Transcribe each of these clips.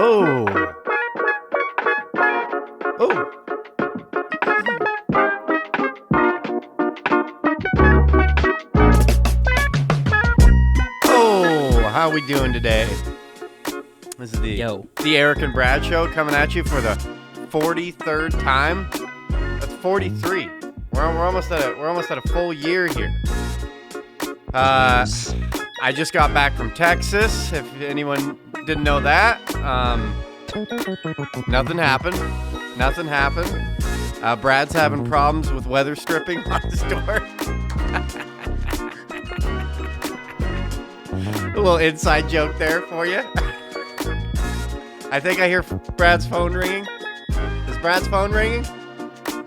Oh. Oh. Oh, how we doing today? This is the Erick and Brad show coming at you for the 43rd time. That's 43. We're almost at a full year here. I just got back from Texas. If anyone didn't know that, nothing happened. Brad's having problems with weather stripping on his door. A little inside joke there for you. I think I hear Brad's phone ringing. Is Brad's phone ringing?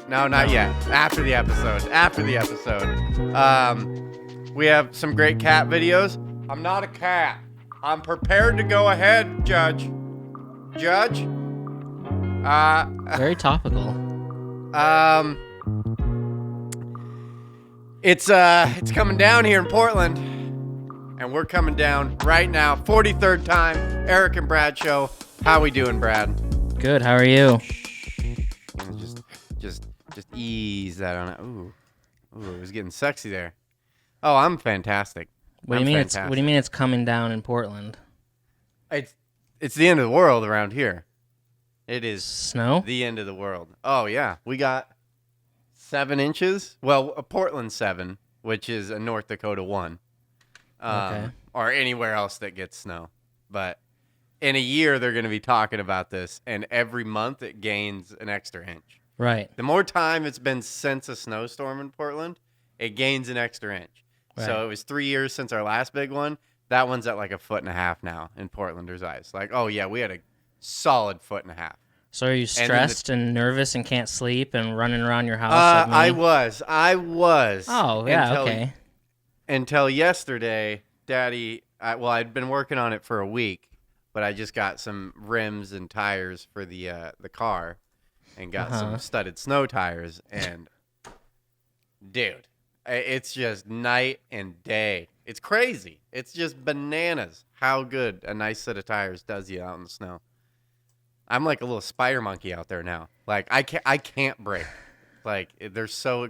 No, not yet. After the episode. We have some great cat videos. I'm not a cat. I'm prepared to go ahead, Judge. Very topical. It's coming down here in Portland, and we're coming down right now. 43rd time, Erick and Brad show. How we doing, Brad? Good. How are you? Just ease that on it. Ooh, it was getting sexy there. Oh, I'm fantastic. What do you mean it's coming down in Portland? It's the end of the world around here. It is snow? The end of the world. Oh yeah, we got 7 inches. Well, a Portland 7, which is a North Dakota 1. Okay. Or anywhere else that gets snow. But in a year, they're going to be talking about this, and every month it gains an extra inch. Right. The more time it's been since a snowstorm in Portland, it gains an extra inch. Right. So it was 3 years since our last big one. That one's at like 1.5 feet now in Portlanders' eyes. Like, oh yeah, we had a solid 1.5 feet. So are you stressed and nervous and can't sleep and running around your house? Like me? I was. Oh, yeah, okay. Until yesterday, Daddy, I'd been working on it for a week, but I just got some rims and tires for the car and got some studded snow tires. And, dude, it's just night and day. It's crazy. It's just bananas how good a nice set of tires does you out in the snow. I'm like a little spider monkey out there now. Like I can't brake. Like they're so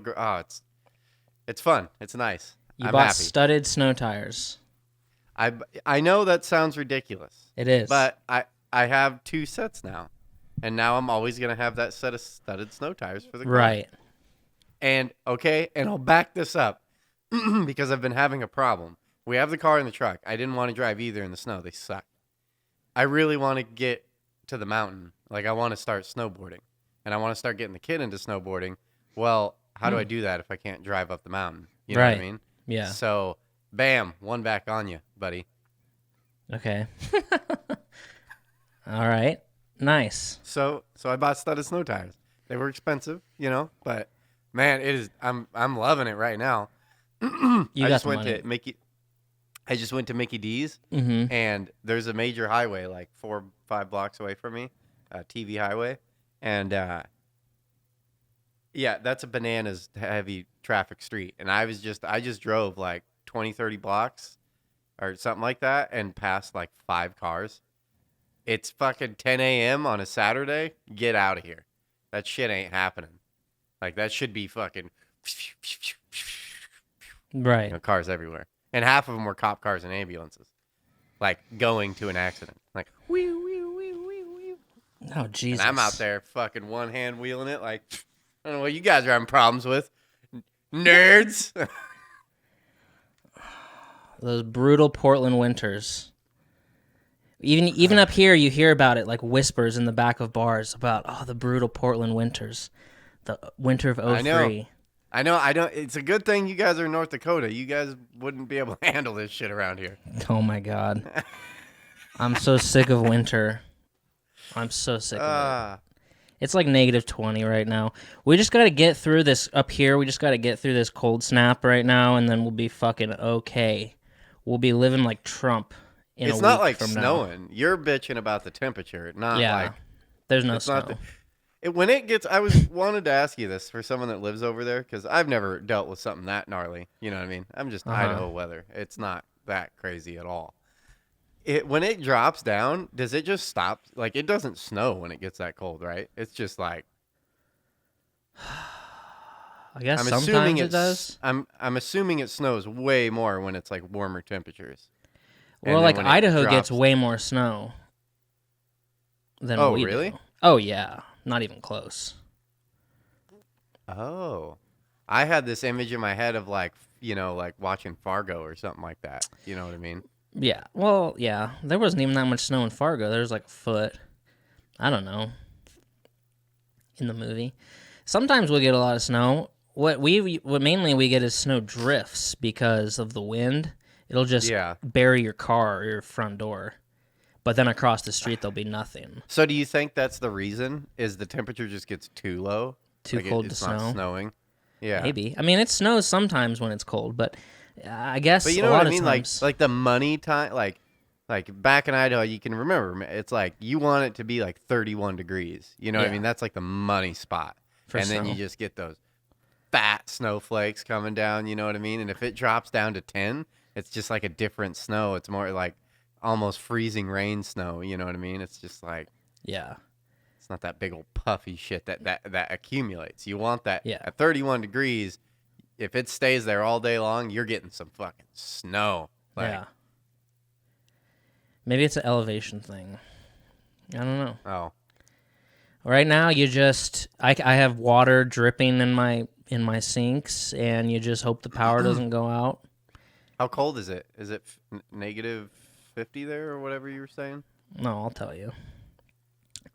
it's fun. It's nice. You I'm bought happy. Studded snow tires. I know that sounds ridiculous. It is. But I have 2 sets now. And now I'm always going to have that set of studded snow tires for the car. Right. And I'll back this up because I've been having a problem. We have the car and the truck. I didn't want to drive either in the snow. They suck. I really want to get to the mountain. Like I want to start snowboarding and I want to start getting the kid into snowboarding. Well, how do I do that if I can't drive up the mountain? You know what I mean? Yeah. So bam, one back on you, buddy. Okay. All right. Nice. So I bought studded snow tires. They were expensive, but man, it is. I'm loving it right now. I just went to Mickey D's, and there's a major highway like 4 or 5 blocks away from me, TV highway, and yeah, that's a bananas heavy traffic street. And I just drove like 20, 30 blocks or something like that, and passed like 5 cars. It's fucking 10 a.m. on a Saturday. Get out of here. That shit ain't happening. Like that should be fucking right. Cars everywhere. And half of them were cop cars and ambulances, like going to an accident. Like, wheel, wheel, wheel, wheel, wheel. Oh, Jesus. And I'm out there fucking one hand wheeling it. Like, I don't know what you guys are having problems with. Nerds. Those brutal Portland winters. Even up here, you hear about it like whispers in the back of bars about, the brutal Portland winters. The winter of 03. I know. It's a good thing you guys are in North Dakota. You guys wouldn't be able to handle this shit around here. Oh my God. I'm so sick of winter. I'm so sick of it. It's like -20 right now. We just got to get through this up here. We just got to get through this cold snap right now, and then we'll be fucking okay. We'll be living like Trump in a week from now. It's not like snowing. You're bitching about the temperature, not like... There's no snow. When it gets, wanted to ask you this for someone that lives over there, because I've never dealt with something that gnarly. You know what I mean? I'm just Idaho weather. It's not that crazy at all. when it drops down, does it just stop? Like, it doesn't snow when it gets that cold, right? It's just like, I guess sometimes it does. I'm assuming it snows way more when it's like warmer temperatures. Well, like Idaho gets way more snow than we do. Really? Oh, yeah. Not even close. Oh. I had this image in my head of like, like watching Fargo or something like that. You know what I mean? Yeah. Well, yeah. There wasn't even that much snow in Fargo. There was like a foot. I don't know. In the movie. Sometimes we'll get a lot of snow. What mainly we get is snow drifts because of the wind. It'll just bury your car or your front door. But then across the street there'll be nothing. So do you think that's the reason? Is the temperature just gets too low? Too cold to snow? It's not snowing? Yeah. Maybe. I mean, it snows sometimes when it's cold, but I guess you know what I mean? Like the money time, like back in Idaho, you can remember, it's like you want it to be like 31 degrees. You know what I mean? That's like the money spot. Then you just get those fat snowflakes coming down, you know what I mean? And if it drops down to 10, it's just like a different snow. It's more like almost freezing rain snow, you know what I mean? It's just like, it's not that big old puffy shit that accumulates. You want that at 31 degrees. If it stays there all day long, you're getting some fucking snow. Maybe it's an elevation thing. I don't know. Oh. Right now, I have water dripping in my sinks, and you just hope the power doesn't go out. How cold is it? Is it negative 50 there or whatever you were saying? No, I'll tell you.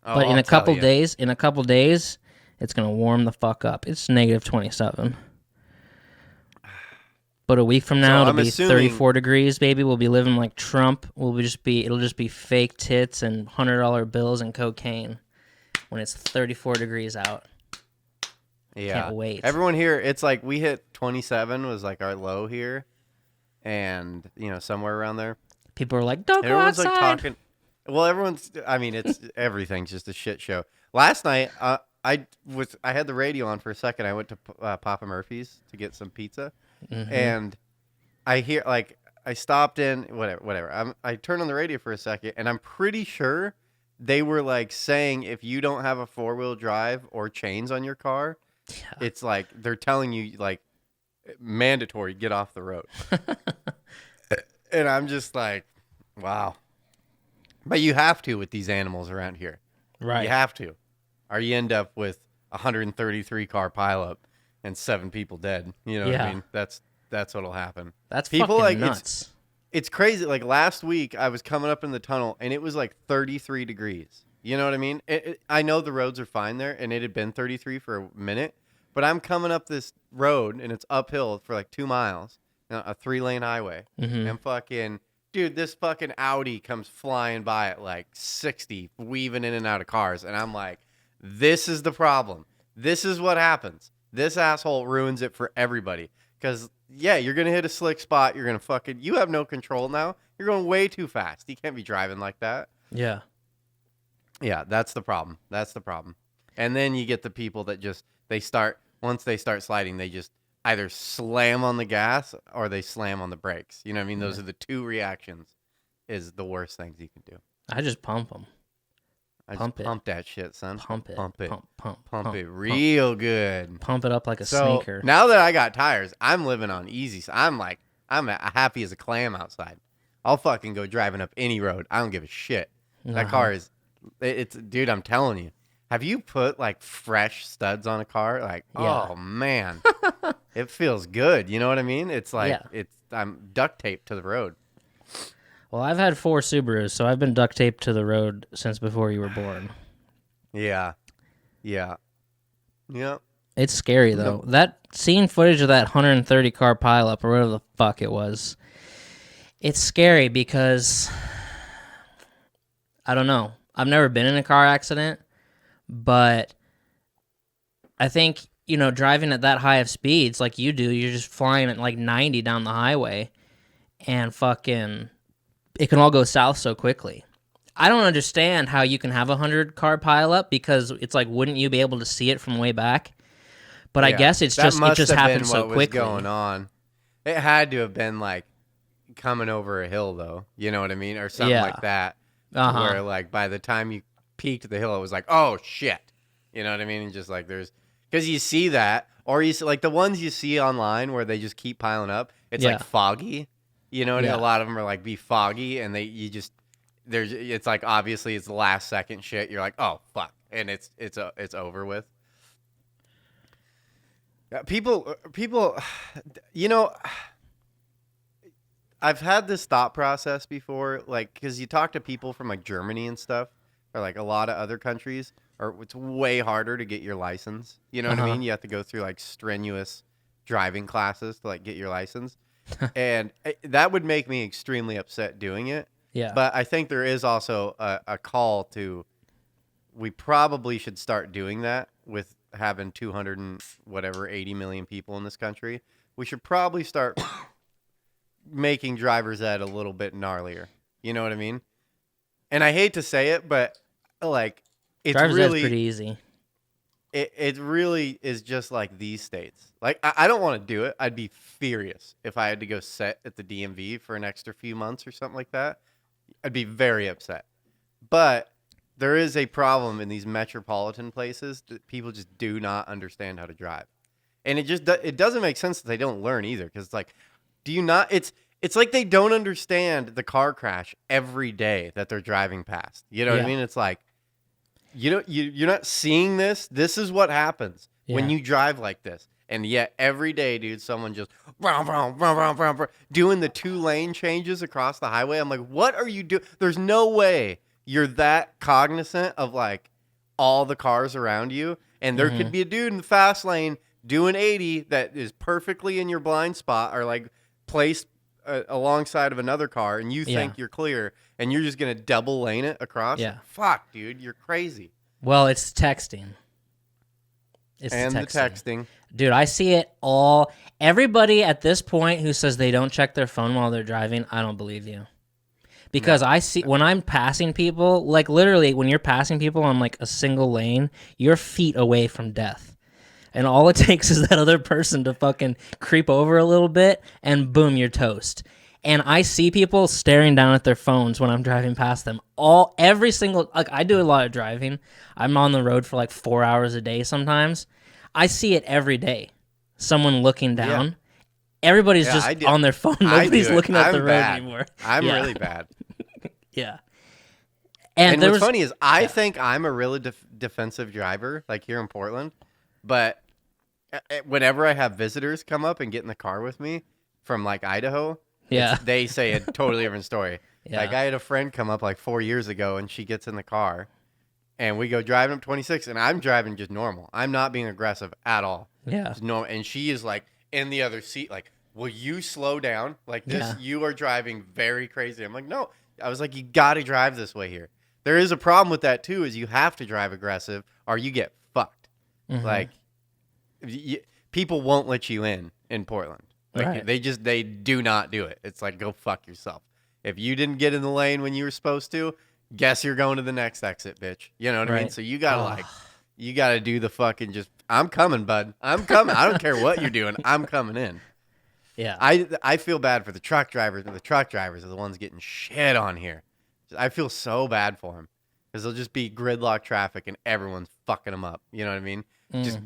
Oh, but in a couple days, it's gonna warm the fuck up. It's negative 27. But a week from now, it'll be 34 degrees, baby. We'll be living like Trump. It'll just be fake tits and $100 bills and cocaine when it's 34 degrees out. Yeah. Can't wait. Everyone here, it's like we hit 27 was like our low here, and somewhere around there. People are like, "Don't go outside." Everyone's like talking. Well, it's everything's just a shit show. Last night, I had the radio on for a second. I went to Papa Murphy's to get some pizza. Mm-hmm. And I hear I stopped in whatever. I turned on the radio for a second, and I'm pretty sure they were like saying if you don't have a 4-wheel drive or chains on your car, it's like they're telling you like mandatory get off the road. And I'm just like, wow. But you have to with these animals around here, right? You have to, or you end up with 133 car pileup and 7 people dead. You know what I mean? That's what'll happen. That's people fucking nuts. It's crazy. Like last week, I was coming up in the tunnel, and it was like 33 degrees. You know what I mean? I know the roads are fine there, and it had been 33 for a minute, but I'm coming up this road, and it's uphill for like 2 miles, a 3-lane highway, and fucking... Dude, this fucking Audi comes flying by at like 60, weaving in and out of cars, and I'm like, this is the problem. This is what happens. This asshole ruins it for everybody. Because, you're going to hit a slick spot. You're going to you have no control now. You're going way too fast. You can't be driving like that. Yeah. Yeah, that's the problem. And then you get the people that once they start sliding, they just either slam on the gas or they slam on the brakes. You know what I mean? Those are the 2 reactions is the worst things you can do. I just pump them. Pump that shit, son. Pump it. Pump it real good. Pump it up like a sneaker. Now that I got tires, I'm living on easy. I'm happy as a clam outside. I'll fucking go driving up any road. I don't give a shit. That car dude, I'm telling you. Have you put like fresh studs on a car? Like, oh man, it feels good. You know what I mean? It's like, I'm duct taped to the road. Well, I've had 4 Subarus, so I've been duct taped to the road since before you were born. Yeah. It's scary, though. Seeing footage of that 130 car pileup, or whatever the fuck it was, it's scary because, I don't know. I've never been in a car accident, but I think, driving at that high of speeds like you do, you're just flying at like 90 down the highway, and fucking... it can all go south so quickly. I don't understand how you can have a 100-car pileup because it's like, wouldn't you be able to see it from way back? But I guess it just happened so quickly. What was going on? It had to have been like, coming over a hill though. You know what I mean, or something like that. Where like by the time you peaked the hill, it was like, oh shit. You know what I mean? And just like because you see that, or you see like the ones you see online where they just keep piling up. It's like foggy. You know what I mean? A lot of them are like be foggy, and it's like obviously it's the last second shit. You're like, oh fuck, and it's over with. People, you know, I've had this thought process before, like, because you talk to people from like Germany and stuff, or like a lot of other countries, or it's way harder to get your license. You know what I mean? You have to go through like strenuous driving classes to like get your license, and that would make me extremely upset doing it. Yeah. But I think there is also a call to, we probably should start doing that with having 80 million people in this country. We should probably start making driver's ed a little bit gnarlier. You know what I mean? And I hate to say it, but like it's driver's really ed's pretty easy. It really is just like these states. Like I don't want to do it. I'd be furious if I had to go sit at the DMV for an extra few months or something like that. I'd be very upset. But there is a problem in these metropolitan places that people just do not understand how to drive. And it doesn't make sense that they don't learn either, because it's like, do you not? It's like they don't understand the car crash every day that they're driving past. You know what I mean? It's like, you're not seeing this. This is what happens when you drive like this. And yet every day, dude, someone just doing the 2-lane changes across the highway. I'm like, what are you doing? There's no way you're that cognizant of like all the cars around you. And there could be a dude in the fast lane doing 80 that is perfectly in your blind spot, or like placed alongside of another car, and you think you're clear, and you're just going to double lane it across. Yeah. Fuck, dude, you're crazy. Well, it's texting. The texting. Dude, I see it all. Everybody at this point who says they don't check their phone while they're driving, I don't believe you. Because I see, when I'm passing people, like literally when you're passing people on like a single lane, you're feet away from death. And all it takes is that other person to fucking creep over a little bit, and boom, you're toast. And I see people staring down at their phones when I'm driving past them. Every single, like I do a lot of driving. I'm on the road for like 4 hours a day sometimes. I see it every day. Someone looking down. Yeah. Everybody's just on their phone. Nobody's looking at the road anymore. I'm really bad. Yeah. And what's funny is I think I'm a really defensive driver, like here in Portland. But whenever I have visitors come up and get in the car with me from like Idaho, they say a totally different story. Yeah. Like I had a friend come up like 4 years ago, and she gets in the car, and we go driving up 26, and I'm driving just normal. I'm not being aggressive at all. Yeah. It's normal. And she is like in the other seat, like, will you slow down? Like this, you are driving very crazy. I'm like, no. I was like, you got to drive this way here. There is a problem with that too, is you have to drive aggressive or you get fucked. Mm-hmm. Like people won't let you in Portland. Like they do not do it. It's like, go fuck yourself. If you didn't get in the lane when you were supposed to, guess you're going to the next exit, bitch. You know what I mean? So you gotta you gotta do the fucking I'm coming, bud. I'm coming. I don't care what you're doing. I'm coming in. Yeah. I feel bad for the truck drivers, but the truck drivers are the ones getting shit on here. I feel so bad for them because they'll just be gridlock traffic and everyone's fucking them up. You know what I mean? Just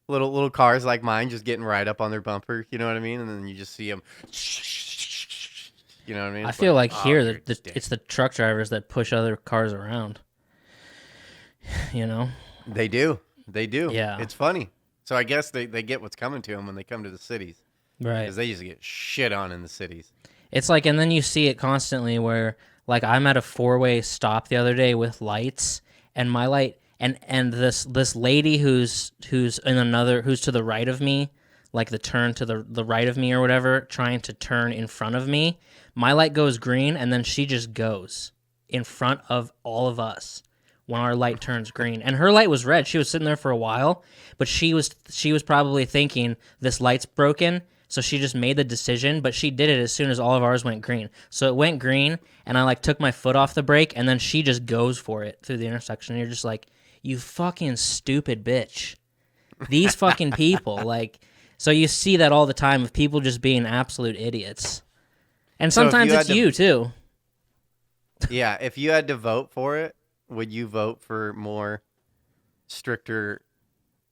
little cars like mine just getting right up on their bumper. You know what I mean? And then you just see them. You know what I mean? I feel like here it's the truck drivers that push other cars around. You know? They do. Yeah. It's funny. So I guess they get what's coming to them when they come to the cities. Right. Because they just get shit on in the cities. It's like, and then you see it constantly where, like, I'm at a 4-way stop the other day with lights, and my light, and this lady who's in another, who's to the right of me, like the turn to the right of me or whatever, trying to turn in front of me, my light goes green, and then she just goes in front of all of us when our light turns green. And her light was red. She was sitting there for a while, but she was probably thinking, this light's broken. So she just made the decision, but she did it as soon as all of ours went green. So it went green, and I like took my foot off the brake, and then she just goes for it through the intersection. And you're just like, you fucking stupid bitch. These fucking people, like, so you see that all the time of people just being absolute idiots. And sometimes it's you too. Yeah, if you had to vote for it, would you vote for more stricter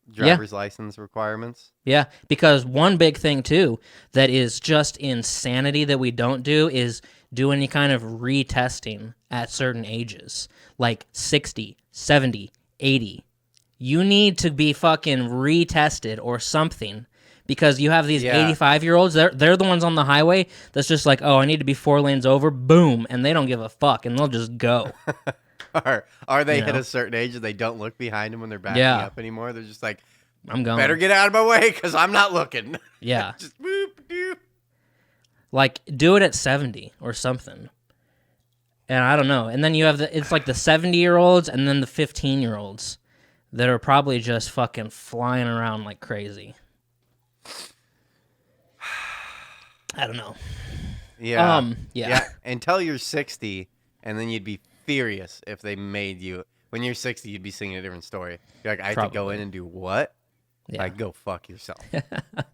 driver's license requirements? Yeah, because one big thing too that is just insanity that we don't do is do any kind of retesting at certain ages, like 60, 70, 80. You need to be fucking retested or something because you have these 85-year-olds. They're the ones on the highway that's just like, oh, I need to be 4 lanes over, boom, and they don't give a fuck, and they'll just go. Are they hit a certain age and they don't look behind them when they're backing up anymore? They're just like, I'm going. Better get out of my way because I'm not looking. Yeah. Just boop, doop. Like, do it at 70 or something. And I don't know. And then you have it's like the 70-year-olds and then the 15-year-olds that are probably just fucking flying around like crazy. I don't know. Yeah. Yeah. Until you're 60, and then you'd be furious if they made you. When you're 60, you'd be singing a different story. You're like, I have to go in and do what? Yeah. Like, go fuck yourself.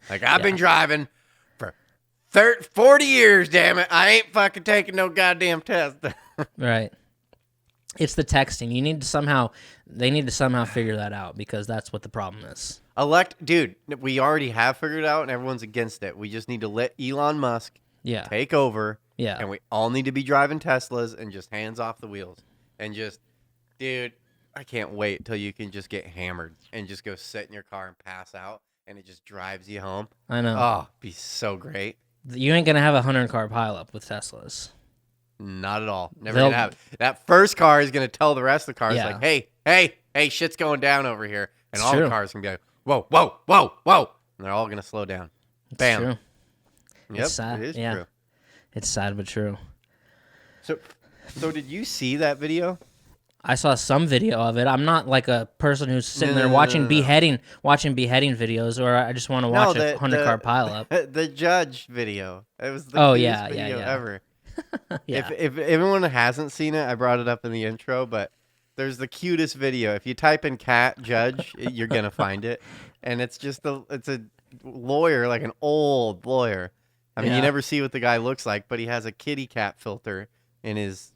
Like, I've been driving for 40 years, damn it. I ain't fucking taking no goddamn test. Right. It's the texting. They need to somehow figure that out because that's what the problem is. Dude, we already have figured it out and everyone's against it. We just need to let Elon Musk take over. Yeah. And we all need to be driving Teslas and just hands off the wheels. And just, dude, I can't wait till you can just get hammered and just go sit in your car and pass out and it just drives you home. I know. Oh, be so great. You ain't going to have a 100-car pileup with Teslas. Not at all. Never going to have it. That first car is going to tell the rest of the cars, like, hey, shit's going down over here. And all the cars are going to be like, whoa, whoa, whoa, whoa. And they're all going to slow down. Bam. True. Yep, it's sad. It is true. It's sad but true. So did you see that video? I saw some video of it. I'm not like a person who's sitting there watching beheading videos, or I just want to watch a 100-car pileup. The judge video. It was the cutest video ever. Yeah. If everyone hasn't seen it, I brought it up in the intro, but there's the cutest video. If you type in cat judge, you're gonna find it, and it's just it's a lawyer, like an old lawyer. I mean, you never see what the guy looks like, but he has a kitty cat filter in his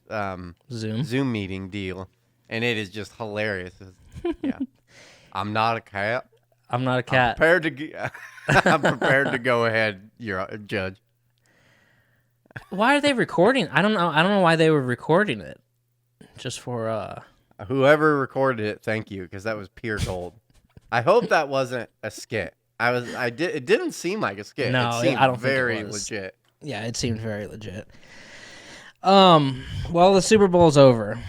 Zoom meeting deal, and it is just hilarious. Yeah, I'm not a cat. I'm not a cat. I'm prepared to go ahead, your judge. Why are they recording? I don't know why they were recording it. Just for whoever recorded it, thank you, because that was pure gold. I hope that wasn't a skit. It didn't seem like a skit. No, it seemed I don't very think it was. legit. Yeah, it seemed very legit. Well, the Super Bowl's over.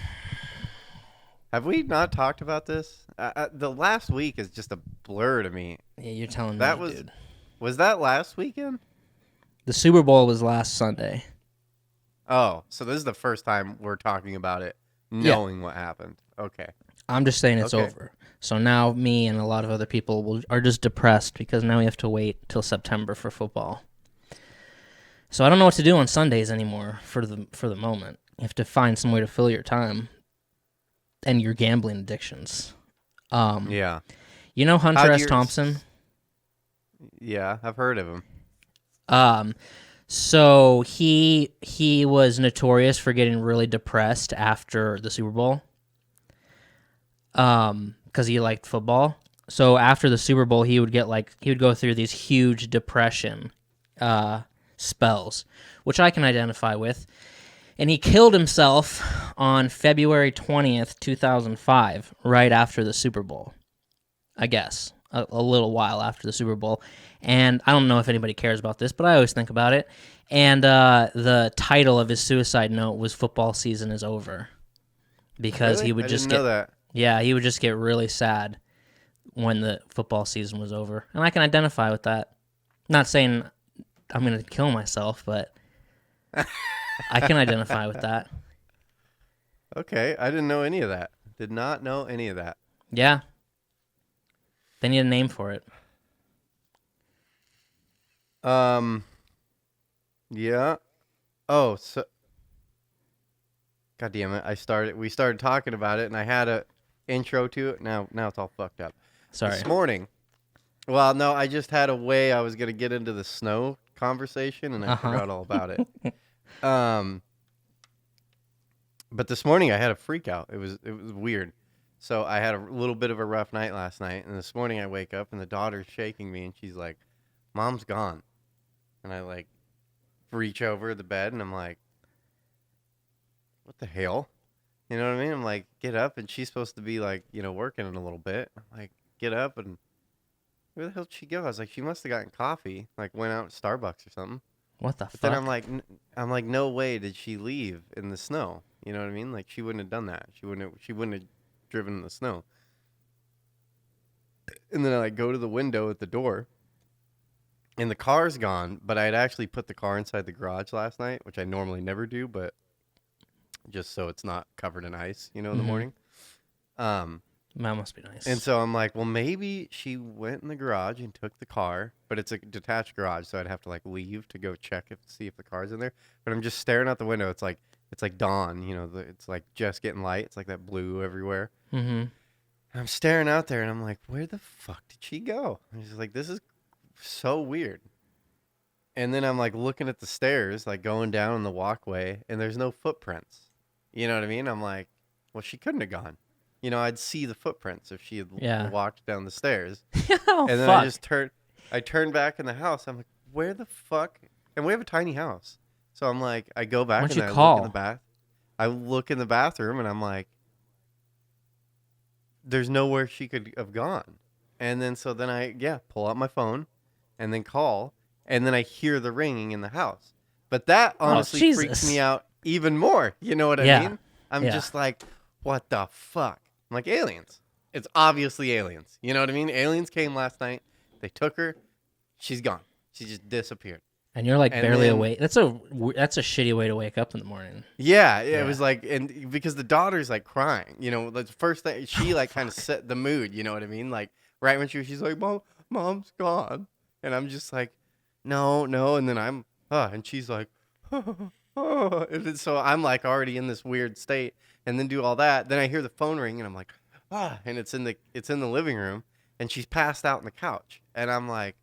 Have we not talked about this? The last week is just a blur to me. Yeah, you're telling me, dude. Was that last weekend? The Super Bowl was last Sunday. Oh, so this is the first time we're talking about it, knowing what happened. Okay. I'm just saying it's over. So now me and a lot of other people are just depressed because now we have to wait till September for football. So I don't know what to do on Sundays anymore for the moment. You have to find some way to fill your time and your gambling addictions. Yeah. You know Hunter S Thompson? Yeah, I've heard of him. So he was notorious for getting really depressed after the Super Bowl. Because he liked football. So after the Super Bowl, he would go through these huge depression spells, which I can identify with. And he killed himself on February 20th, 2005, right after the Super Bowl. I guess a little while after the Super Bowl. And I don't know if anybody cares about this, but I always think about it. And the title of his suicide note was "Football Season is Over," because he would just know that. Yeah, he would just get really sad when the football season was over. And I can identify with that. Not saying I'm going to kill myself, but I can identify with that. Okay, I didn't know any of that. Did not know any of that. Yeah. They need a name for it. Yeah. Oh, so God damn it. We started talking about it and I had a intro to it. Now it's all fucked up. Sorry. This morning. Well, no, I just had a way I was going to get into the snow conversation and I forgot all about it. But this morning I had a freak out. It was weird. So I had a little bit of a rough night last night, and this morning I wake up and the daughter's shaking me, and she's like, "Mom's gone," and I like reach over the bed, and I'm like, "What the hell?" You know what I mean? I'm like, "Get up," and she's supposed to be like, working in a little bit. I'm like, "Get up," and where the hell did she go? I was like, she must have gotten coffee, like went out to Starbucks or something. What the But fuck? then I'm like, no way did she leave in the snow. You know what I mean? Like she wouldn't have done that. She wouldn't have driven in the snow. And then I like go to the window at the door, and the car's gone. But I had actually put the car inside the garage last night, which I normally never do, but just so it's not covered in ice, in the morning. That must be nice. And so I'm like, well, maybe she went in the garage and took the car, but it's a detached garage, so I'd have to like leave to go check see if the car's in there. But I'm just staring out the window. It's like dawn, it's like just getting light. It's like that blue everywhere. Mm-hmm. I'm staring out there, and I'm like, where the fuck did she go? And she's like, this is so weird. And then I'm like looking at the stairs, like going down the walkway, and there's no footprints. You know what I mean? I'm like, well, she couldn't have gone. I'd see the footprints if she had walked down the stairs. Oh, and then fuck. I turned back in the house. I'm like, where the fuck? And we have a tiny house. So I'm like, I go back and I look in the bath. I look in the bathroom and I'm like, there's nowhere she could have gone. And then so then I pull out my phone and then call, and then I hear the ringing in the house. But that honestly freaks me out even more. You know what I mean? I'm just like, what the fuck? I'm like, aliens. It's obviously aliens. You know what I mean? Aliens came last night. They took her. She's gone. She just disappeared. And you're like barely awake. That's a shitty way to wake up in the morning. Yeah, it was like, and because the daughter's like crying, the first thing she like kind of set the mood. You know what I mean? Like right when she's like, mom's gone, and I'm just like, no, and then and she's like, and then, so I'm like already in this weird state, and then do all that. Then I hear the phone ring, and I'm like, and it's in the living room, and she's passed out on the couch, and I'm like,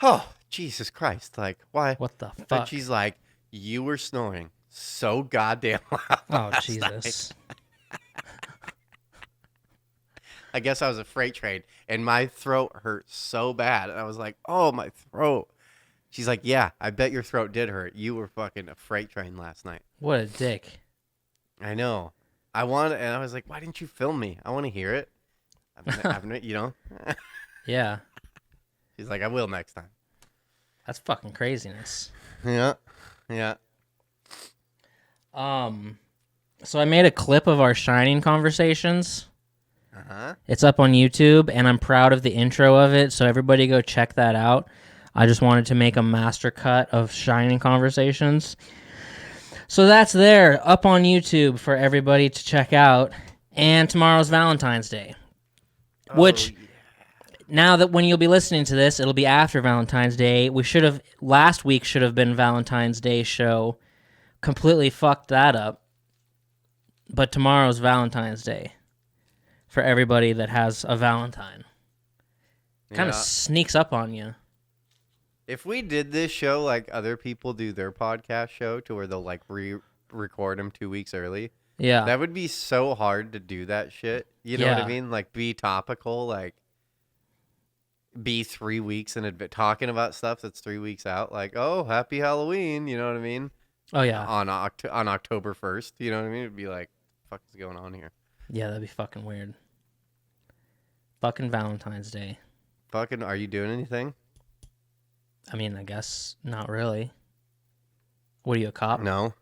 oh, Jesus Christ, like why? What the fuck? And she's like, you were snoring so goddamn loud. Oh Jesus. I guess I was a freight train, and my throat hurt so bad, and I was like, oh, my throat. She's like, yeah, I bet your throat did hurt. You were fucking a freight train last night. What a dick. I know. And I was like, why didn't you film me? I want to hear it. Yeah. She's like, I will next time. That's fucking craziness. Yeah. So I made a clip of our Shining conversations. Uh-huh. It's up on YouTube, and I'm proud of the intro of it, so everybody go check that out. I just wanted to make a master cut of Shining conversations. So that's there, up on YouTube for everybody to check out. And tomorrow's Valentine's Day. Which, now that when you'll be listening to this, it'll be after Valentine's Day. Last week should have been Valentine's Day show. Completely fucked that up. But tomorrow's Valentine's Day. For everybody that has a Valentine. Kind of sneaks up on you. If we did this show like other people do their podcast show to where they'll like record them 2 weeks early. Yeah. That would be so hard to do that shit. You know what I mean? Like be topical, like be 3 weeks in advance, talking about stuff that's 3 weeks out. Like, oh, happy Halloween. You know what I mean? Oh, yeah. On October 1st. You know what I mean? It'd be like, what the fuck is going on here? Yeah, that'd be fucking weird. Fucking Valentine's Day. Fucking, are you doing anything? I mean, I guess not really. What are you, a cop? No.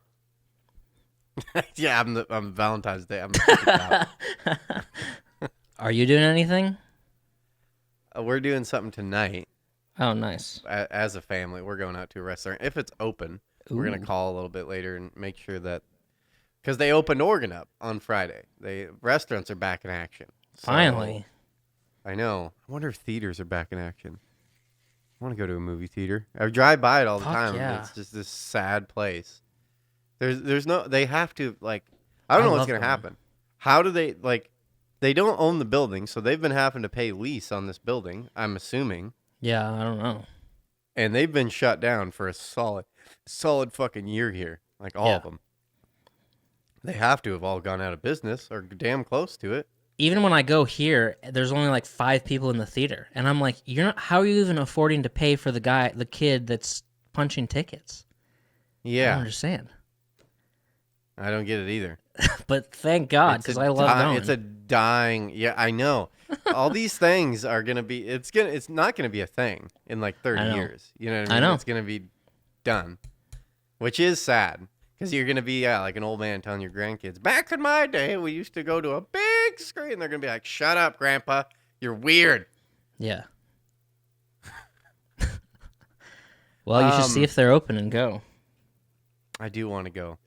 Yeah, I'm Valentine's Day. I'm a cop. Are you doing anything? We're doing something tonight. Oh, nice. As a family, we're going out to a restaurant. If it's open, we're going to call a little bit later and make sure that, because they opened Oregon up on Friday. Restaurants are back in action. Finally. I know. I wonder if theaters are back in action. I want to go to a movie theater. I drive by it all the time. Yeah. It's just this sad place. They have to, like, I don't know what's going to happen. How do they, like, they don't own the building, so they've been having to pay lease on this building, I'm assuming. Yeah, I don't know. And they've been shut down for a solid fucking year here. Like all of them. They have to have all gone out of business or damn close to it. Even when I go here, there's only like 5 people in the theater, and I'm like, you're not. How are you even affording to pay for the kid that's punching tickets? Yeah, I don't understand. I don't get it either. But thank God, because I love going. It's a dying. Yeah, I know. All these things are gonna be. It's not gonna be a thing in like 30 years. You know what I mean? I know. It's gonna be done, which is sad. Because you're going to be like an old man telling your grandkids, back in my day, we used to go to a big screen. They're going to be like, shut up, Grandpa. You're weird. Yeah. Well, you should see if they're open and go. I do want to go.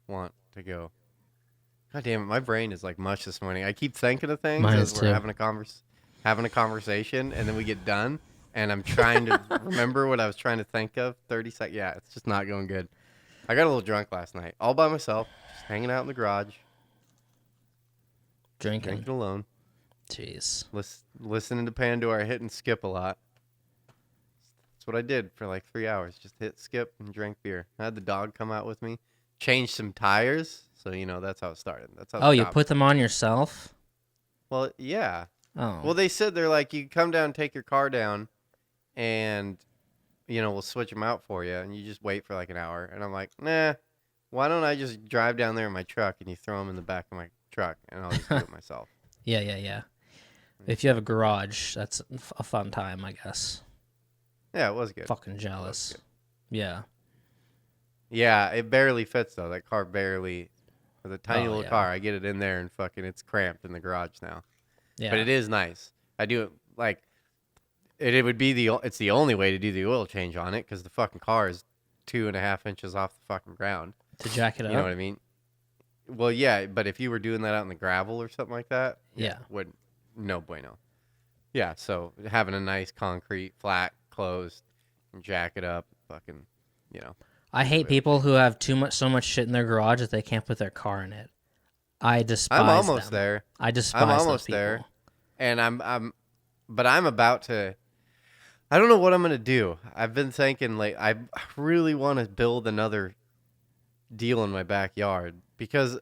God damn it. My brain is like mush this morning. I keep thinking of things as we're having a conversation, and then we get done, and I'm trying to remember what I was trying to think of 30 seconds. Yeah, it's just not going good. I got a little drunk last night, all by myself, just hanging out in the garage. Drinking alone. Jeez. Listening to Pandora, hit and skip a lot. That's what I did for like 3 hours. Just hit, skip, and drank beer. I had the dog come out with me, change some tires. So, that's how it started. That's how. Oh, you put them on yourself? Well, yeah. Oh. Well, they said they're like, you come down, take your car down, and... we'll switch them out for you, and you just wait for like an hour. And I'm like, nah, why don't I just drive down there in my truck, and you throw them in the back of my truck, and I'll just do it myself. Yeah. If you have a garage, that's a fun time, I guess. Yeah, it was good. Fucking jealous. Yeah. Yeah, it barely fits, though. That car barely... With a tiny little car, I get it in there, and fucking it's cramped in the garage now. Yeah. But it is nice. I do it, like... It would be it's the only way to do the oil change on it because the fucking car is 2.5 inches off the fucking ground. To jack it up? You know what I mean? Well, yeah, but if you were doing that out in the gravel or something like that, no bueno. Yeah, so having a nice concrete, flat, closed, and jack it up, fucking, I hate people who have so much shit in their garage that they can't put their car in it. I despise them. I'm almost there. I despise those people. I'm almost there, and I'm about to. I don't know what I'm going to do. I've been thinking, like, I really want to build another deal in my backyard because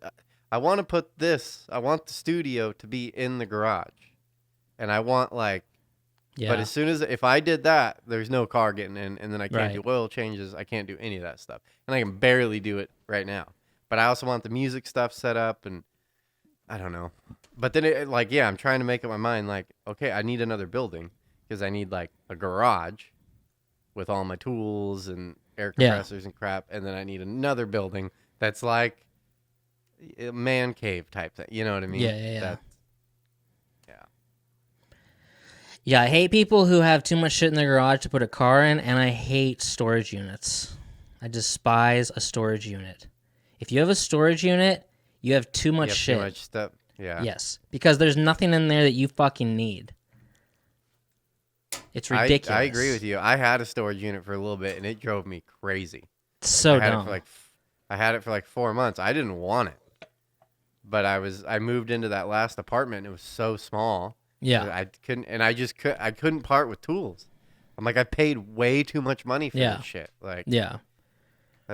I want to put I want the studio to be in the garage. And I want, but as soon as, if I did that, there's no car getting in, and then I can't do oil changes. I can't do any of that stuff. And I can barely do it right now. But I also want the music stuff set up, and I don't know. But then, I'm trying to make up my mind, okay, I need another building. Because I need, a garage with all my tools and air compressors and crap. And then I need another building that's like a man cave type thing. You know what I mean? Yeah. Yeah, I hate people who have too much shit in their garage to put a car in, and I hate storage units. I despise a storage unit. If you have a storage unit, you have too much shit. Too much stuff. Yeah. Yes, because there's nothing in there that you fucking need. It's ridiculous. I agree with you. I had a storage unit for a little bit, and it drove me crazy. So dumb. I had it for like 4 months. I didn't want it, but I moved into that last apartment. And it was so small. Yeah. I couldn't part with tools. I'm like, I paid way too much money for this shit. The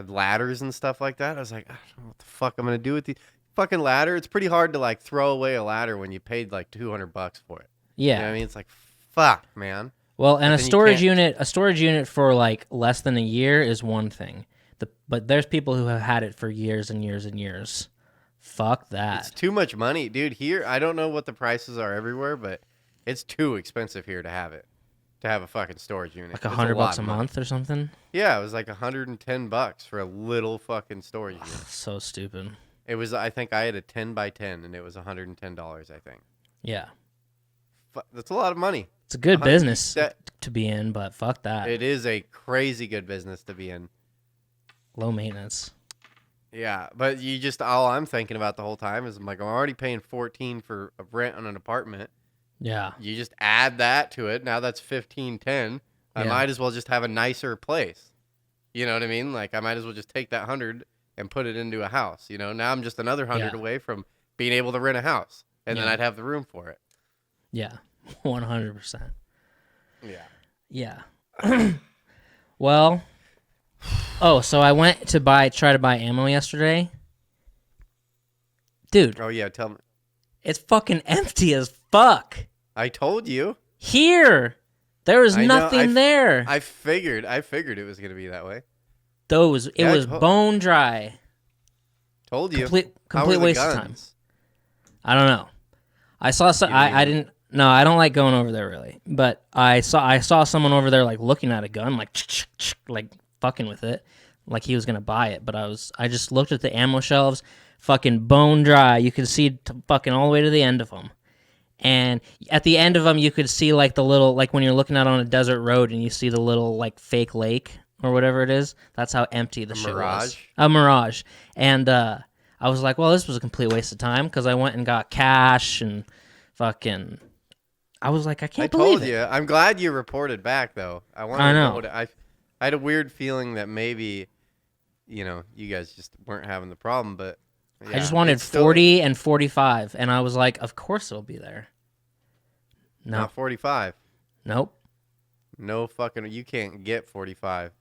ladders and stuff like that. I was like, I don't know what the fuck I'm gonna do with the fucking ladder. It's pretty hard to throw away a ladder when you paid like $200 for it. Yeah. You know what I mean? It's like, fuck, man. Well, and a storage unit for less than a year is one thing. But there's people who have had it for years and years and years. Fuck that. It's too much money, dude. Here, I don't know what the prices are everywhere, but it's too expensive here to have it. To have a fucking storage unit. Like $100 a month or something? Yeah, it was like $110 for a little fucking storage unit. So stupid. It was, I think I had a 10 by 10 and it was $110, I think. Yeah. That's a lot of money. It's a good business to be in, but fuck that. It is a crazy good business to be in. Low maintenance. Yeah, but all I'm thinking about the whole time is I'm already paying $14 for a rent on an apartment. Yeah. You just add that to it. Now that's $15.10. I might as well just have a nicer place. You know what I mean? I might as well just take that $100 and put it into a house. Now I'm just another $100 away from being able to rent a house, and then I'd have the room for it. Yeah, 100%. Yeah. Yeah. Well, Oh, so I went to try to buy ammo yesterday. Dude. Oh, yeah, tell me. It's fucking empty as fuck. I told you. Here. There was nothing there. I figured it was going to be that way. It was bone dry. Told you. Complete waste of time. I don't know. I saw some. I didn't. No, I don't like going over there really. But I saw someone over there like looking at a gun, like fucking with it, like he was gonna buy it. But I just looked at the ammo shelves, fucking bone dry. You could see fucking all the way to the end of them. And at the end of them, you could see like the little, like when you're looking out on a desert road and you see the little like fake lake or whatever it is. That's how empty the shit was. A mirage. And I was like, well, this was a complete waste of time because I went and got cash and fucking. I was like, I can't believe it. I told you. I'm glad you reported back though. I know. I had a weird feeling that maybe, you guys just weren't having the problem, but. Yeah, I just wanted 40 and 45, and I was like, of course it'll be there. No. Not 45. Nope. No fucking, you can't get 45.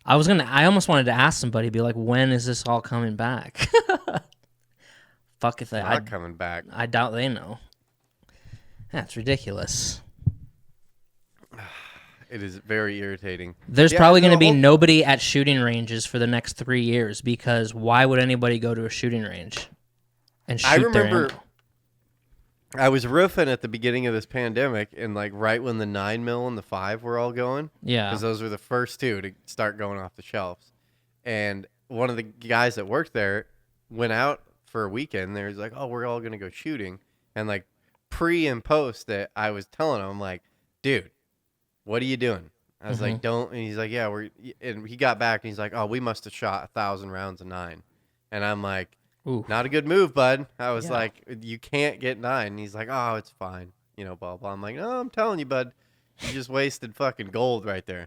I almost wanted to ask somebody, be like, when is this all coming back? Fuck if they're not coming back. I doubt they know. That's ridiculous. It is very irritating. There's probably going to be nobody at shooting ranges for the next 3 years because why would anybody go to a shooting range and shoot their ammo? I was roofing at the beginning of this pandemic and like right when the 9mm and the 5 were all going. Yeah. Because those were the first two to start going off the shelves. And one of the guys that worked there went out for a weekend. There was like, oh, we're all going to go shooting. And like pre and post that I was telling him, I'm like, dude, what are you doing? I was like, don't. And he's like, yeah, and he got back and he's like, oh, we must have shot 1,000 rounds of 9. And I'm like, ooh, not a good move, bud. I was like, you can't get 9. And he's like, oh, it's fine. Blah, blah. I'm like, no, I'm telling you, bud, you just wasted fucking gold right there.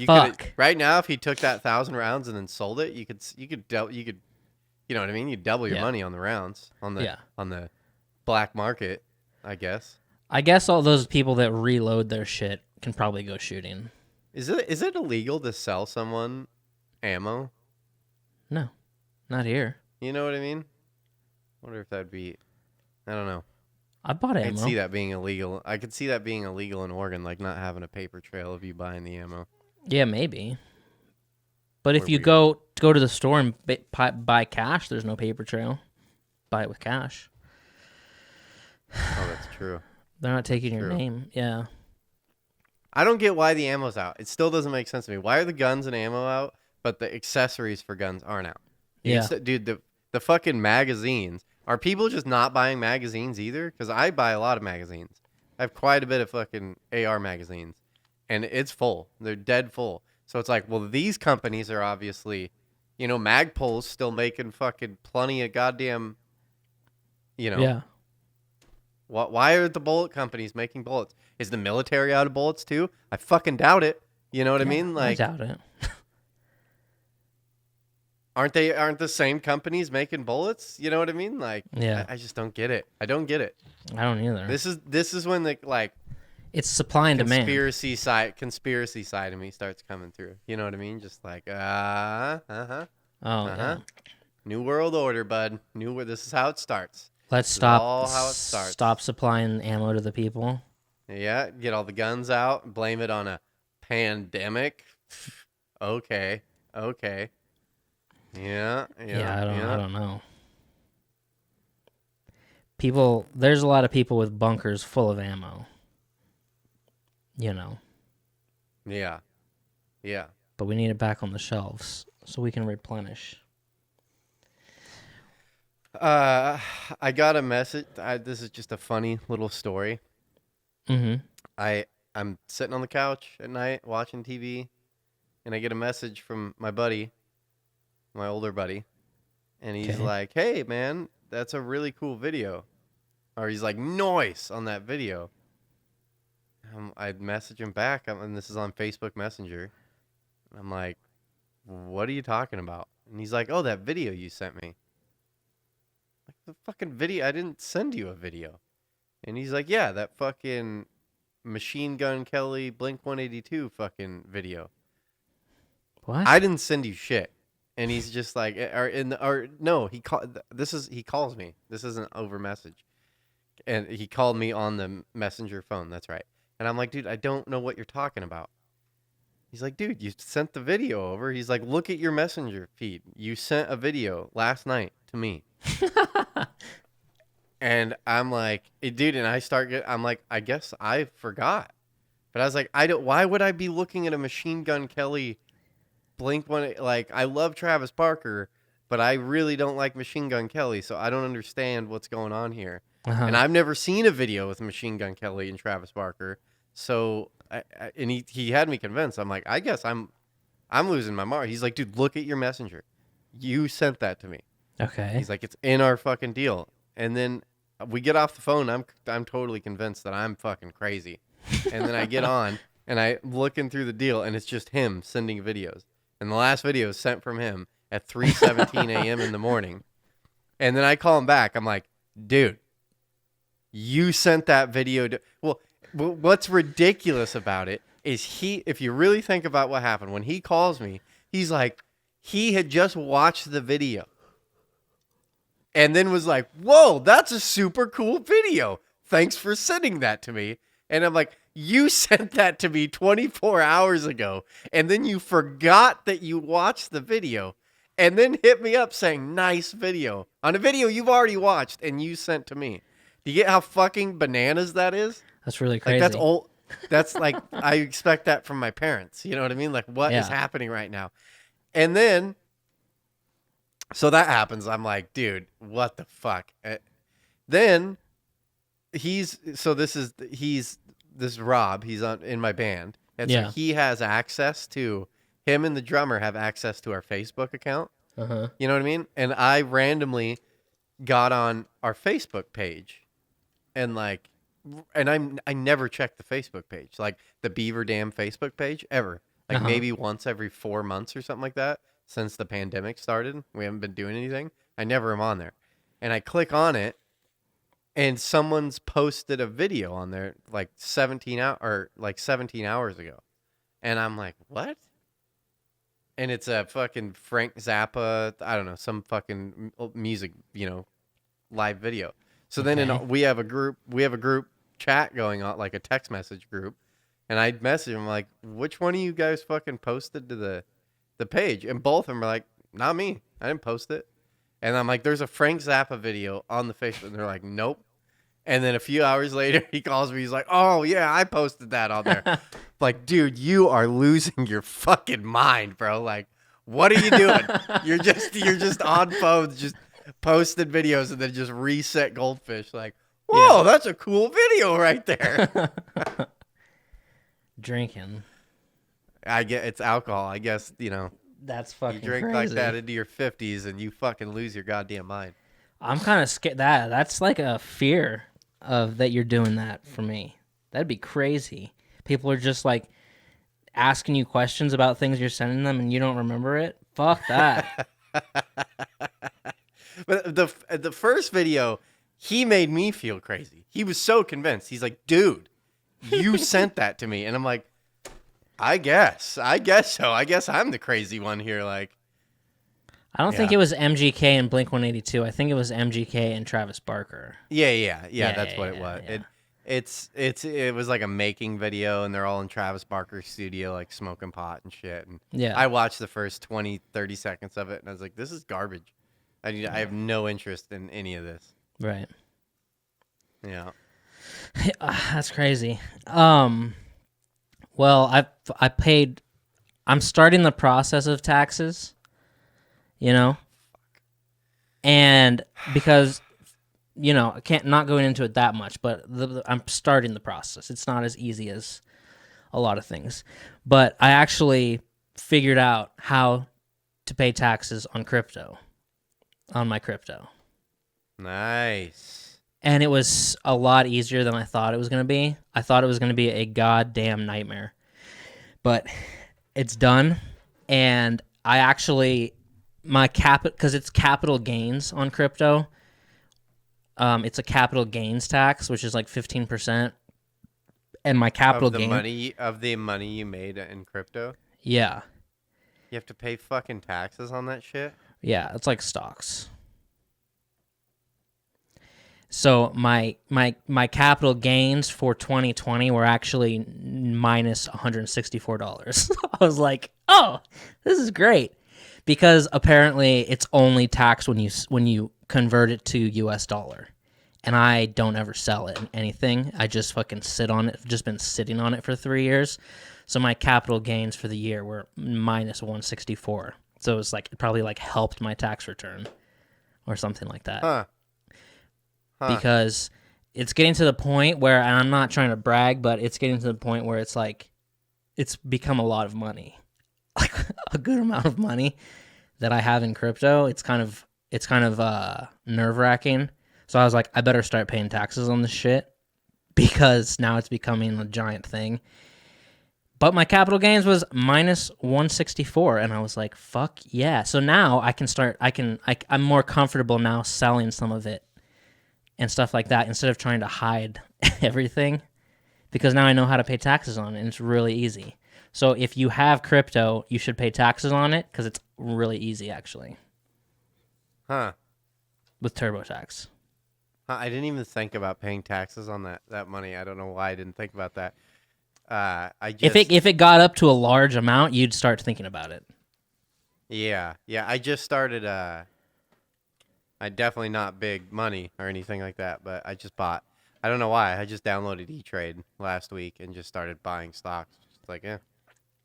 Fuck. Right now, if he took that 1,000 rounds and then sold it, you could, you know what I mean? You'd double your money on the rounds on the black market, I guess. I guess all those people that reload their shit can probably go shooting. Is it illegal to sell someone ammo? No, not here. You know what I mean? I wonder if that'd be. I don't know. I bought ammo. I could see that being illegal. I could see that being illegal in Oregon, like not having a paper trail of you buying the ammo. Yeah, maybe. But if you go to the store and buy cash, there's no paper trail. Buy it with cash. Oh, that's true. They're not taking your name. Yeah. I don't get why the ammo's out. It still doesn't make sense to me. Why are the guns and ammo out, but the accessories for guns aren't out? Dude, the fucking magazines. Are people just not buying magazines either? Because I buy a lot of magazines. I have quite a bit of fucking AR magazines. And it's full. They're dead full. So it's like, well, these companies are obviously, Magpul's still making fucking plenty of goddamn, Yeah. Why are the bullet companies making bullets? Is the military out of bullets too? I fucking doubt it. You know what I mean? Like, I doubt it. Aren't the same companies making bullets? You know what I mean? Like, yeah. I just don't get it. I don't get it. I don't either. This is when the it's supply and demand. Conspiracy side of me starts coming through. You know what I mean? Just like Yeah. New World Order, bud. This is how it starts. Let's stop supplying ammo to the people. Yeah, get all the guns out, blame it on a pandemic. Okay. Yeah, I don't know. There's a lot of people with bunkers full of ammo. Yeah. But we need it back on the shelves so we can replenish. I got a message. This is just a funny little story. Mm-hmm. I'm sitting on the couch at night watching TV, and I get a message from my buddy, my older buddy, and he's like, "Hey, man, that's a really cool video," or he's like, "Nice on that video." I'd message him back, and this is on Facebook Messenger. I'm like, "What are you talking about?" And he's like, "Oh, that video you sent me." The fucking video, I didn't send you a video. And he's like, yeah, that fucking Machine Gun Kelly Blink 182 fucking video. What? I didn't send you shit. And he's just like, no, he calls me. This isn't over message. And he called me on the messenger phone. That's right. And I'm like, dude, I don't know what you're talking about. He's like, dude, you sent the video over. He's like, look at your messenger feed. You sent a video last night to me. And I'm like, dude, and I'm like, I guess I forgot. But I was like, why would I be looking at a Machine Gun Kelly Blink-182? Like, I love Travis Barker, but I really don't like Machine Gun Kelly, so I don't understand what's going on here. And I've never seen a video with Machine Gun Kelly and Travis Barker, so and he had me convinced. I'm like, I guess I'm losing my mind. He's like, dude, look at your messenger. You sent that to me. Okay. He's like, it's in our fucking deal. And then we get off the phone. I'm totally convinced that I'm fucking crazy. And then I get on and I looking through the deal, and it's just him sending videos. And the last video is sent from him at 3:17 a.m. in the morning. And then I call him back. I'm like, dude, you sent that video to... Well, what's ridiculous about it is if you really think about what happened, when he calls me, he's like, he had just watched the video. And then was like, whoa, that's a super cool video. Thanks for sending that to me. And I'm like, you sent that to me 24 hours ago, and then you forgot that you watched the video, and then hit me up saying, nice video, on a video you've already watched and you sent to me. Do you get how fucking bananas that is? That's really crazy. Like, that's old. That's like, I expect that from my parents. You know what I mean? Like, what is happening right now? And then, so that happens. I'm like, dude, what the fuck? Then this is Rob. He's in my band. And so he has access to, him and the drummer have access to our Facebook account. Uh-huh. You know what I mean? And I randomly got on our Facebook page and I never checked the Facebook page, like the Beaver Dam Facebook page ever. Like maybe once every 4 months or something like that since the pandemic started. We haven't been doing anything. I never am on there. And I click on it, and someone's posted a video on there like 17 hours ago. And I'm like, what? And it's a fucking Frank Zappa, I don't know, some fucking music, live video. So then we have a group chat going on, like a text message group. And I message him like, which one of you guys fucking posted to the page? And both of them are like, not me. I didn't post it. And I'm like, there's a Frank Zappa video on the Facebook. And they're like, nope. And then a few hours later, he calls me. He's like, oh, yeah, I posted that on there. Like, dude, you are losing your fucking mind, bro. Like, what are you doing? You're just on phones, just posted videos and then just reset goldfish. Like, whoa, that's a cool video right there. Drinking. I get it's alcohol. I guess, That's fucking you drink crazy. like that into your 50s and you fucking lose your goddamn mind. I'm kind of scared. That's like a fear of that you're doing that for me. That'd be crazy. People are just like asking you questions about things you're sending them and you don't remember it. Fuck that. But the first video, he made me feel crazy. He was so convinced. He's like, dude, you sent that to me. And I'm like, I guess so. I guess I'm the crazy one here. Like, I don't think it was MGK and Blink-182. I think it was MGK and Travis Barker. Yeah. That's what it was. Yeah. It was like a making video, and they're all in Travis Barker's studio, like smoking pot and shit. And I watched the first 20, 30 seconds of it, and I was like, this is garbage. I have no interest in any of this. Right. Yeah. That's crazy. Well, I'm starting the process of taxes, and because, I can't not going into it that much, but I'm starting the process. It's not as easy as a lot of things, but I actually figured out how to pay taxes on my crypto. Nice. And it was a lot easier than I thought it was going to be. I thought it was going to be a goddamn nightmare. But it's done. And I actually, because it's capital gains on crypto, it's a capital gains tax, which is like 15%. And my capital gain... Of the money you made in crypto? Yeah. You have to pay fucking taxes on that shit? Yeah, it's like stocks. So my capital gains for 2020 were actually minus $164. I was like, oh, this is great, because apparently it's only taxed when you convert it to US dollar, and I don't ever sell it anything. I just fucking sit on it. I've just been sitting on it for 3 years. So my capital gains for the year were minus 164. So it was like, it probably like helped my tax return or something like that. Huh. Because it's getting to the point where, and I'm not trying to brag, but it's getting to the point where it's like, it's become a lot of money, like a good amount of money that I have in crypto. It's kind of nerve wracking. So I was like, I better start paying taxes on this shit, because now it's becoming a giant thing. But my capital gains was minus 164, and I was like, fuck yeah. So now I can start, I'm more comfortable now selling some of it and stuff like that, instead of trying to hide everything, because now I know how to pay taxes on it, and it's really easy. So if you have crypto, you should pay taxes on it, because it's really easy, actually. Huh. With TurboTax. I didn't even think about paying taxes on that money. I don't know why I didn't think about that. If it got up to a large amount, you'd start thinking about it. Yeah. I just started. I definitely not big money or anything like that, but I just bought. I don't know why. I just downloaded E-Trade last week and just started buying stocks. Just like,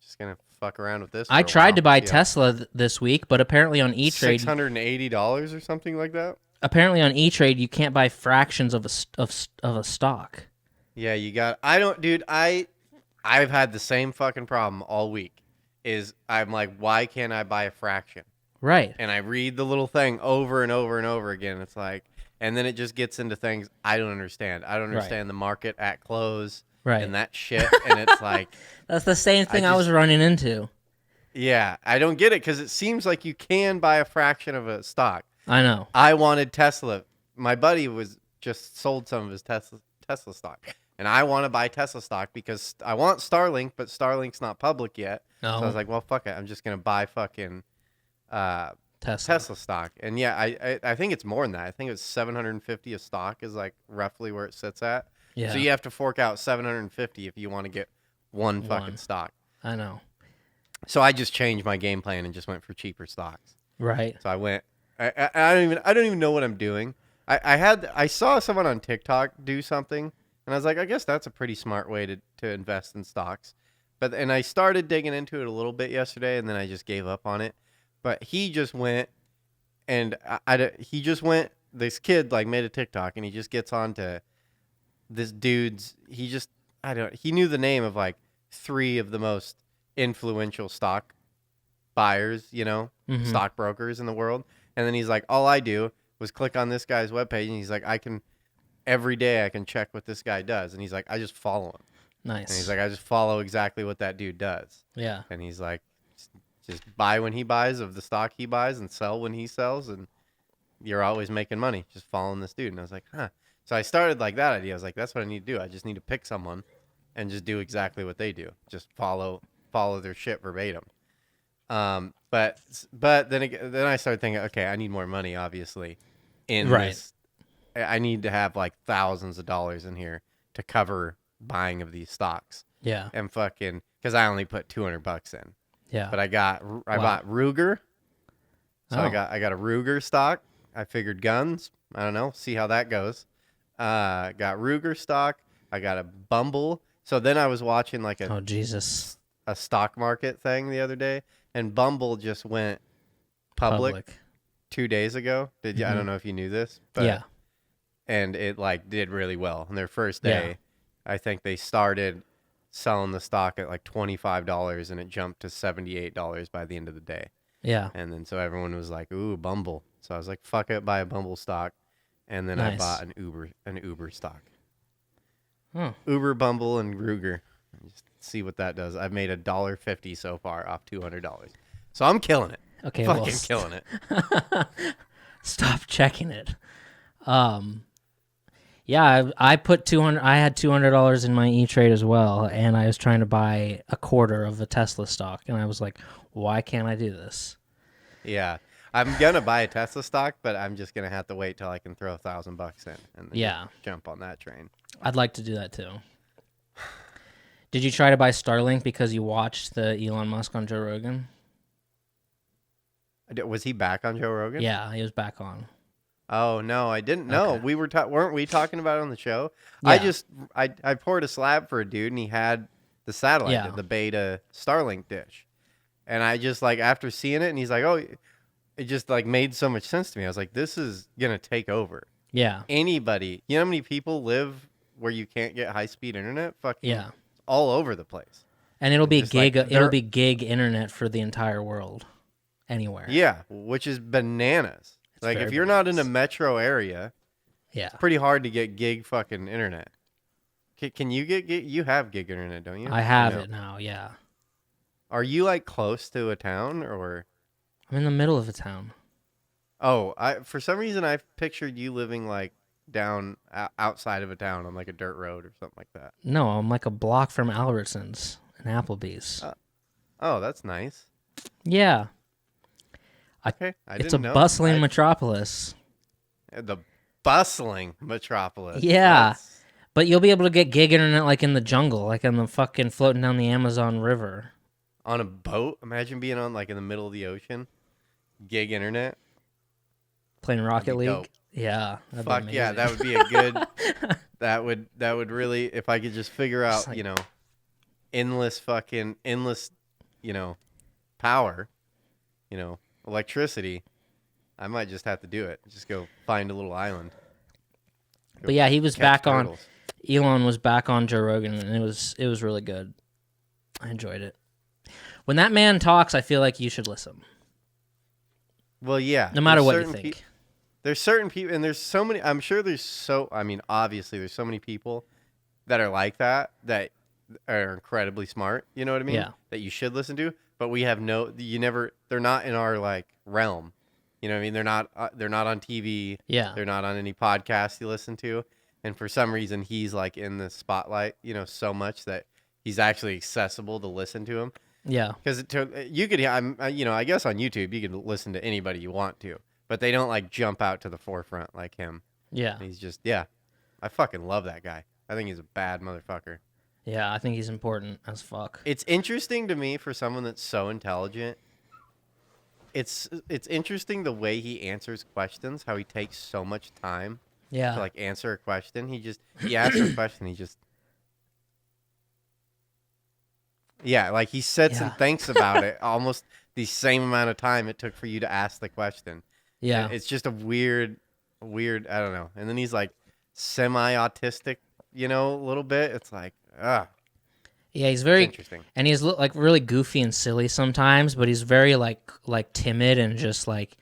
just gonna fuck around with this. I tried to buy Tesla this week, but apparently on E-Trade, $680 or something like that. Apparently on E-Trade, you can't buy fractions of a stock. Yeah, you got. I don't, dude. I've had the same fucking problem all week. I'm like, why can't I buy a fraction? Right. And I read the little thing over and over and over again. It's like, and then it just gets into things I don't understand. I don't understand the market at close and that shit. And it's like, that's the same thing I was running into. Yeah, I don't get it, because it seems like you can buy a fraction of a stock. I know. I wanted Tesla. My buddy was just sold some of his Tesla stock. And I want to buy Tesla stock because I want Starlink, but Starlink's not public yet. No. So I was like, well, fuck it. I'm just going to buy fucking Tesla stock. And yeah, I think it's more than that. I think it's $750 a stock is like roughly where it sits at. Yeah. So you have to fork out $750 if you want to get one fucking stock. I know. So I just changed my game plan and just went for cheaper stocks. Right. So I went. I don't even know what I'm doing. I saw someone on TikTok do something, and I was like, I guess that's a pretty smart way to invest in stocks. And I started digging into it a little bit yesterday, and then I just gave up on it. But he just went, and this kid like made a TikTok, and he just gets on to this dude's. He knew the name of like 3 of the most influential stock buyers, stockbrokers in the world. And then he's like, all I do was click on this guy's webpage, and he's like, every day I can check what this guy does. And he's like, I just follow him. Nice. And he's like, I just follow exactly what that dude does. Yeah. And he's like, just buy when he buys of the stock he buys and sell when he sells, and you're always making money just following this dude. And I was like, huh. So I started like that idea. I was like, that's what I need to do. I just need to pick someone and just do exactly what they do. Just follow their shit verbatim. But then I started thinking, okay, I need more money, obviously. This, I need to have like thousands of dollars in here to cover buying of these stocks. Yeah. And fucking, because I only put $200 in. Yeah. But I bought Ruger. So I got a Ruger stock. I figured guns. I don't know. See how that goes. Got Ruger stock. I got a Bumble. So then I was watching like a stock market thing the other day, and Bumble just went public 2 days ago. I don't know if you knew this, but yeah. And it like did really well. On their first day, I think they started selling the stock at like $25, and it jumped to $78 by the end of the day. Yeah. And then so everyone was like, "Ooh, Bumble." So I was like, "Fuck it, buy a Bumble stock." And then I bought an Uber stock. Uber, Bumble, and Ruger. Just see what that does. I've made $1.50 so far off $200. So I'm killing it. Okay, fucking killing it. Stop checking it. Yeah, I put $200. I had $200 in my E-Trade as well, and I was trying to buy a quarter of a Tesla stock, and I was like, Why can't I do this? Yeah. I'm going to buy a Tesla stock, but I'm just going to have to wait till I can throw $1,000 in and then just jump on that train. I'd like to do that too. Did you try to buy Starlink because you watched the Elon Musk on Joe Rogan? Was he back on Joe Rogan? Yeah, he was back on. Oh, no, I didn't know. Okay. We weren't we talking about it on the show? Yeah. I poured a slab for a dude and he had the satellite, the beta Starlink dish. And I just like, after seeing it and he's like, oh, it just like made so much sense to me. I was like, this is going to take over. Yeah. Anybody, you know how many people live where you can't get high speed internet? Fucking all over the place. And it'll be it'll be gig internet for the entire world. Anywhere. Yeah, which is bananas. It's like if you're not in a metro area, it's pretty hard to get gig fucking internet. Can you get gig? You have gig internet, don't you? I have it now, yeah. Are you like close to a town or? I'm in the middle of a town. Oh, for some reason I pictured you living like down outside of a town on like a dirt road or something like that. No, I'm like a block from Albertsons and Applebee's. Oh, that's nice. Yeah. Okay, it's a bustling metropolis. The bustling metropolis. Yeah. But you'll be able to get gig internet like in the jungle, like in the fucking floating down the Amazon River. On a boat? Imagine being on like in the middle of the ocean. Gig internet. Playing Rocket League. Dope. Yeah. Fuck yeah, that would be a good that would really, if I could just figure out, like, endless, power, electricity, I might just have to do it. Just go find a little island. But yeah, he was back on. Elon was back on Joe Rogan, and it was really good. I enjoyed it. When that man talks, I feel like you should listen. Well, yeah. No matter what you think. There's certain people, and there's so many. I'm sure obviously there's so many people that are like that are incredibly smart. You know what I mean? Yeah. That you should listen to, but we have they're not in our like realm. You know what I mean? They're not on TV. Yeah. They're not on any podcast you listen to. And for some reason, he's like in the spotlight, so much that he's actually accessible to listen to him. Yeah. Because you could, I guess on YouTube, you can listen to anybody you want to, but they don't like jump out to the forefront like him. Yeah. He's just, I fucking love that guy. I think he's a bad motherfucker. Yeah, I think he's important as fuck. It's interesting to me for someone that's so intelligent. It's interesting the way he answers questions, how he takes so much time to like answer a question. He asks a question, he just like he sits and thinks about it almost the same amount of time it took for you to ask the question. Yeah. And it's just a weird, I don't know. And then he's like semi-autistic, a little bit. It's like, yeah, he's very interesting. And he's like really goofy and silly sometimes, but he's very like timid and just like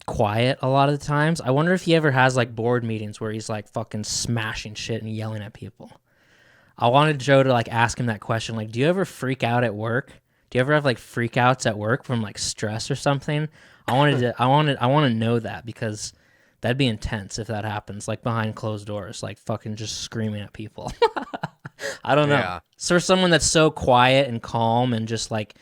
quiet a lot of the times. I wonder if he ever has like board meetings where he's like fucking smashing shit and yelling at people. I wanted Joe to like ask him that question, like, do you ever freak out at work? Do you ever have like freakouts at work from like stress or something? I want to know that, because that'd be intense if that happens, like behind closed doors, like fucking just screaming at people. I don't know. Yeah. So for someone that's so quiet and calm and just like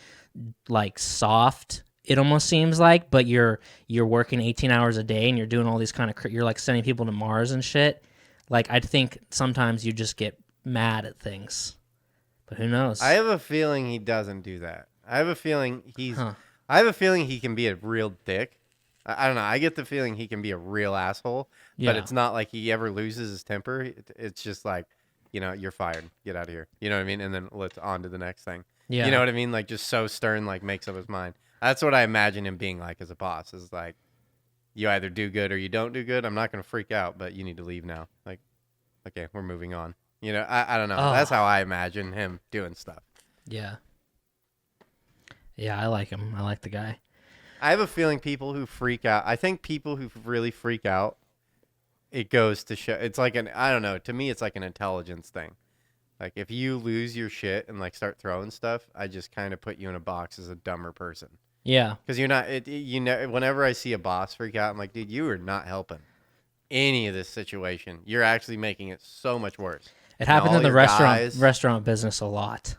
soft, it almost seems like, but you're working 18 hours a day and you're doing all these kind of, you're like sending people to Mars and shit. Like, I think sometimes you just get mad at things, but who knows? I have a feeling he doesn't do that. I have a feeling he can be a real dick. I don't know. I get the feeling he can be a real asshole, but it's not like he ever loses his temper. It's just like, you're fired. Get out of here. You know what I mean? And then let's on to the next thing. Yeah. You know what I mean? Like, just so stern, like makes up his mind. That's what I imagine him being like as a boss, is like, you either do good or you don't do good. I'm not going to freak out, but you need to leave now. Like, okay, we're moving on. I don't know. Oh. That's how I imagine him doing stuff. Yeah. Yeah, I like him. I like the guy. I have a feeling people who freak out, I think people who really freak out, it goes to show, it's like I don't know, to me it's like an intelligence thing. Like, if you lose your shit and like start throwing stuff, I just kind of put you in a box as a dumber person. Yeah. Because you're not, whenever I see a boss freak out, I'm like, dude, you are not helping any of this situation. You're actually making it so much worse. It happens in the restaurant business a lot.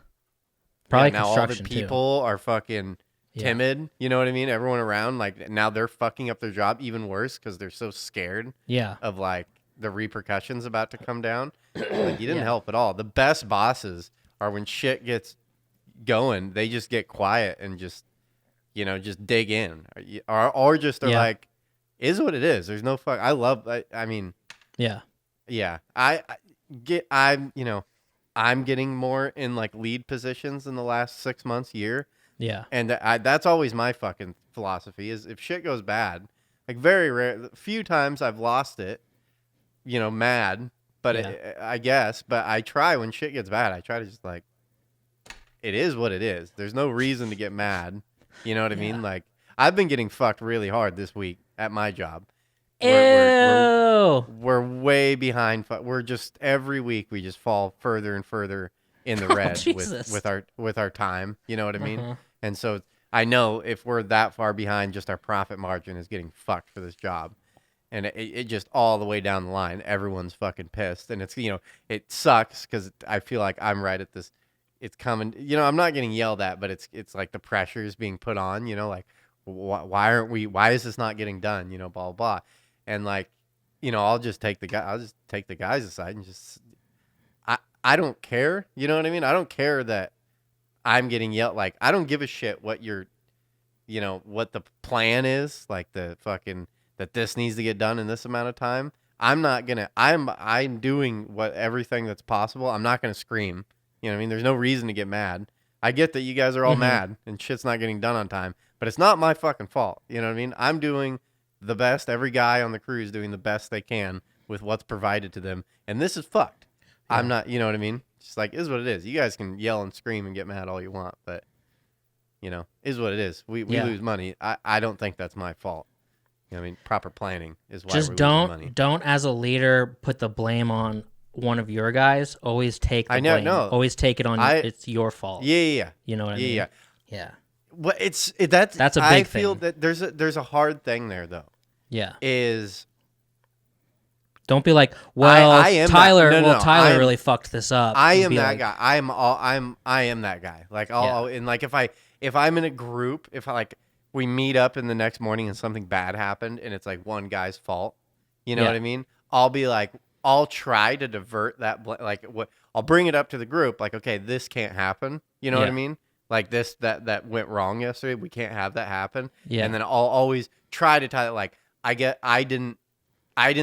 Probably now all the construction people too. are fucking timid. You know what I mean? Everyone around, like, now they're fucking up their job even worse because they're so scared of, like, the repercussions about to come down. Like, you didn't help at all. The best bosses are when shit gets going, they just get quiet and just, you know, just dig in. Or just are like, is what it is. There's no fuck. I mean. Yeah. I'm getting more in, like, lead positions in the last 6 months, year. Yeah. And that's always my fucking philosophy is if shit goes bad, like, very rare, few times I've lost it, you know, mad, but I guess, but I try when shit gets bad, I try to just, like, it is what it is. There's no reason to get mad. You know what I mean? Like, I've been getting fucked really hard this week at my job. We're way behind. We're just every week we just fall further and further in the red with our time. You know what I mean? And so I know if we're that far behind, just our profit margin is getting fucked for this job, and it just all the way down the line, everyone's fucking pissed, and it's, you know, it sucks because I feel like I'm right at this. It's coming. You know, I'm not getting yelled at, but it's like the pressure is being put on. You know, like why aren't we? Why is this not getting done? You know, blah blah blah. And, like, you know, I'll just take the guys aside and just, I don't care. You know what I mean? I don't care that I'm getting yelled. Like, I don't give a shit what your, you know, what the plan is. Like, the fucking, that this needs to get done in this amount of time. I'm doing everything that's possible. I'm not going to scream. You know what I mean? There's no reason to get mad. I get that you guys are all mad and shit's not getting done on time, but it's not my fucking fault. You know what I mean? I'm doing the best. Every guy on the crew is doing the best they can with what's provided to them, and this is fucked. I'm not, you know what I mean? Just like, is what it is. You guys can yell and scream and get mad all you want, but, you know, is what it is. We lose money. I don't think that's my fault. You know what I mean? Proper planning is why we're losing money. Don't as a leader put the blame on one of your guys. Always take the blame. Always take it on it's your fault. Yeah. You know what I mean? Yeah. Well, that's a big I feel thing. that there's a hard thing there though. Yeah. Don't be like, well, Tyler really fucked this up. I am that guy. I am that guy. Like, and like if I'm in a group, if we meet up in the next morning and something bad happened and it's like one guy's fault, you know what I mean? I'll be like, I'll try to divert that. I'll bring it up to the group. Like, okay, this can't happen. You know what I mean? Like this, that went wrong yesterday. We can't have that happen. Yeah. And then I'll always try to tie it. Like, I didn't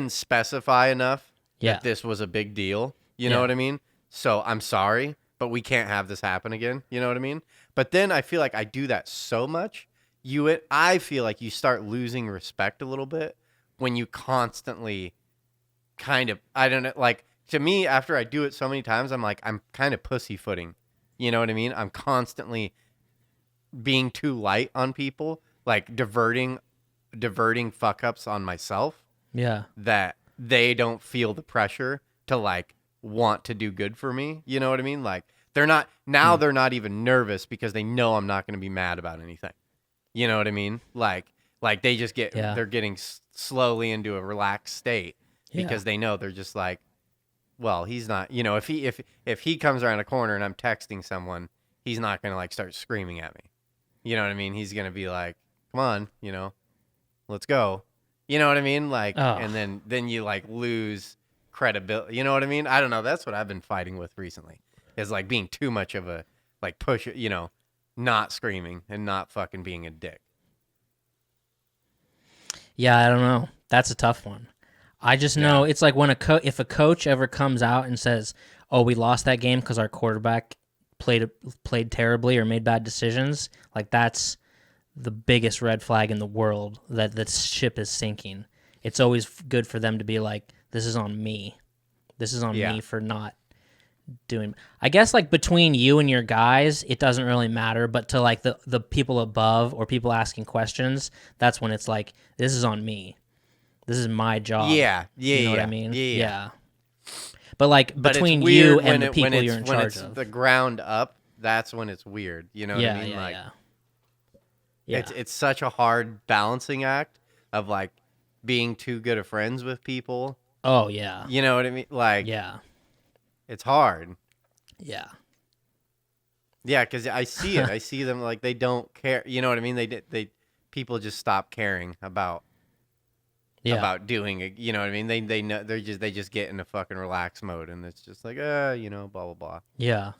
specify enough that this was a big deal. You know what I mean? So I'm sorry, but we can't have this happen again. You know what I mean? But then I feel like I do that so much. I feel like you start losing respect a little bit when you constantly kind of, I don't know, like, to me, after I do it so many times, I'm like, I'm kind of pussyfooting. You know what I mean? I'm constantly being too light on people, like diverting fuck ups on myself. Yeah. That they don't feel the pressure to, like, want to do good for me. You know what I mean? Like, they're not even nervous because they know I'm not going to be mad about anything. You know what I mean? Like they just they're getting slowly into a relaxed state because they know they're just like, well, he's not, you know, if he comes around a corner and I'm texting someone, he's not going to, like, start screaming at me. You know what I mean? He's going to be like, come on, you know, let's go. You know what I mean? Like, and then you, like, lose credibility. You know what I mean? I don't know. That's what I've been fighting with recently, is, like, being too much of a, like, push, you know, not screaming and not fucking being a dick. Yeah, I don't know. That's a tough one. I just know it's like when if a coach ever comes out and says, "Oh, we lost that game because our quarterback played terribly or made bad decisions," like, that's the biggest red flag in the world that the ship is sinking. It's always good for them to be like, "This is on me. This is on me for not doing." I guess, like, between you and your guys, it doesn't really matter, but to, like, the people above or people asking questions, that's when it's like, this is on me. This is my job. Yeah. You know what I mean? Yeah. But, like, between you and the people you're in charge of. The ground up, that's when it's weird. You know what I mean? Yeah. It's such a hard balancing act of, like, being too good of friends with people. Oh, yeah. You know what I mean? Like, yeah. It's hard. Yeah. Yeah, because I see it. I see them like they don't care. You know what I mean? They people just stop caring about doing it. You know what I mean? They know they just get in a fucking relaxed mode, and it's just like blah blah blah. Yeah.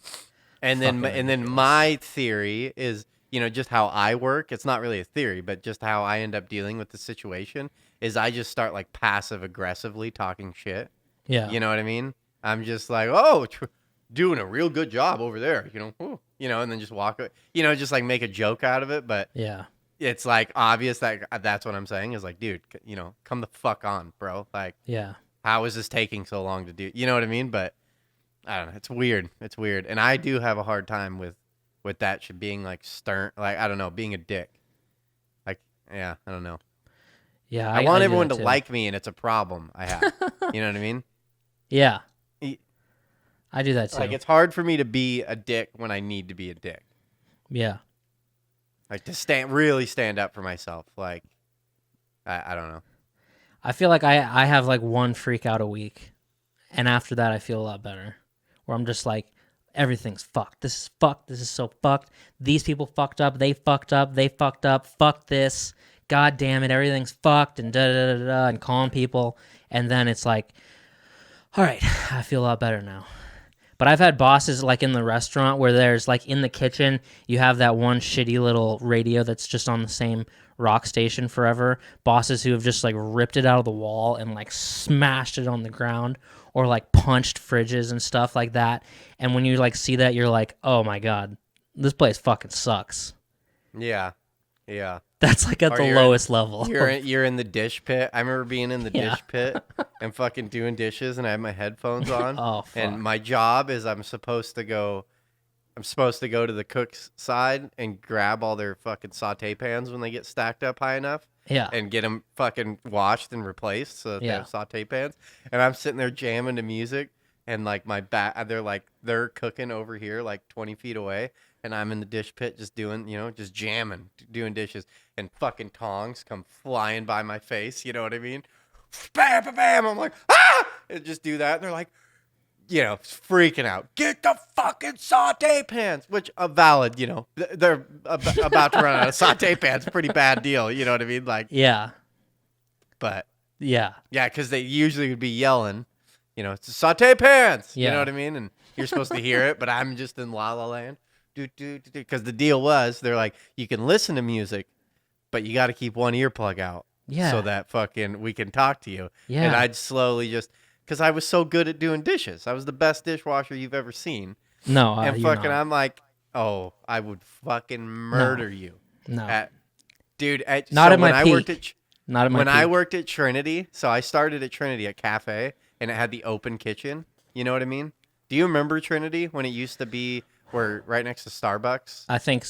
And then my theory is, just how I work. It's not really a theory, but just how I end up dealing with the situation is I just start like passive aggressively talking shit. Yeah. You know what I mean? I'm just like, doing a real good job over there, and then just walk away, just like make a joke out of it. But yeah, it's like obvious that that's what I'm saying is like, dude, come the fuck on, bro. Like, yeah, how is this taking so long to do? You know what I mean? But I don't know. It's weird. It's weird. And I do have a hard time with that shit being like stern, like, I don't know, being a dick. Like, yeah, I don't know. Yeah. I want everyone to like me, and it's a problem I have. You know what I mean? Yeah. I do that too. Like, it's hard for me to be a dick when I need to be a dick. Yeah. Like, to really stand up for myself. Like, I don't know. I feel like I have like one freak out a week, and after that I feel a lot better. Where I'm just like, everything's fucked. This is fucked. This is so fucked. These people fucked up. They fucked up. They fucked up. Fuck this. God damn it. Everything's fucked, and da-da-da-da-da, and calling people. And then it's like, all right, I feel a lot better now. But I've had bosses like in the restaurant where there's like in the kitchen, you have that one shitty little radio that's just on the same rock station forever. Bosses who have just like ripped it out of the wall and like smashed it on the ground, or like punched fridges and stuff like that. And when you like see that, you're like, oh my God, this place fucking sucks. Yeah. Yeah. That's like at the lowest level. You're in the dish pit. I remember being in the dish pit and fucking doing dishes, and I have my headphones on. Oh, fuck. And my job is I'm supposed to go to the cook's side and grab all their fucking saute pans when they get stacked up high enough. Yeah. And get them fucking washed and replaced so that they have saute pans. And I'm sitting there jamming to music, and like they're cooking over here like 20 feet away. And I'm in the dish pit just doing, just jamming, doing dishes. And fucking tongs come flying by my face. You know what I mean? Bam, bam, bam. I'm like, ah! And just do that. And they're like, freaking out. Get the fucking saute pans. Which, a valid, they're about to run out of saute pans. Pretty bad deal. You know what I mean? Like, yeah. But, yeah. Yeah, because they usually would be yelling, it's saute pans. Yeah. You know what I mean? And you're supposed to hear it, but I'm just in La La Land. Because the deal was, they're like, you can listen to music, but you got to keep one earplug out, so that fucking we can talk to you. Yeah. And I'd slowly because I was so good at doing dishes, I was the best dishwasher you've ever seen. No, and fucking, I'm like, oh, I would fucking murder you. No, not at my peak. Not at my peak. When I worked at Trinity, so I started at Trinity at Cafe, and it had the open kitchen. You know what I mean? Do you remember Trinity when it used to be? We're right next to Starbucks. I think.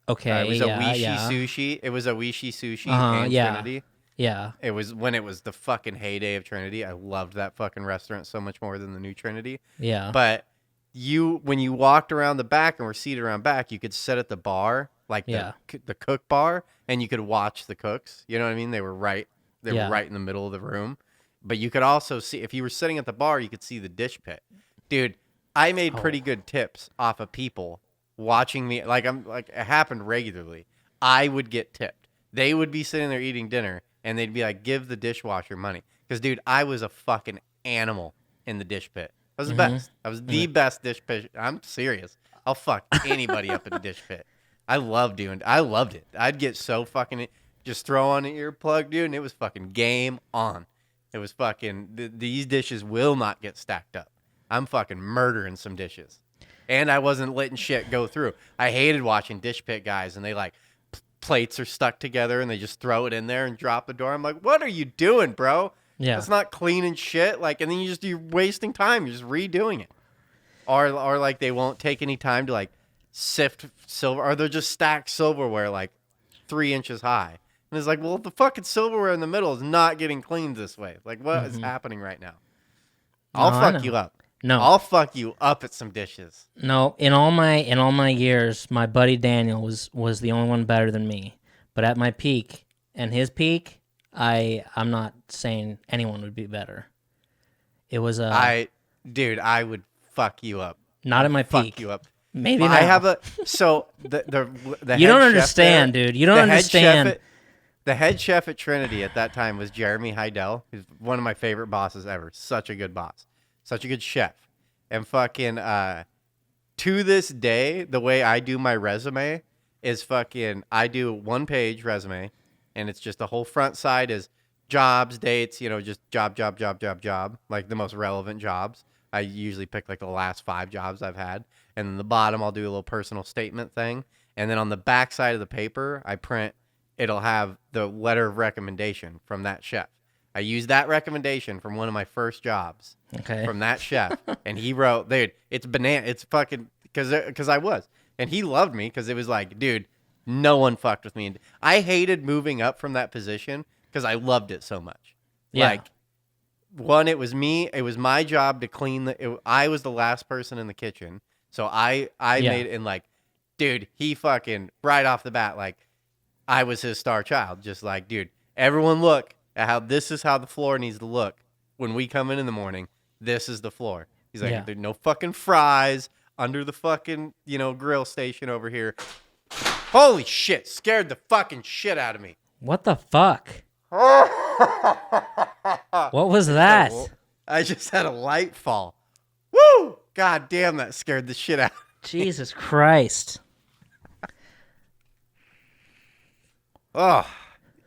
Okay. It was a Wishi Sushi. It was a Wishi Sushi and Trinity. Yeah. It was when it was the fucking heyday of Trinity. I loved that fucking restaurant so much more than the new Trinity. Yeah. But when you walked around the back and were seated around back, you could sit at the bar, like the cook bar, and you could watch the cooks. You know what I mean? They were right in the middle of the room. But you could also see, if you were sitting at the bar, you could see the dish pit. Dude, I made pretty good tips off of people watching me. It happened regularly. I would get tipped. They would be sitting there eating dinner, and they'd be like, give the dishwasher money. Because, dude, I was a fucking animal in the dish pit. I was the best. I was the best dish pit. I'm serious. I'll fuck anybody up in the dish pit. I loved it. I'd get so fucking, just throw on an earplug, dude, and it was fucking game on. It was fucking, these dishes will not get stacked up. I'm fucking murdering some dishes. And I wasn't letting shit go through. I hated watching dish pit guys, and they like plates are stuck together and they just throw it in there and drop the door. I'm like, what are you doing, bro? Yeah. That's not cleaning shit. Like, and then you're wasting time. You're just redoing it. Or like they won't take any time to like sift silver, or they'll just stack silverware like 3 inches high. And it's like, well, the fucking silverware in the middle is not getting cleaned this way. Like, what is happening right now? I'll fuck you up. No, I'll fuck you up at some dishes. No, in all my years, my buddy Daniel was the only one better than me. But at my peak and his peak, I'm not saying anyone would be better. It was I would fuck you up. Not at my peak. Fuck you up. Maybe I not. have a the You head don't chef understand, there, dude. You don't understand. The head chef at Trinity at that time was Jeremy Heidel. He's one of my favorite bosses ever. Such a good boss. Such a good chef. And fucking to this day, the way I do my resume is I do 1-page resume, and it's just the whole front side is jobs, dates, just job, like the most relevant jobs. I usually pick like the last 5 jobs I've had. And then the bottom, I'll do a little personal statement thing. And then on the back side of the paper, it'll have the letter of recommendation from that chef. I used that recommendation from one of my first jobs from that chef. And he wrote, dude, it's banana. It's fucking, because I was. And he loved me because it was like, dude, no one fucked with me. I hated moving up from that position because I loved it so much. Yeah. Like, one, it was me. It was my job to clean I was the last person in the kitchen. So I made it, and like, dude, he fucking, right off the bat, like, I was his star child. Just like, dude, everyone look at how this is how the floor needs to look. When we come in the morning, this is the floor. He's like, there's no fucking fries under the fucking, grill station over here. Holy shit, scared the fucking shit out of me. What the fuck? What was that? I just had a light fall. Woo! God damn, that scared the shit out of me. Jesus Christ. Oh,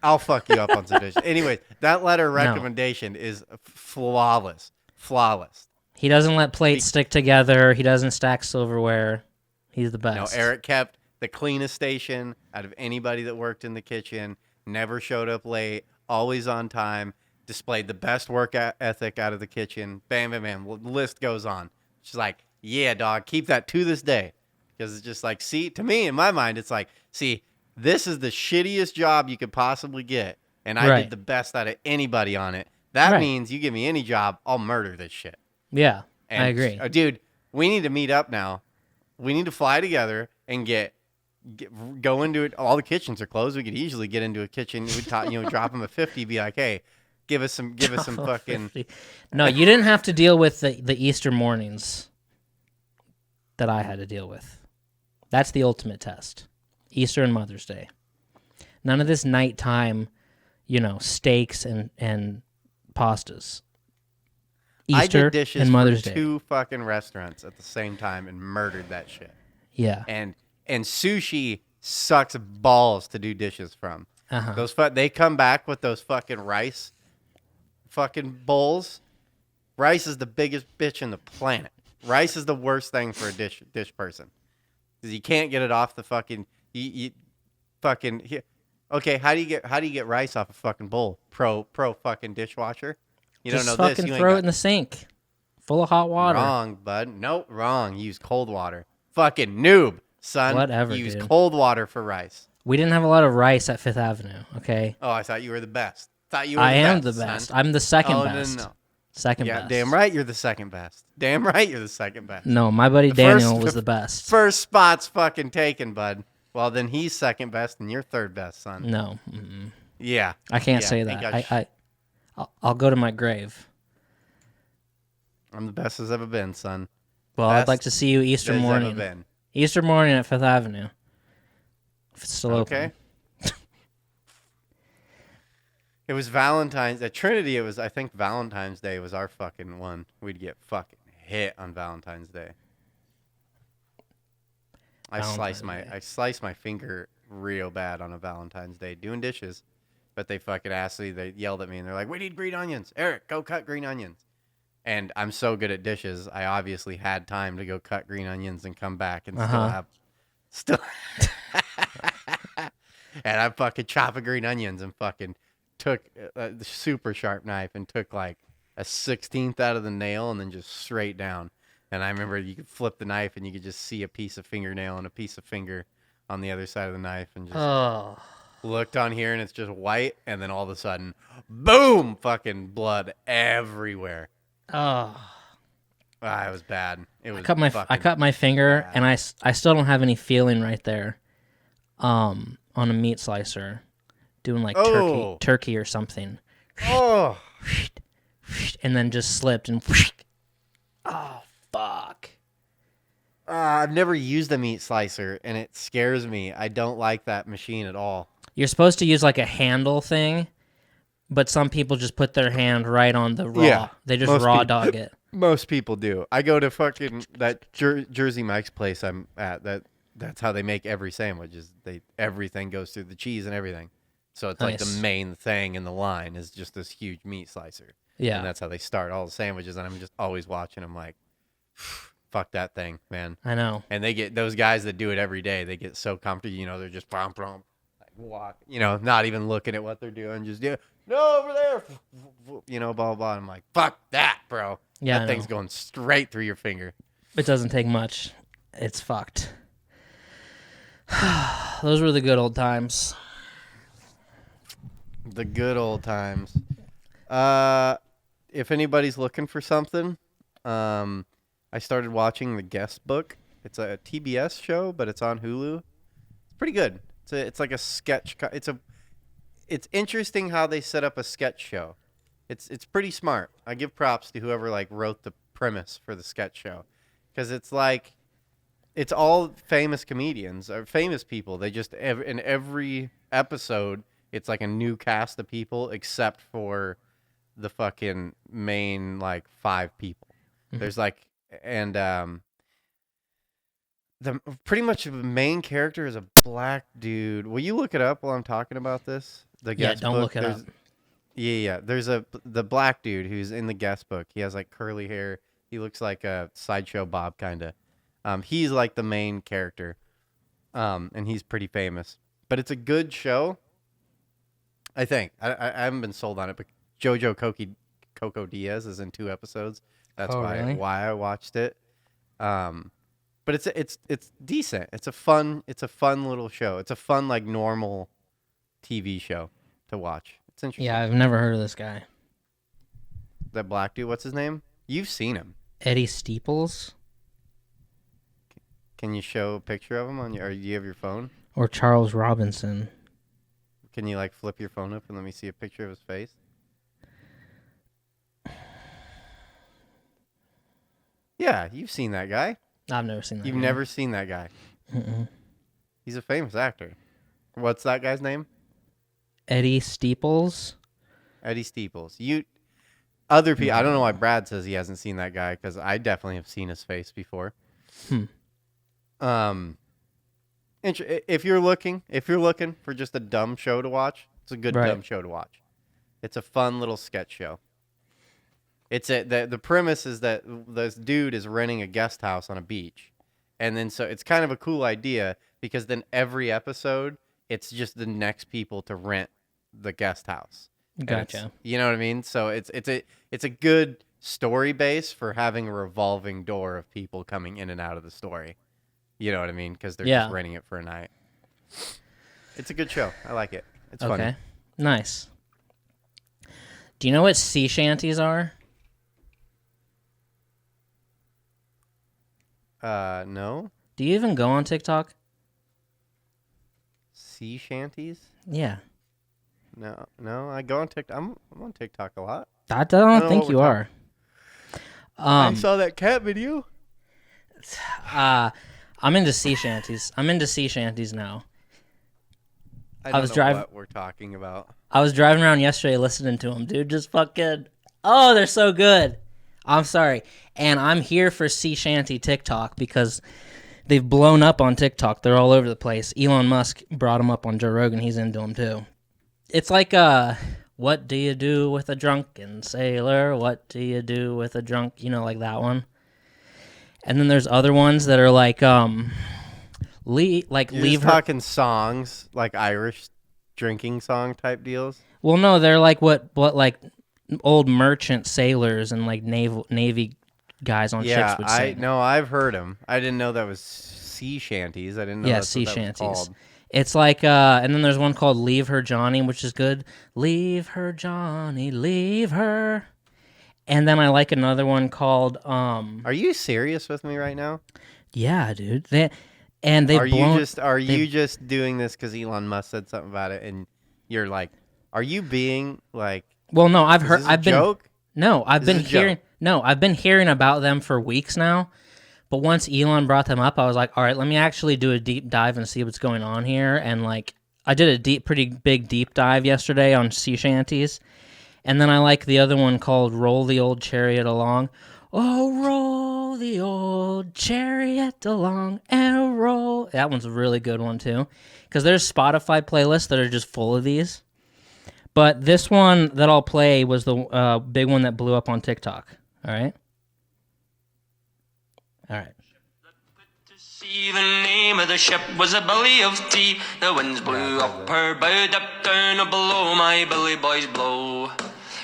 I'll fuck you up on some dishes. Anyway, that letter of recommendation is flawless. Flawless. He doesn't let plates stick together. He doesn't stack silverware. He's the best. No, Erick kept the cleanest station out of anybody that worked in the kitchen. Never showed up late. Always on time. Displayed the best work ethic out of the kitchen. Bam, bam, bam. The list goes on. She's like, yeah, dog, keep that to this day. Because it's just like, see, to me, in my mind, it's like, see, this is the shittiest job you could possibly get. And I did the best out of anybody on it. That means you give me any job, I'll murder this shit. Yeah, and, I agree. Dude, we need to meet up now. We need to fly together and go into it. All the kitchens are closed. We could easily get into a kitchen. We'd drop them a 50, be like, hey, give us some fucking. 50. No, you didn't have to deal with the Easter mornings that I had to deal with. That's the ultimate test. Easter and Mother's Day. None of this nighttime, steaks and pastas. Easter I did dishes and Mother's for Day. 2 fucking restaurants at the same time and murdered that shit. Yeah. And sushi sucks balls to do dishes from. Uh-huh. They come back with those fucking rice fucking bowls. Rice is the biggest bitch in the planet. Rice is the worst thing for a dish person. Because you can't get it off the fucking Okay, how do you get rice off a fucking bowl? Pro fucking dishwasher. You Just don't know this. fucking throw it in the sink, full of hot water. Wrong, bud. Nope, wrong. Use cold water. Fucking noob, son. Whatever, Use dude. cold water for rice. We didn't have a lot of rice at Fifth Avenue. Okay. Oh, I thought you were the best. I am the best. Son. I'm the second best. No. Second Yeah, best. damn right you're the second best. Damn right you're the second best. No, my buddy Daniel was the best. First spot's fucking taken, bud. Well, then he's second best and you're third best, son. No. Mm-mm. Yeah. I can't say that. I'll go to my grave. I'm the best as ever been, son. Well, best I'd like to see you Easter as morning. ever been. Easter morning at Fifth Avenue. If it's still open. Okay. It was Valentine's at Trinity. I think Valentine's Day was our fucking one. We'd get fucking hit on Valentine's Day. I sliced my finger real bad on a Valentine's Day doing dishes, but they fucking they yelled at me and they're like, "We need green onions, Erick, go cut green onions." And I'm so good at dishes, I obviously had time to go cut green onions and come back and still. And I fucking chopping green onions and fucking took the super sharp knife and took like a 16th out of the nail and then just straight down. And I remember you could flip the knife and you could just see a piece of fingernail and a piece of finger on the other side of the knife and just looked on here and it's just white. And then all of a sudden, boom, fucking blood everywhere. Oh. It was bad. It was I cut my finger bad. and I still don't have any feeling right there on a meat slicer doing like turkey or something. Oh. And then just slipped and oh fuck. I've never used a meat slicer, and it scares me. I don't like that machine at all. You're supposed to use like a handle thing, but some people just put their hand right on the raw. Yeah, they just raw dog it. Most people do. I go to fucking that Jersey Mike's place I'm at. That's how they make every sandwich. Is everything goes through the cheese and everything. So it's like the main thing in the line is just this huge meat slicer. Yeah, and that's how they start all the sandwiches. And I'm just always watching them like, fuck that thing, man. I know. And they get those guys that do it every day. They get so comfortable. They're just like walk. Not even looking at what they're doing. Just no over there. Blah blah. I'm like, fuck that, bro. Yeah, that thing's going straight through your finger. It doesn't take much. It's fucked. Those were the good old times. The good old times. If anybody's looking for something, I started watching The Guest Book. It's a TBS show, but it's on Hulu. It's pretty good. It's like a sketch. It's interesting how they set up a sketch show. It's pretty smart. I give props to whoever wrote the premise for the sketch show, because it's all famous comedians or famous people. They just in every episode it's like a new cast of people except for the fucking main 5 people. Mm-hmm. There's the pretty much the main character is a black dude. Will you look it up while I'm talking about this? The guest don't book? Look it up. Yeah. There's the black dude who's in the guest book. He has curly hair. He looks like a Sideshow Bob kind of. He's the main character, and he's pretty famous. But it's a good show, I think. I haven't been sold on it, but Jojo Coco Diaz is in 2 episodes. That's really? why I watched it. But it's decent. It's a fun little show. It's a fun normal TV show to watch. It's interesting. Yeah, I've never heard of this guy. That black dude, what's his name? You've seen him. Eddie Steeples? Can you show a picture of him or do you have your phone? Or Charles Robinson? Can you flip your phone up and let me see a picture of his face? Yeah, you've seen that guy. I've never seen that. You've never seen that guy. Mm-mm. He's a famous actor. What's that guy's name? Eddie Steeples. Eddie Steeples. Other people. I don't know why Brad says he hasn't seen that guy, because I definitely have seen his face before. If you're looking for just a dumb show to watch, it's a good dumb show to watch. It's a fun little sketch show. The premise is that this dude is renting a guest house on a beach, and then so it's kind of a cool idea, because then every episode it's just the next people to rent the guest house. Gotcha. You know what I mean? So it's a good story base for having a revolving door of people coming in and out of the story. You know what I mean? Because they're just renting it for a night. It's a good show. I like it. It's funny. Okay. Nice. Do you know what sea shanties are? No. Do you even go on TikTok? Sea shanties? Yeah. No. I go on TikTok. I'm on TikTok a lot. I don't think you are. I saw that cat video. I'm into sea shanties. I'm into sea shanties now. I don't know what we're talking about. I was driving around yesterday listening to them, dude. Just fucking... Oh, they're so good. I'm sorry. And I'm here for sea shanty TikTok because they've blown up on TikTok. They're all over the place. Elon Musk brought them up on Joe Rogan. He's into them too. It's like, what do you do with a drunken sailor? What do you do with a drunk... like that one. And then there's other ones that are leave her... talking songs, like Irish drinking song type deals? Well, no, they're like what old merchant sailors and Navy guys on ships would sing. No, I've heard them. I didn't know that was sea shanties. I didn't know that's sea what that shanties. was called. It's like, and then there's one called Leave Her Johnny, which is good. Leave her Johnny, leave her. And then I like another one called... Are you serious with me right now? Yeah, dude. Are you just doing this because Elon Musk said something about it, and you're like, are you being like? Well, no, I've heard. I've been joke? No, I've been hearing. No, I've been hearing about them for weeks now, But once Elon brought them up, I was like, all right, let me actually do a deep dive and see what's going on here. And like, I did a pretty big deep dive yesterday on sea shanties. And then I like the other one called Roll the Old Chariot Along. Oh, roll the old chariot along and roll. That one's a really good one too. Because there's Spotify playlists that are just full of these. But this one that I'll play was the big one that blew up on TikTok. All right? All right. The name of the ship was a belly of tea. The winds blew up her bow, up down below my bully boys blow.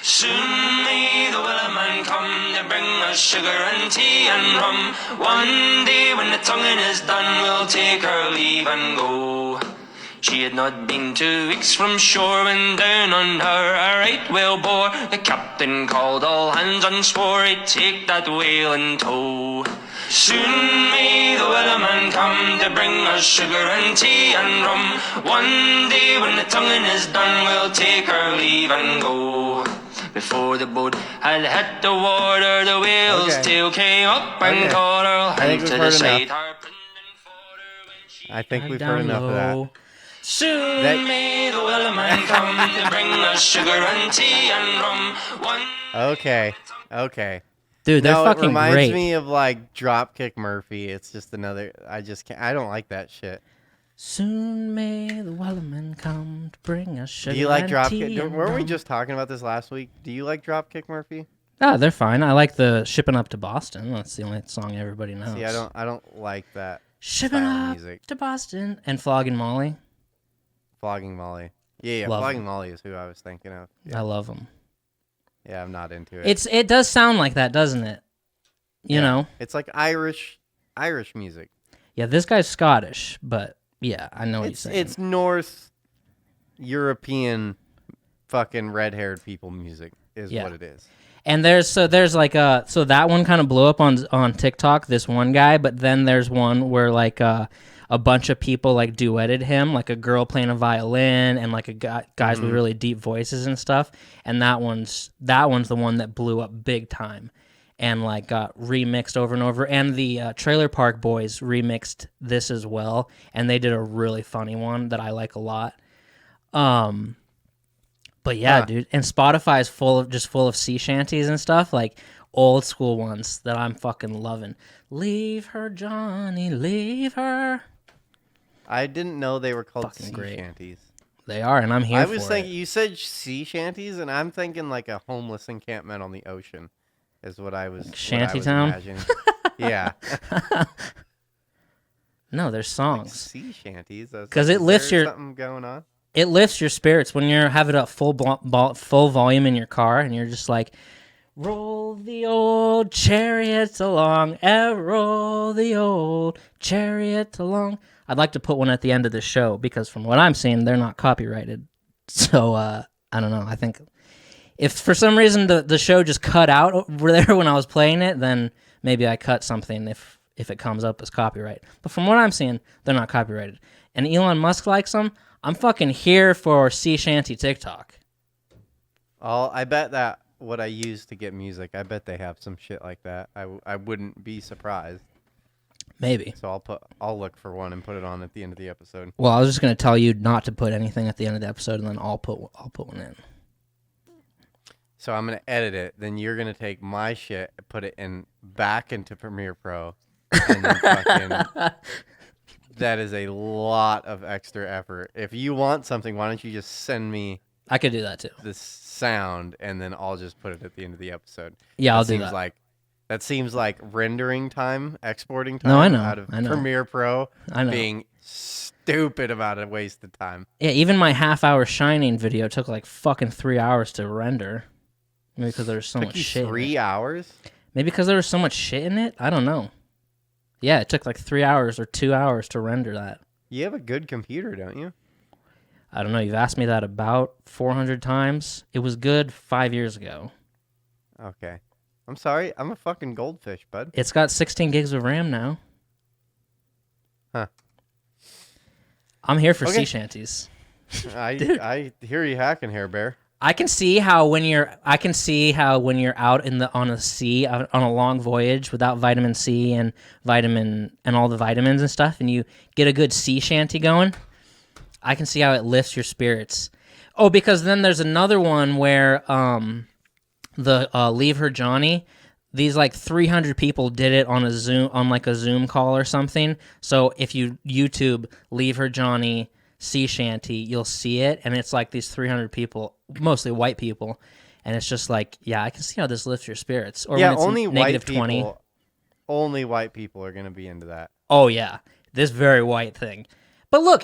Soon may the Wellerman come to bring us sugar and tea and rum. One day when the tonguing is done, we'll take our leave and go. She had not been 2 weeks from shore when down on her a right whale bore. The captain called all hands and swore he'd take that whale in tow. Soon may the Wellerman come to bring us sugar and tea and rum. One day when the tonguing is done, we'll take our leave and go. Before the boat had hit the water, the whale's tail came up and caught her hand to the side. I think we've heard enough of that. Soon may the Wellerman come to bring us sugar and tea and rum. Okay. Dude, they're fucking it reminds great. me of like Dropkick Murphy. It's just another. I just can't. I don't like that shit. Soon may the Wellerman come to bring us sugar. Do you like and Dropkick? tea and Weren't we rum. just talking about this last week? Do you like Dropkick Murphy? Oh, they're fine. I like the Shipping Up to Boston. That's the only song everybody knows. See, I don't like that. Shipping style Up of music. to Boston and Flogging Molly. Flogging Molly. Yeah, Love Flogging 'em. Molly is who I was thinking of. Yeah, I love them. yeah, I'm not into it. It does sound like that, doesn't it? You know? It's like Irish music. Yeah, this guy's Scottish, but yeah, I know what you're saying. It's North European fucking red-haired people music is what it is. And there's like so that one kind of blew up on TikTok, this one guy, but then there's one where like a bunch of people like duetted him, like a girl playing a violin and like a guys with really deep voices and stuff. And that one's the one that blew up big time and like got remixed over and over. And the Trailer Park Boys remixed this as well, and they did a really funny one that I like a lot. But yeah, dude, and Spotify is full of sea shanties and stuff, like old school ones that I'm fucking loving. Leave her, Johnny, leave her. I didn't know they were called Fucking sea great. shanties. They are, and I'm here I for was thinking it. you said sea shanties, and I'm thinking like a homeless encampment on the ocean, is what I was. Shantytown? Imagining. Yeah. No, there's songs. Sea shanties. 'Cause it lifts your- something going on. It lifts your spirits when you're having it up full volume in your car, and you're just like, roll the old chariot along, roll the old chariot along. I'd like to put one at the end of the show because from what I'm seeing, they're not copyrighted. So I don't know. I think if for some reason the show just cut out over there when I was playing it, then maybe I cut something if it comes up as copyright. But from what I'm seeing, they're not copyrighted. And Elon Musk likes them. I'm fucking here for sea shanty TikTok. I bet that what I use to get music, I bet they have some shit like that. I wouldn't be surprised. Maybe. So I'll look for one and put it on at the end of the episode. Well, I was just gonna tell you not to put anything at the end of the episode, and then I'll put one in. So I'm gonna edit it. Then you're gonna take my shit, put it back into Premiere Pro, and then fucking. That is a lot of extra effort. If you want something, why don't you just send me I could do that too. the sound, and then I'll just put it at the end of the episode. Yeah, I'll do that. That seems like rendering time, exporting time. No, I know. Out of I know. Premiere Pro I know. being stupid about a waste of time. Yeah, even my half-hour Shining video took like fucking 3 hours to render. Maybe because there was so Took much you shit. 3 hours? Maybe because there was so much shit in it. I don't know. Yeah, it took like 3 hours or 2 hours to render that. You have a good computer, don't you? I don't know. You've asked me that about 400 times. It was good 5 years ago. Okay. I'm sorry. I'm a fucking goldfish, bud. It's got 16 gigs of RAM now. Huh. I'm here for Okay. sea shanties. I hear you hacking here, Bear. I can see how when you're out on a sea on a long voyage without vitamin C and all the vitamins and stuff, and you get a good sea shanty going. I can see how it lifts your spirits. Oh, because then there's another one where the Leave Her Johnny. These like 300 people did it on a Zoom call or something. So if you YouTube Leave Her Johnny sea shanty, you'll see it, and it's like these 300 people, mostly white people, and it's just like, yeah, I can see how this lifts your spirits. Or yeah, when it's only negative white people, 20. Only white people are gonna be into that. Oh yeah, this very white thing. But look,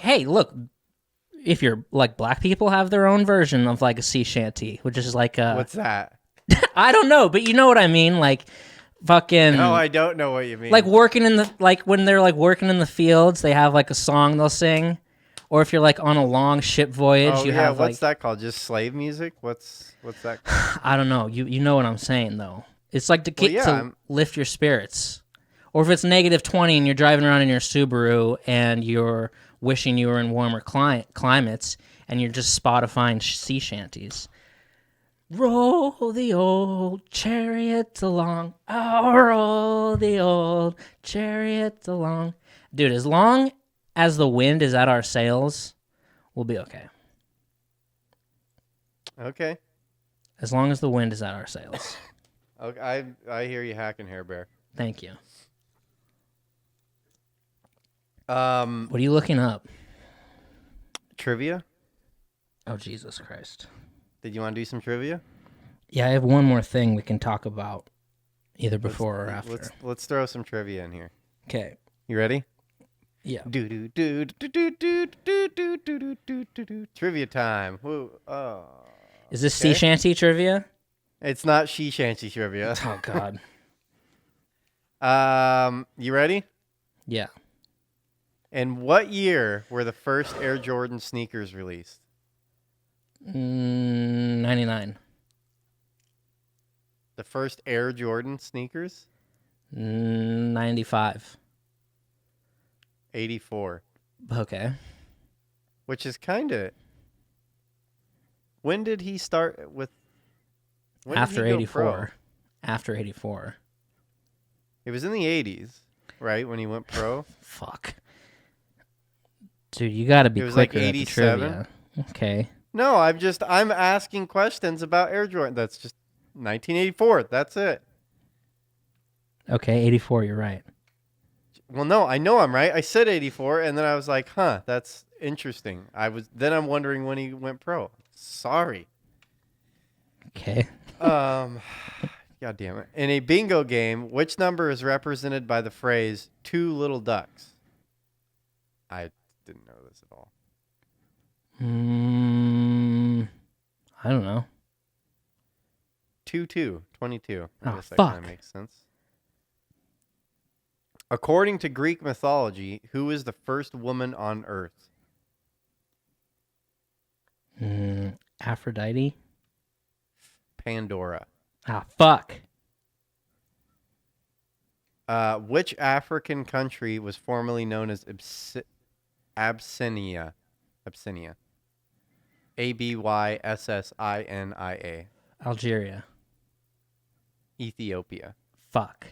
if you're like black people have their own version of like a sea shanty, which is like what's that? I don't know, but you know what I mean, like fucking. No, I don't know what you mean. Like when they're like working in the fields, they have like a song they'll sing. Or if you're like on a long ship voyage, have what's that called? Just slave music? What's that called? I don't know. You know what I'm saying though. It's like to lift your spirits. Or if it's negative 20 and you're driving around in your Subaru and you're wishing you were in warmer climates and you're just Spotifying sea shanties. Roll the old chariot along. Oh, roll the old chariot along. Dude, as long as the wind is at our sails, we'll be okay. Okay. As long as the wind is at our sails. Okay, I hear you hacking, Hair Bear. Thank you. What are you looking up? Trivia? Oh, Jesus Christ. Did you want to do some trivia? Yeah, I have one more thing we can talk about, either before or after. Let's throw some trivia in here. Okay. You ready? Yeah. Trivia time. Woo. Oh. Is this sea shanty trivia? It's not she shanty trivia. Oh God. You ready? Yeah. In what year were the first Air Jordan sneakers released? 99. The first Air Jordan sneakers? 95. 84. Okay. Which is kind of... When did he start with... After 84. After 84. It was in the 80s, right, when he went pro? Fuck. Dude, you gotta be quicker like at the trivia. Okay. No, I'm asking questions about Air Jordan. That's just 1984. That's it. Okay, 84, you're right. Well, no, I know I'm right. I said 84, and then I was like, huh, that's interesting. Then I'm wondering when he went pro. Sorry. Okay. God damn it. In a bingo game, which number is represented by the phrase two little ducks? I didn't know this at all. I don't know. 22. I guess that fuck. kind of makes sense. According to Greek mythology, who is the first woman on Earth? Aphrodite? Pandora. Fuck. Which African country was formerly known as Abyssinia? Abyssinia. Abyssinia. Algeria. Ethiopia. Fuck.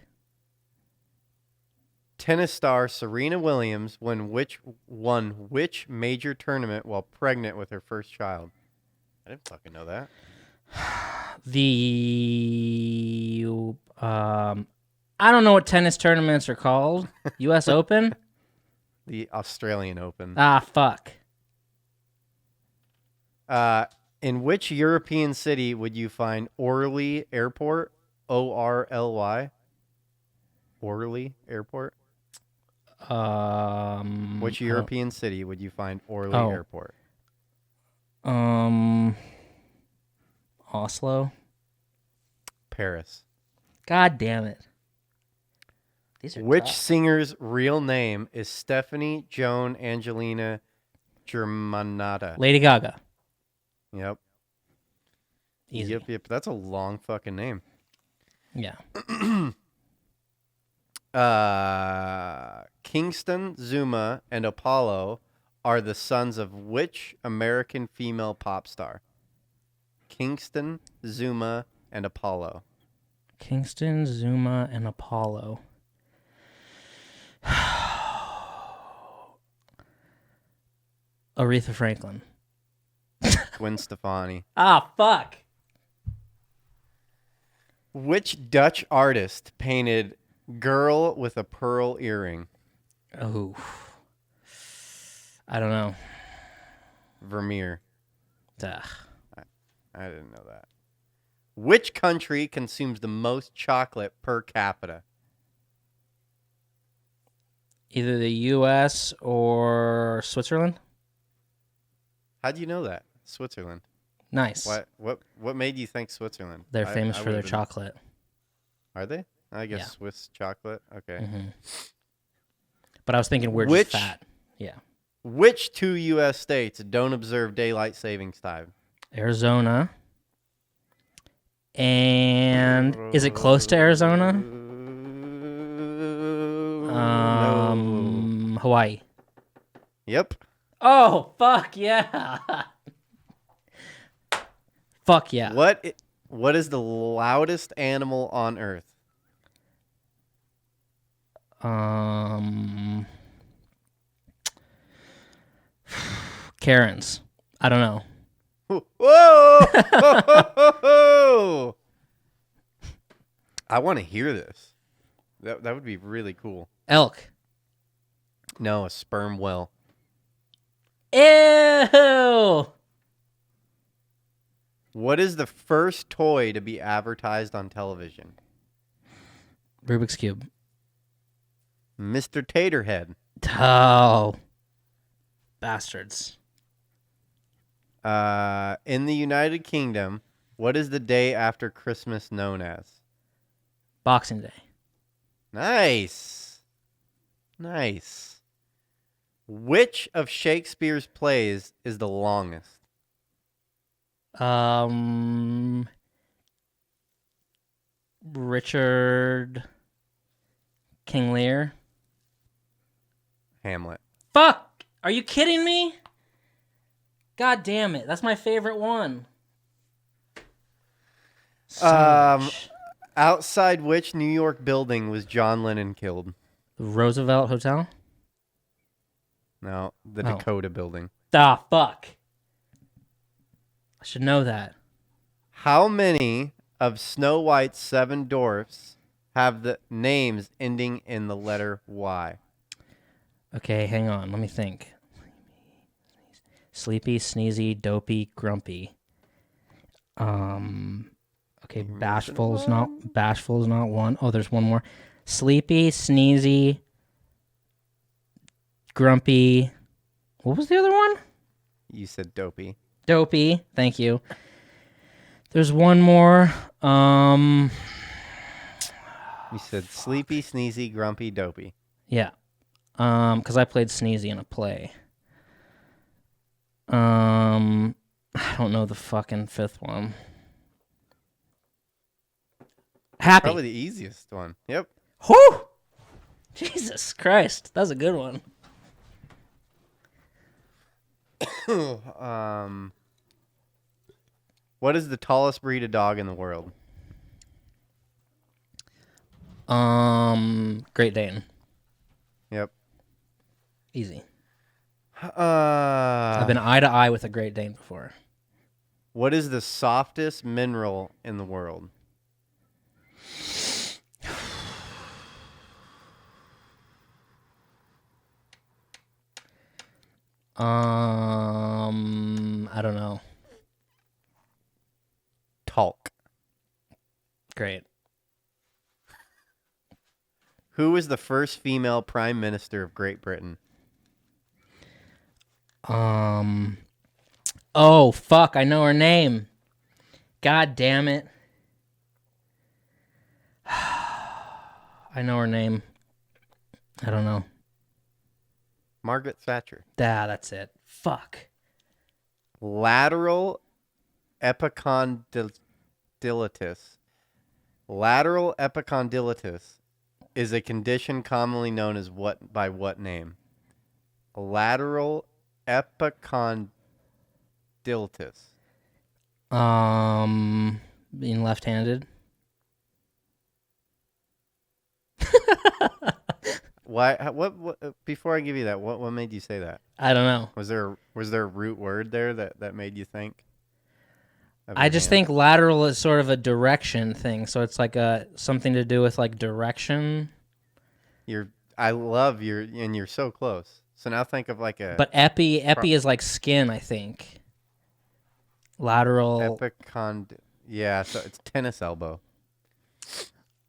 Tennis star Serena Williams won which major tournament while pregnant with her first child? I didn't fucking know that. I don't know what tennis tournaments are called. U.S. Open? The Australian Open. Fuck. In which European city would you find Orly Airport? Orly? Orly Airport? Which European city would you find Orly Airport? Oslo? Paris. God damn it. These are Which tough. singer's real name is Stephanie Joan Angelina Germanotta? Lady Gaga. Yep. Easy. Yep. That's a long fucking name. Yeah. Kingston, Zuma, and Apollo are the sons of which American female pop star? Kingston, Zuma, and Apollo. Kingston, Zuma, and Apollo. Aretha Franklin. Gwen Stefani. Ah, fuck. Which Dutch artist painted Girl with a Pearl Earring? Oh. I don't know. Vermeer. Ugh. I didn't know that. Which country consumes the most chocolate per capita? Either the U.S. or Switzerland. How'd you know that? Switzerland. Nice. What made you think Switzerland? They're famous for their would've been- chocolate. Are they? I guess Yeah. Swiss chocolate. Okay. Mm-hmm. But I was thinking we're just fat. Yeah. Which 2 U.S. states don't observe daylight savings time? Arizona. And is it close to Arizona? No. Hawaii. Yep. Oh, fuck yeah. Fuck yeah. What is the loudest animal on Earth? Karens. I don't know. Whoa! I want to hear this. That would be really cool. Elk. No, a sperm whale. Ew. What is the first toy to be advertised on television? Rubik's Cube. Mr. Taterhead. Oh. Bastards. In the United Kingdom, what is the day after Christmas known as? Boxing Day. Nice. Which of Shakespeare's plays is the longest? Richard King Lear. Hamlet. Fuck! Are you kidding me? God damn it. That's my favorite one. Outside which New York building was John Lennon killed? The Roosevelt Hotel? No, the Oh. Dakota building. Ah, fuck. I should know that. How many of Snow White's 7 dwarfs have the names ending in the letter Y? Okay, hang on. Let me think. Sleepy, sneezy, dopey, grumpy. Okay, bashful's not one. Oh, there's one more. Sleepy, sneezy, grumpy. What was the other one? You said dopey. Dopey. Thank you. There's one more. You said sleepy, sneezy, grumpy, dopey. Yeah. Because I played Sneezy in a play. I don't know the fucking fifth one. Happy. Probably the easiest one. Yep. Whew! Jesus Christ. That was a good one. What is the tallest breed of dog in the world? Great Dane. Yep. Easy. I've been eye to eye with a Great Dane before. What is the softest mineral in the world? I don't know. Talc. Great. Who was the first female prime minister of Great Britain? Oh, fuck. I know her name. God damn it. I know her name. I don't know. Margaret Thatcher. That's it. Fuck. Lateral epicondylitis. Lateral epicondylitis is a condition commonly known as by what name? Lateral epicondylitis. Being left-handed. Why? What? Before I give you that, what made you say that? I don't know. Was there a root word there that made you think? I just think lateral is sort of a direction thing, so it's like something to do with like direction. I love and you're so close. So now think of like a. But epi is like skin, I think. Lateral. Yeah, so it's tennis elbow.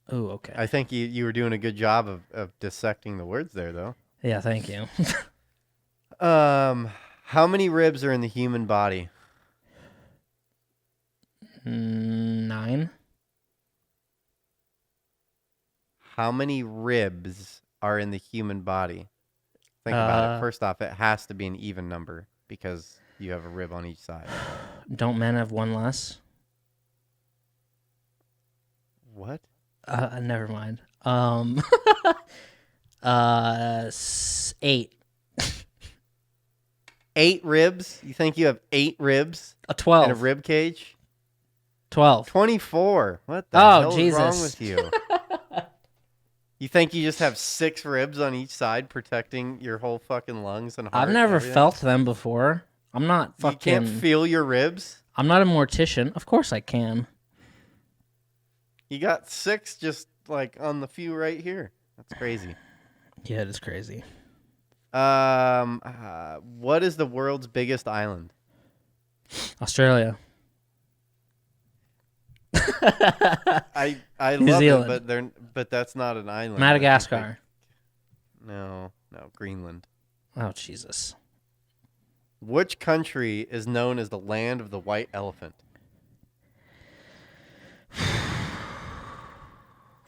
Oh, okay. I think you were doing a good job of dissecting the words there, though. Yeah, thank you. How many ribs are in the human body? 9. How many ribs are in the human body? Think about it. First off, it has to be an even number because you have a rib on each side. Don't men have one less? What? Never mind. 8. 8 ribs? You think you have 8 ribs? 12. In a rib cage? 12. 24. What the hell Jesus. is wrong with you? You think you just have 6 ribs on each side protecting your whole fucking lungs and heart? I've never felt them before. I'm not fucking... You can't feel your ribs? I'm not a mortician. Of course I can. You got 6 just like on the few right here. That's crazy. Yeah, it is crazy. What is the world's biggest island? Australia. I New love Zealand. it, but that's not an island. Madagascar. No, Greenland. Oh, Jesus. Which country is known as the land of the white elephant?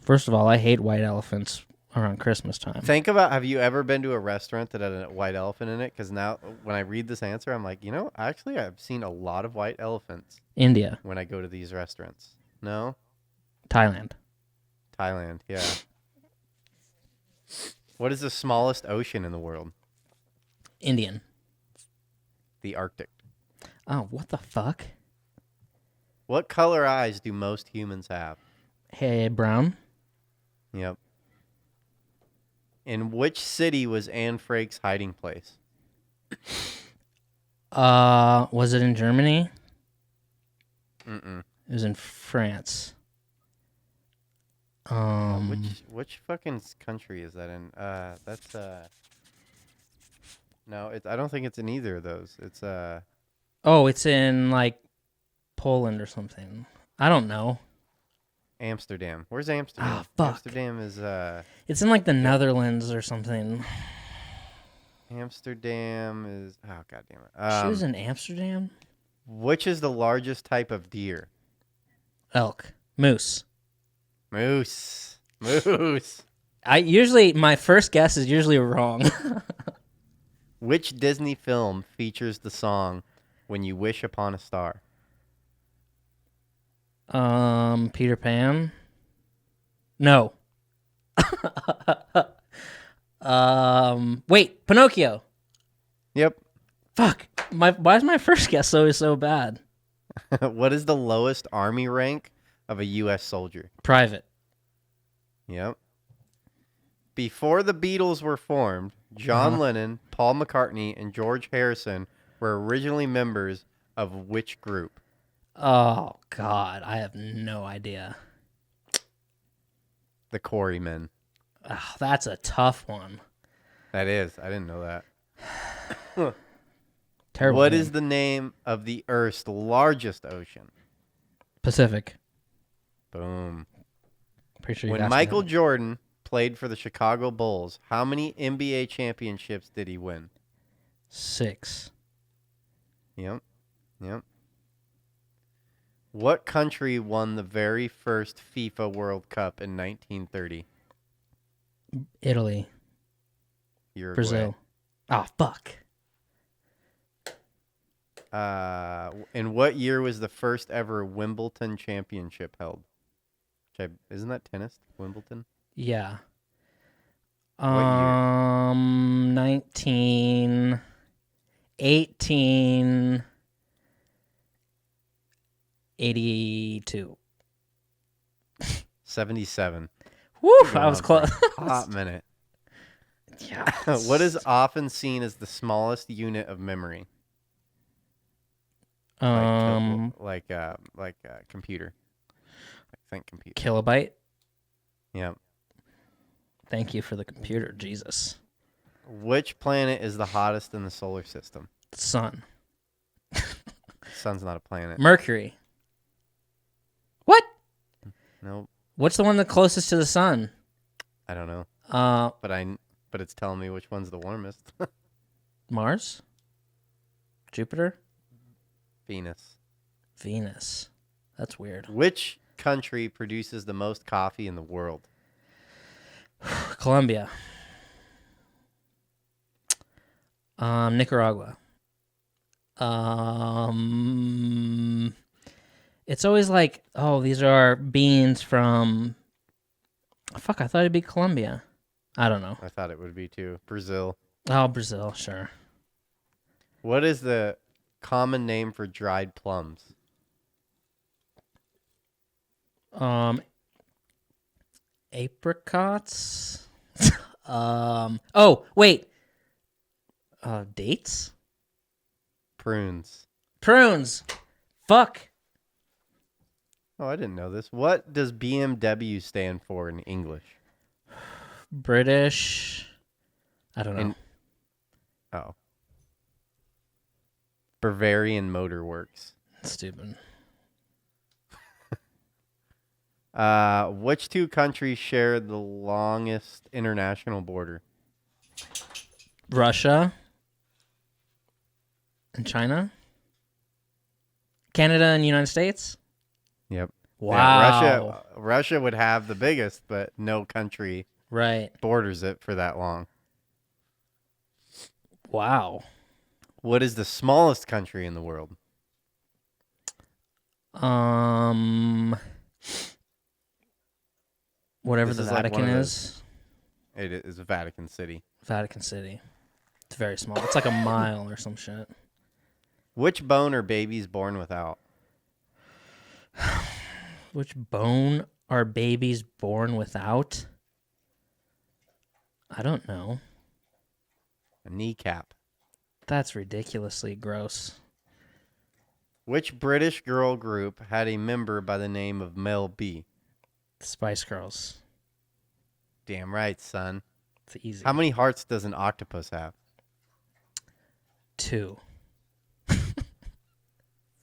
First of all, I hate white elephants around Christmas time. Think about, have you ever been to a restaurant that had a white elephant in it? Because now when I read this answer, I'm like, actually I've seen a lot of white elephants. India. When I go to these restaurants. No? Thailand, yeah. What is the smallest ocean in the world? Indian. The Arctic. Oh, what the fuck? What color eyes do most humans have? Hey, brown. Yep. In which city was Anne Frank's hiding place? Was it in Germany? Mm-mm. It was in France. Which fucking country is that in? No, I don't think it's in either of those. It's Oh, it's in like Poland or something. I don't know. Amsterdam. Where's Amsterdam? Ah, fuck. Amsterdam is It's in like the Netherlands or something. Amsterdam is god damn it. She was in Amsterdam? Which is the largest type of deer? Elk. Moose. Moose. My first guess is usually wrong. Which Disney film features the song When You Wish Upon a Star? Peter Pan? No. Wait, Pinocchio. Yep. Fuck. Why is my first guess always so bad? What is the lowest army rank of a U.S. soldier? Private. Yep. Before the Beatles were formed, John Lennon, Paul McCartney, and George Harrison were originally members of which group? Oh, God. I have no idea. The Quarrymen. Oh, that's a tough one. That is. I didn't know that. Terrible. What is the name of the Earth's largest ocean? Pacific. Boom. Pretty sure When Michael Jordan played for the Chicago Bulls, how many NBA championships did he win? 6. Yep. What country won the very first FIFA World Cup in 1930? Italy. Uruguay. Brazil. Oh, fuck. In what year was the first ever Wimbledon championship held? Isn't that tennis? Wimbledon? Yeah. What year? 1918. 82. 77. Woo! I was close. Hot minute. Yeah. What is often seen as the smallest unit of memory? Like computer. Think computer. Kilobyte. Yeah. Thank you for the computer, Jesus. Which planet is the hottest in the solar system? Sun. Sun's not a planet. Mercury. What? Nope. What's the one that's closest to the sun? I don't know. But it's telling me which one's the warmest. Mars? Jupiter? Venus. Venus. That's weird. Which country produces the most coffee in the world? Colombia. Nicaragua. It's always like, oh, these are beans from... Fuck, I thought it'd be Colombia. I don't know. I thought it would be too. Brazil. Oh, Brazil, sure. What is the common name for dried plums? Apricots. Oh, wait. Dates? Prunes. Prunes. Fuck. Oh, I didn't know this. What does BMW stand for in English? British. I don't know. Oh. Bavarian Motor Works. Stupid. Which two countries share the longest international border? Russia and China. Canada and United States. Yep. Wow. Yeah, Russia would have the biggest, but no country borders it for that long. Wow. What is the smallest country in the world? Whatever This the is like Vatican one of is. It is Vatican City. Vatican City. It's very small. It's like a mile or some shit. Which bone are babies born without? Which bone are babies born without? I don't know. A kneecap. That's ridiculously gross. Which British girl group had a member by the name of Mel B? Spice Girls. Damn right, son. It's easy. How many hearts does an octopus have? 2.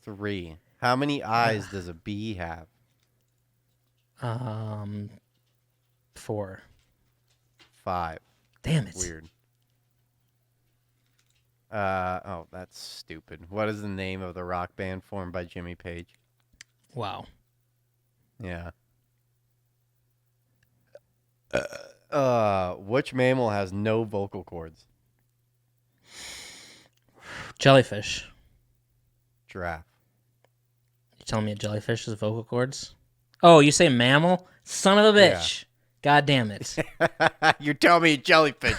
3. How many eyes does a bee have? 4. 5. Damn it. Weird. Oh, that's stupid. What is the name of the rock band formed by Jimmy Page? Wow. Yeah. Which mammal has no vocal cords? Jellyfish. Giraffe. You telling me a jellyfish has vocal cords? Oh, you say mammal? Son of a bitch. God damn it. You're telling me a jellyfish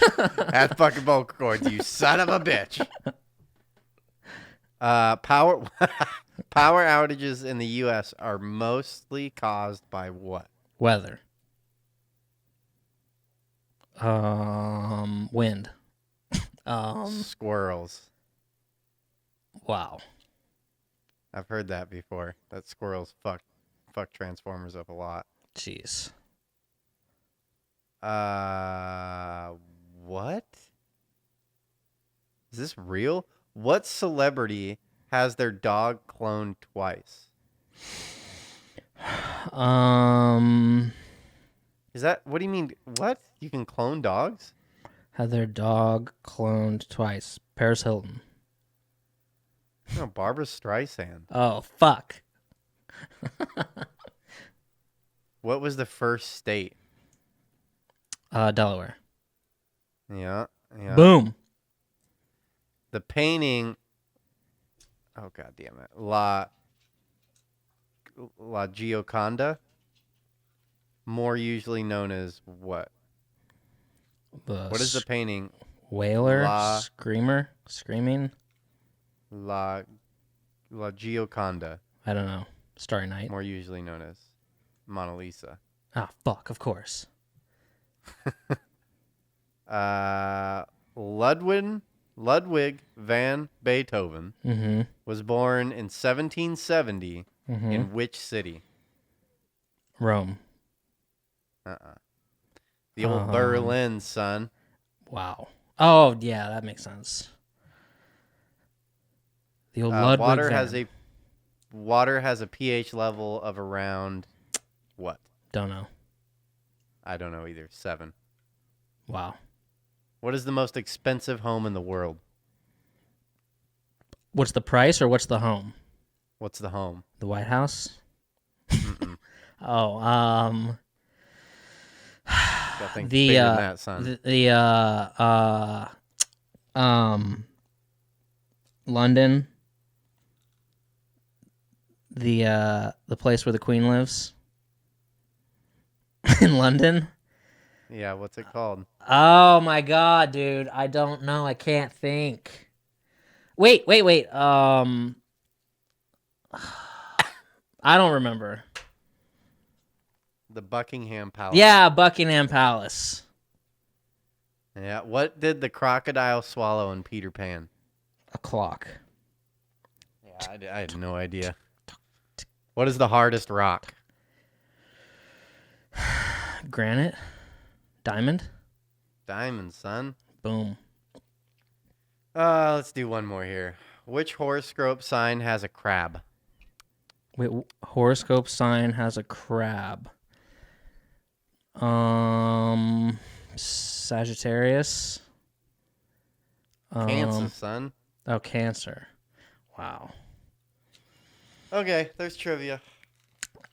has fucking vocal cords, you son of a bitch. Power outages in the U.S. are mostly caused by what? Weather. Wind. Squirrels. Wow. I've heard that before. That squirrels fuck Transformers up a lot. Jeez. What? Is this real? What celebrity has their dog cloned twice? Is that, what do you mean? What? You can clone dogs? Had their dog cloned twice. Paris Hilton. No, Barbara Streisand. Oh, fuck. What was the first state? Delaware. Yeah. Boom. The painting. Oh, God damn it. La Gioconda. More usually known as what? What is the painting? Wailer? Screaming? La Gioconda. I don't know. Starry Night. more usually known as Mona Lisa. Ah, fuck, of course. Ludwig van Beethoven was born in 1770 in which city? Rome. The old Berlin, son. Wow. Oh, yeah, that makes sense. The old Ludwig Water has a pH level of around what? Don't know. I don't know either. 7. Wow. What is the most expensive home in the world? What's the price or what's the home? What's the home? The White House? Oh, Got things bigger than that, son. London. The place where the Queen lives. In London? Yeah, what's it called? Oh my god, dude. I don't know. I can't think. Wait. I don't remember. The Buckingham Palace. Yeah, Buckingham Palace. Yeah, what did the crocodile swallow in Peter Pan? A clock. Yeah, I had no idea. What is the hardest rock? Granite? Diamond? Diamond, son. Boom. Let's do one more here. Which horoscope sign has a crab? Wait, horoscope sign has a crab. Sagittarius. Cancer, son. Oh, Cancer. Wow. Okay, there's trivia.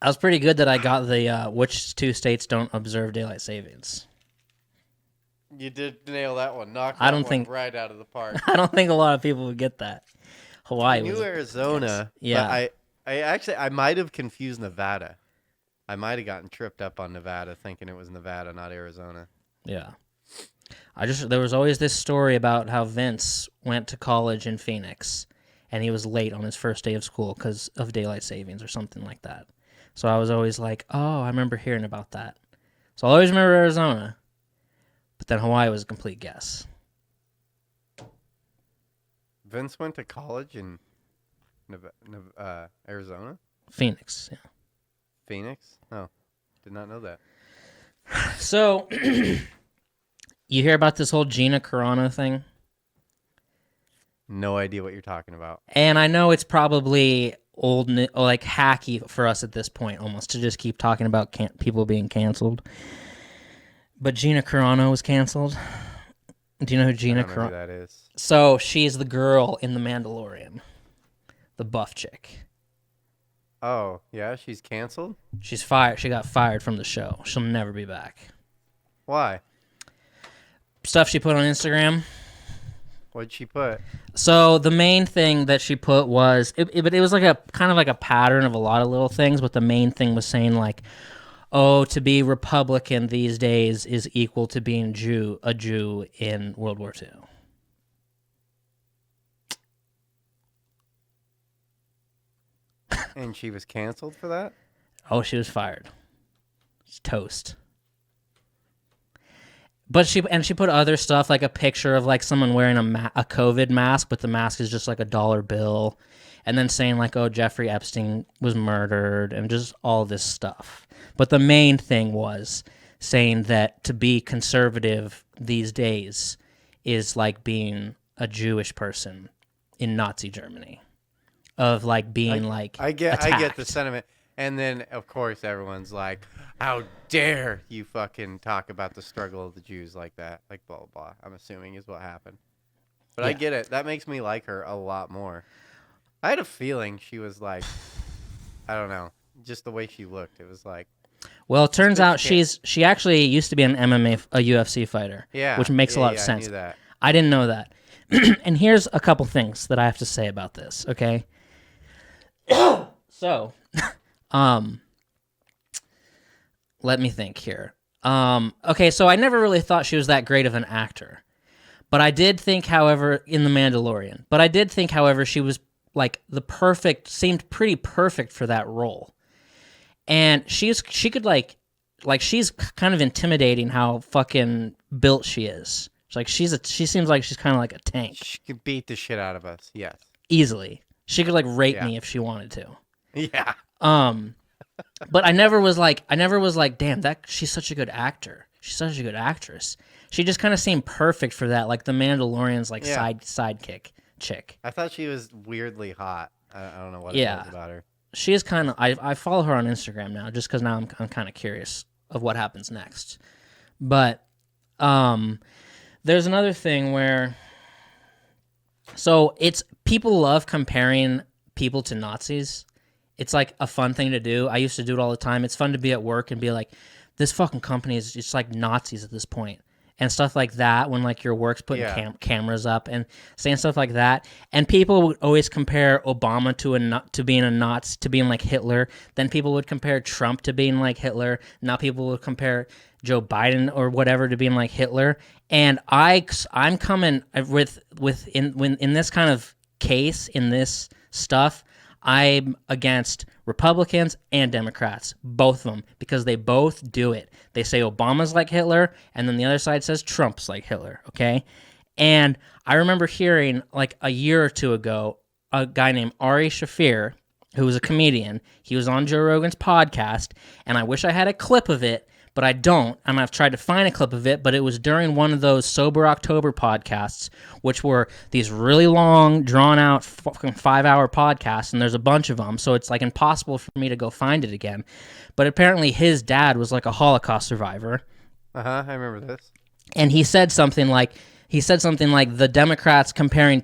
I was pretty good that I got the which 2 states don't observe daylight savings. You did nail that one. Knock I don't that think one right out of the park. I don't think a lot of people would get that. Hawaii. New Arizona. Yeah. But I might have confused Nevada. I might have gotten tripped up on Nevada, thinking it was Nevada, not Arizona. Yeah. There was always this story about how Vince went to college in Phoenix, and he was late on his first day of school because of daylight savings or something like that. So I was always like, oh, I remember hearing about that. So I always remember Arizona, but then Hawaii was a complete guess. Vince went to college in Arizona? Phoenix, yeah. Phoenix? Oh, did not know that. So, you hear about this whole Gina Carano thing? No idea what you're talking about. And I know it's probably old, like hacky for us at this point, almost to just keep talking about people being canceled. But Gina Carano was canceled. Do you know who Gina Carano? That is. So she's the girl in The Mandalorian, the buff chick. Oh yeah, she's canceled. She's fired. She got fired from the show. She'll never be back. Why? Stuff she put on Instagram. What'd she put? So the main thing that she put was, but it was like a kind of like a pattern of a lot of little things. But the main thing was saying like, "Oh, to be Republican these days is equal to being a Jew in World War II." And she was canceled for that? Oh, she was fired. It's toast. But she put other stuff, like a picture of like someone wearing a COVID mask, but the mask is just like a dollar bill, and then saying like, "Oh, Jeffrey Epstein was murdered," and just all this stuff. But the main thing was saying that to be conservative these days is like being a Jewish person in Nazi Germany, of like being I get attacked. the sentiment. And then, of course, everyone's like, how dare you fucking talk about the struggle of the Jews like that? Like, blah, blah, blah. I'm assuming is what happened. But I get it. That makes me like her a lot more. I had a feeling she was like, I don't know, just the way she looked. It was like. Well, it turns out she actually used to be an MMA, a UFC fighter. Yeah. Which makes a lot of sense. I knew that. I didn't know that. And here's a couple things that I have to say about this, okay? So, let me think here. Okay, so I never really thought she was that great of an actor. But I did think, however, in The Mandalorian. But I did think, however, she was like seemed pretty perfect for that role. And she could like she's kind of intimidating how fucking built she is. It's like she seems like she's kind of like a tank. She could beat the shit out of us. Yes. Easily. She could like rape me if she wanted to. Yeah. But I never was like, damn, she's such a good actor. She's such a good actress. She just kind of seemed perfect for that, like the Mandalorian's like sidekick chick. I thought she was weirdly hot. I don't know what it was about her. She is kind of. I follow her on Instagram now, just because now I'm kind of curious of what happens next. But there's another thing where. So people love comparing people to Nazis. It's like a fun thing to do. I used to do it all the time. It's fun to be at work and be like, this fucking company is just like Nazis at this point. And stuff like that when like your work's putting cameras up and saying stuff like that. And people would always compare Obama to being a Nazi, to being like Hitler. Then people would compare Trump to being like Hitler. Now people would compare Joe Biden or whatever to being like Hitler. And I'm coming in this kind of case, in this stuff, I'm against Republicans and Democrats, both of them, because they both do it. They say Obama's like Hitler, and then the other side says Trump's like Hitler, okay? And I remember hearing, like a year or two ago, a guy named Ari Shaffir, who was a comedian. He was on Joe Rogan's podcast, and I wish I had a clip of it, but I don't, and I've tried to find a clip of it, but it was during one of those Sober October podcasts, which were these really long, drawn-out, fucking 5-hour podcasts, and there's a bunch of them, so it's like impossible for me to go find it again. But apparently his dad was like a Holocaust survivor. I remember this. And he said something like the Democrats comparing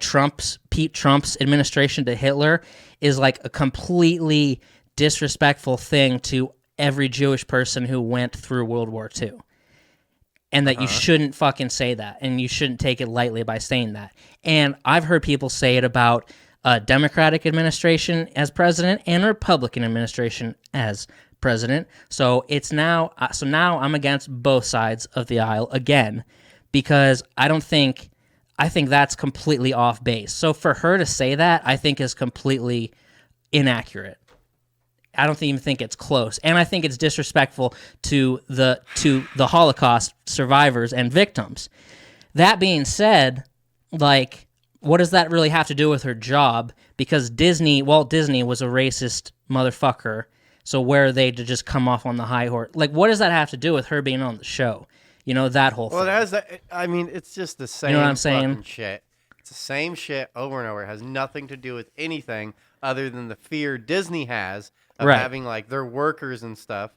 Pete Trump's administration to Hitler is like a completely disrespectful thing to every Jewish person who went through World War II. And that you shouldn't fucking say that, and you shouldn't take it lightly by saying that. And I've heard people say it about a Democratic administration as president and a Republican administration as president. So now I'm against both sides of the aisle again, because I think that's completely off base. So for her to say that, I think is completely inaccurate. I don't even think it's close, and I think it's disrespectful to the Holocaust survivors and victims. That being said, like, what does that really have to do with her job? Because Walt Disney was a racist motherfucker, so where are they to just come off on the high horse? Like, what does that have to do with her being on the show? You know, that whole thing. Well, it's just the same. You know what I'm saying? Fucking shit. It's the same shit over and over. It has nothing to do with anything other than the fear Disney has of having like their workers and stuff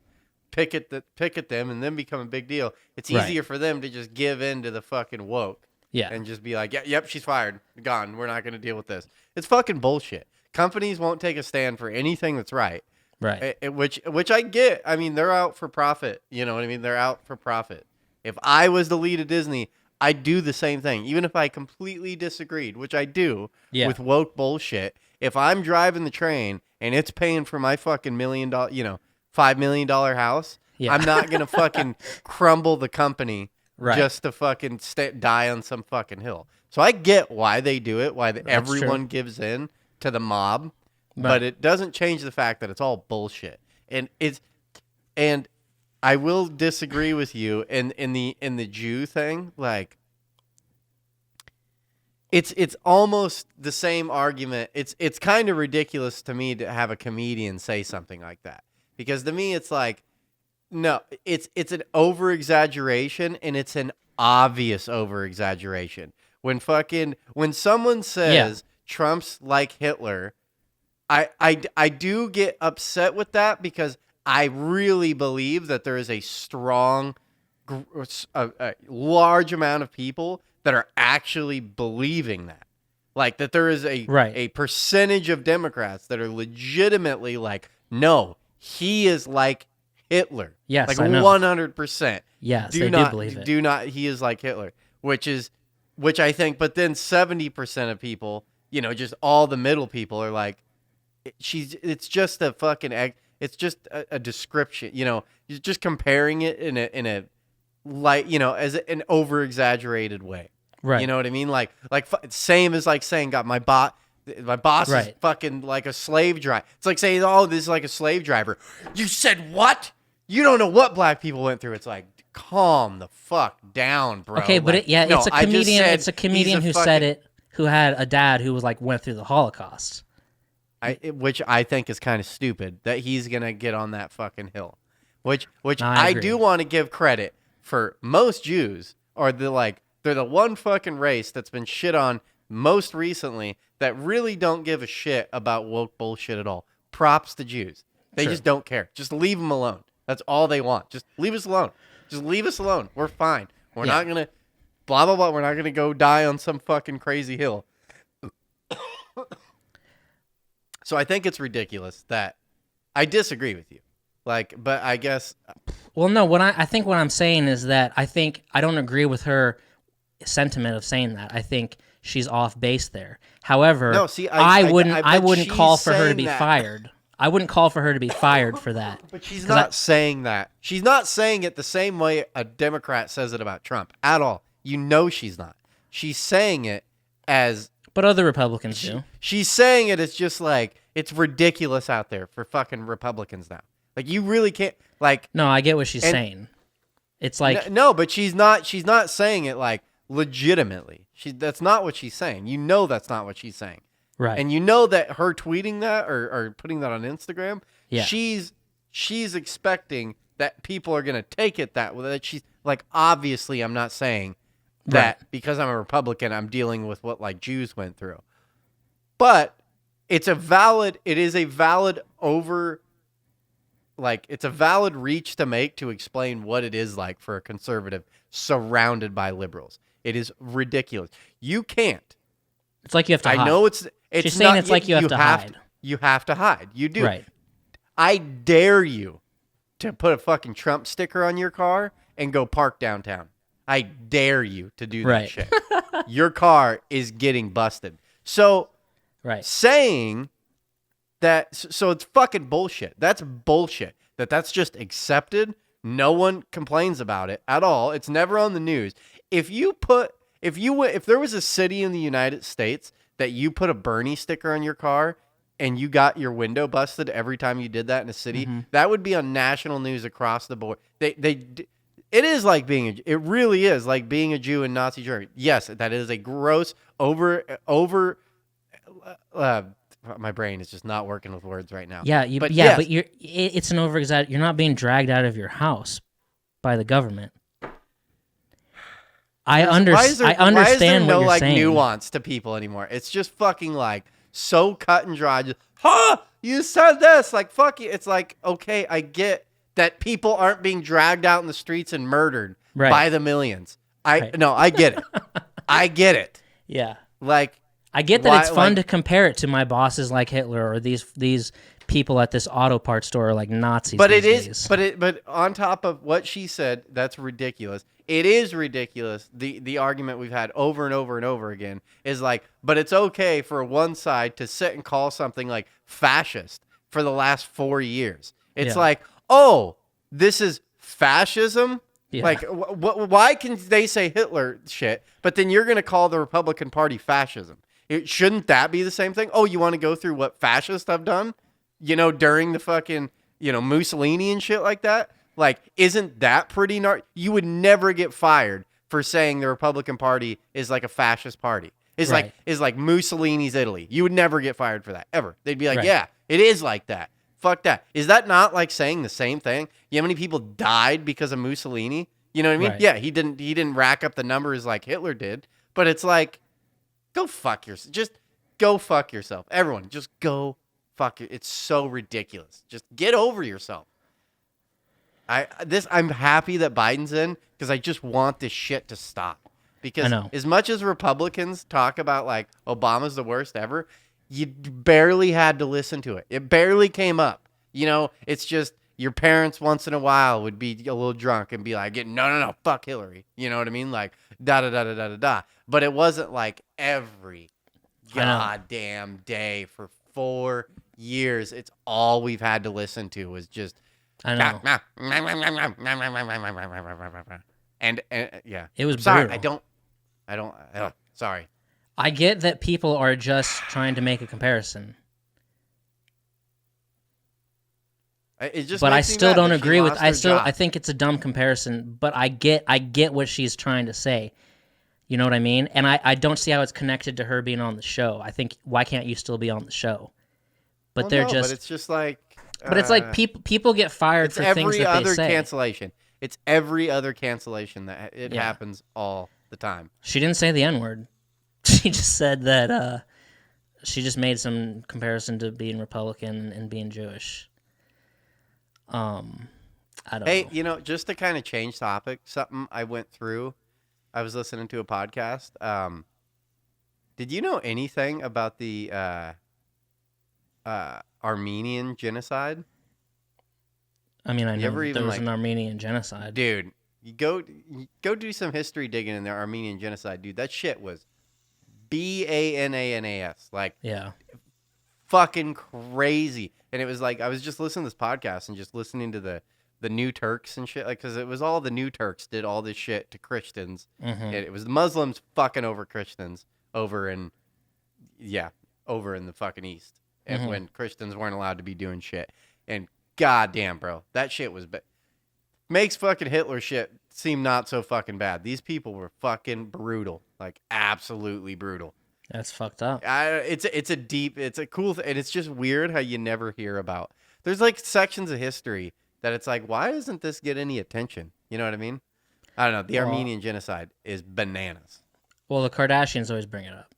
picket them and then become a big deal. It's easier for them to just give in to the fucking woke. Yeah. And just be like, yep, she's fired. Gone. We're not going to deal with this. It's fucking bullshit. Companies won't take a stand for anything that's right. Right. Which I get. I mean, they're out for profit. You know what I mean? They're out for profit. If I was the lead of Disney, I'd do the same thing. Even if I completely disagreed, which I do with woke bullshit. If I'm driving the train and it's paying for my fucking $1 million, $5 million house, I'm not going to fucking crumble the company just to fucking die on some fucking hill. So I get why they do it, everyone gives in to the mob, but it doesn't change the fact that it's all bullshit. And I will disagree with you in the Jew thing, like, It's almost the same argument. It's kind of ridiculous to me to have a comedian say something like that, because to me it's like, no, it's an over exaggeration, and it's an obvious over exaggeration. When someone says Trump's like Hitler, I do get upset with that, because I really believe that there is a strong, a large amount of people that are actually believing that. Like, that there is a percentage of Democrats that are legitimately like, no, he is like Hitler. Yes, like I know. 100%. Yes, they do believe it. He is like Hitler, which I think, but then 70% of people, just all the middle people are like, it's just a fucking it's just a description, you're just comparing it in a like, as an over exaggerated way. Right. You know what I mean? Like same as like saying, God, my My boss is Right. fucking like a slave driver. It's like saying, oh, this is like a slave driver. You said what? You don't know what black people went through. It's like, calm the fuck down, bro. Okay, but like, it's a I just comedian. said It's a comedian who said it, who had a dad who was like went through the Holocaust. Which I think is kind of stupid that he's gonna get on that fucking hill. Which No, I I agree. do want to give credit for. Most Jews are they're the one fucking race that's been shit on most recently that really don't give a shit about woke bullshit at all. Props to Jews. They Sure. just don't care. Just leave them alone. That's all they want. Just leave us alone. Just leave us alone. We're fine. We're not gonna blah blah blah. We're not gonna go die on some fucking crazy hill. So I think it's ridiculous that I disagree with you. Like, but I guess. Well, no. I think what I'm saying is that I don't agree with her sentiment of saying that. I think she's off base there. However, No, see, I bet wouldn't she's call for her to saying be that. fired. I wouldn't call for her to be fired for that. But she's not saying that. She's not saying it the same way a Democrat says it about Trump at all. You know she's not. She's saying it as. But other Republicans do. She's saying it as just like, it's ridiculous out there for fucking Republicans now. Like, you really can't. Like. No, I get what she's saying. It's like. No, but she's not saying it like legitimately. That's not what she's saying. You know that's not what she's saying. Right. And you know that her tweeting that or putting that on Instagram, Yeah. she's expecting that people are going to take it that she's like, obviously I'm not saying that because I'm a Republican, I'm dealing with what like Jews went through. But it's a valid reach to make to explain what it is like for a conservative surrounded by liberals. It is ridiculous. You can't. It's like you have to hide. I know it's She's saying not, it's like you have to hide. You have to hide. You do. Right. I dare you to put a fucking Trump sticker on your car and go park downtown. I dare you to do that Right. shit. Your car is getting busted. So Right. saying that, so it's fucking bullshit. That's bullshit. That's just accepted. No one complains about it at all. It's never on the news. If there was a city in the United States that you put a Bernie sticker on your car and you got your window busted every time you did that in a city, that would be on national news across the board. It really is like being a Jew in Nazi Germany. Yes, that is a gross my brain is just not working with words right now. Yeah, but it's an over-exaggeration. You're not being dragged out of your house by the government. I understand why is there no what you're like saying. nuance to people anymore? It's just fucking like so cut and dry. Just, you said this. Like, fuck you. It's like, okay, I get that people aren't being dragged out in the streets and murdered by the millions. I get it. I get it. Yeah. Like, I get that it's fun to compare it to my bosses like Hitler or these people at this auto parts store are like Nazis. But these it is, days. but on top of what she said, that's ridiculous. It is ridiculous. The argument we've had over and over and over again is like, but it's okay for one side to sit and call something like fascist for the last 4 years. It's like, oh, this is fascism? Yeah. Like, why can they say Hitler shit, but then you're going to call the Republican Party fascism? Shouldn't that be the same thing? Oh, you want to go through what fascists have done, during the fucking, Mussolini and shit like that? Like, isn't that pretty You would never get fired for saying the Republican Party is like a fascist party. Is like Mussolini's Italy. You would never get fired for that, ever. They'd be like, yeah, it is like that. Fuck that. Is that not like saying the same thing? You know how many people died because of Mussolini? You know what I mean? Right. Yeah, he didn't rack up the numbers like Hitler did, but it's like, go fuck yourself. Just go fuck yourself. Everyone, just go fuck it. It's so ridiculous. Just get over yourself. I'm happy that Biden's in because I just want this shit to stop. Because as much as Republicans talk about like Obama's the worst ever, you barely had to listen to it. It barely came up. It's just your parents once in a while would be a little drunk and be like, no, fuck Hillary. You know what I mean? Like, da-da-da-da-da-da. But it wasn't like every goddamn day for 4 years. It's all we've had to listen to was just... I know. And yeah. It was sorry. brutal. I don't. Sorry. I get that people are just trying to make a comparison. But I still don't agree with. I think it's a dumb comparison. But I get what she's trying to say. You know what I mean? And I don't see how it's connected to her being on the show. I think, why can't you still be on the show? But But it's just like. But it's like people get fired for things that they say. Every other cancellation. It's every other cancellation that it happens all the time. She didn't say the N-word. She just said that she just made some comparison to being Republican and being Jewish. I don't know. Hey, just to kind of change topic, something I went through, I was listening to a podcast. Did you know anything about the Armenian genocide? I mean, I know there was an Armenian genocide. Dude, you go do some history digging in the Armenian genocide, dude. That shit was Bananas. Fucking crazy. And it was like, I was just listening to this podcast and just listening to the New Turks and shit, because it was all the New Turks did all this shit to Christians. Mm-hmm. And it was the Muslims fucking over Christians over in the fucking East. And when Christians weren't allowed to be doing shit. And goddamn, bro, that shit was makes fucking Hitler shit seem not so fucking bad. These people were fucking brutal, like absolutely brutal. That's fucked up. It's a cool thing, and it's just weird how you never hear about. There's like sections of history that it's like, why doesn't this get any attention? You know what I mean? I don't know. The Armenian genocide is bananas. Well, the Kardashians always bring it up.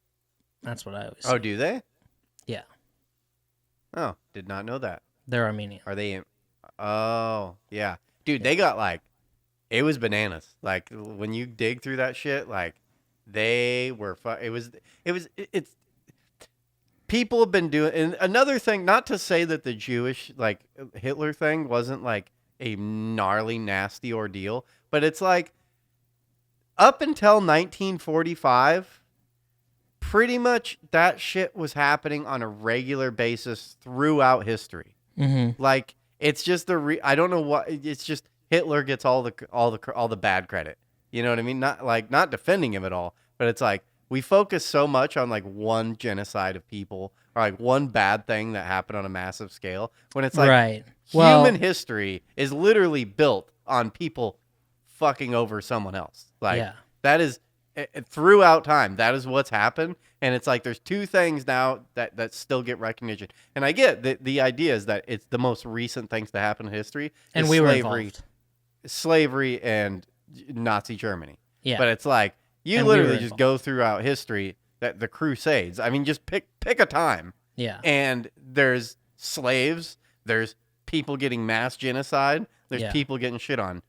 That's what I always say. Oh, do they? Yeah. Oh, did not know that. They're Armenian. Are they? Oh, yeah. Dude, they got it was bananas. Like, when you dig through that shit, they were, it's, people have been doing, and another thing, not to say that the Jewish, Hitler thing wasn't, a gnarly, nasty ordeal, but it's up until 1945, pretty much that shit was happening on a regular basis throughout history. Mm-hmm. It's just I don't know what, it's just Hitler gets all the bad credit. You know what I mean? Not defending him at all, but it's we focus so much on one genocide of people or one bad thing that happened on a massive scale, when it's right. Human history is literally built on people fucking over someone else. That is throughout time. That is what's happened, and it's there's two things now that still get recognition. And I get the idea is that it's the most recent things to happen in history, and we were involved. Slavery and Nazi Germany. Yeah. But it's you literally just go throughout history, that the Crusades. I mean, just pick a time. Yeah. And there's slaves, there's people getting mass genocide, there's people getting shit on.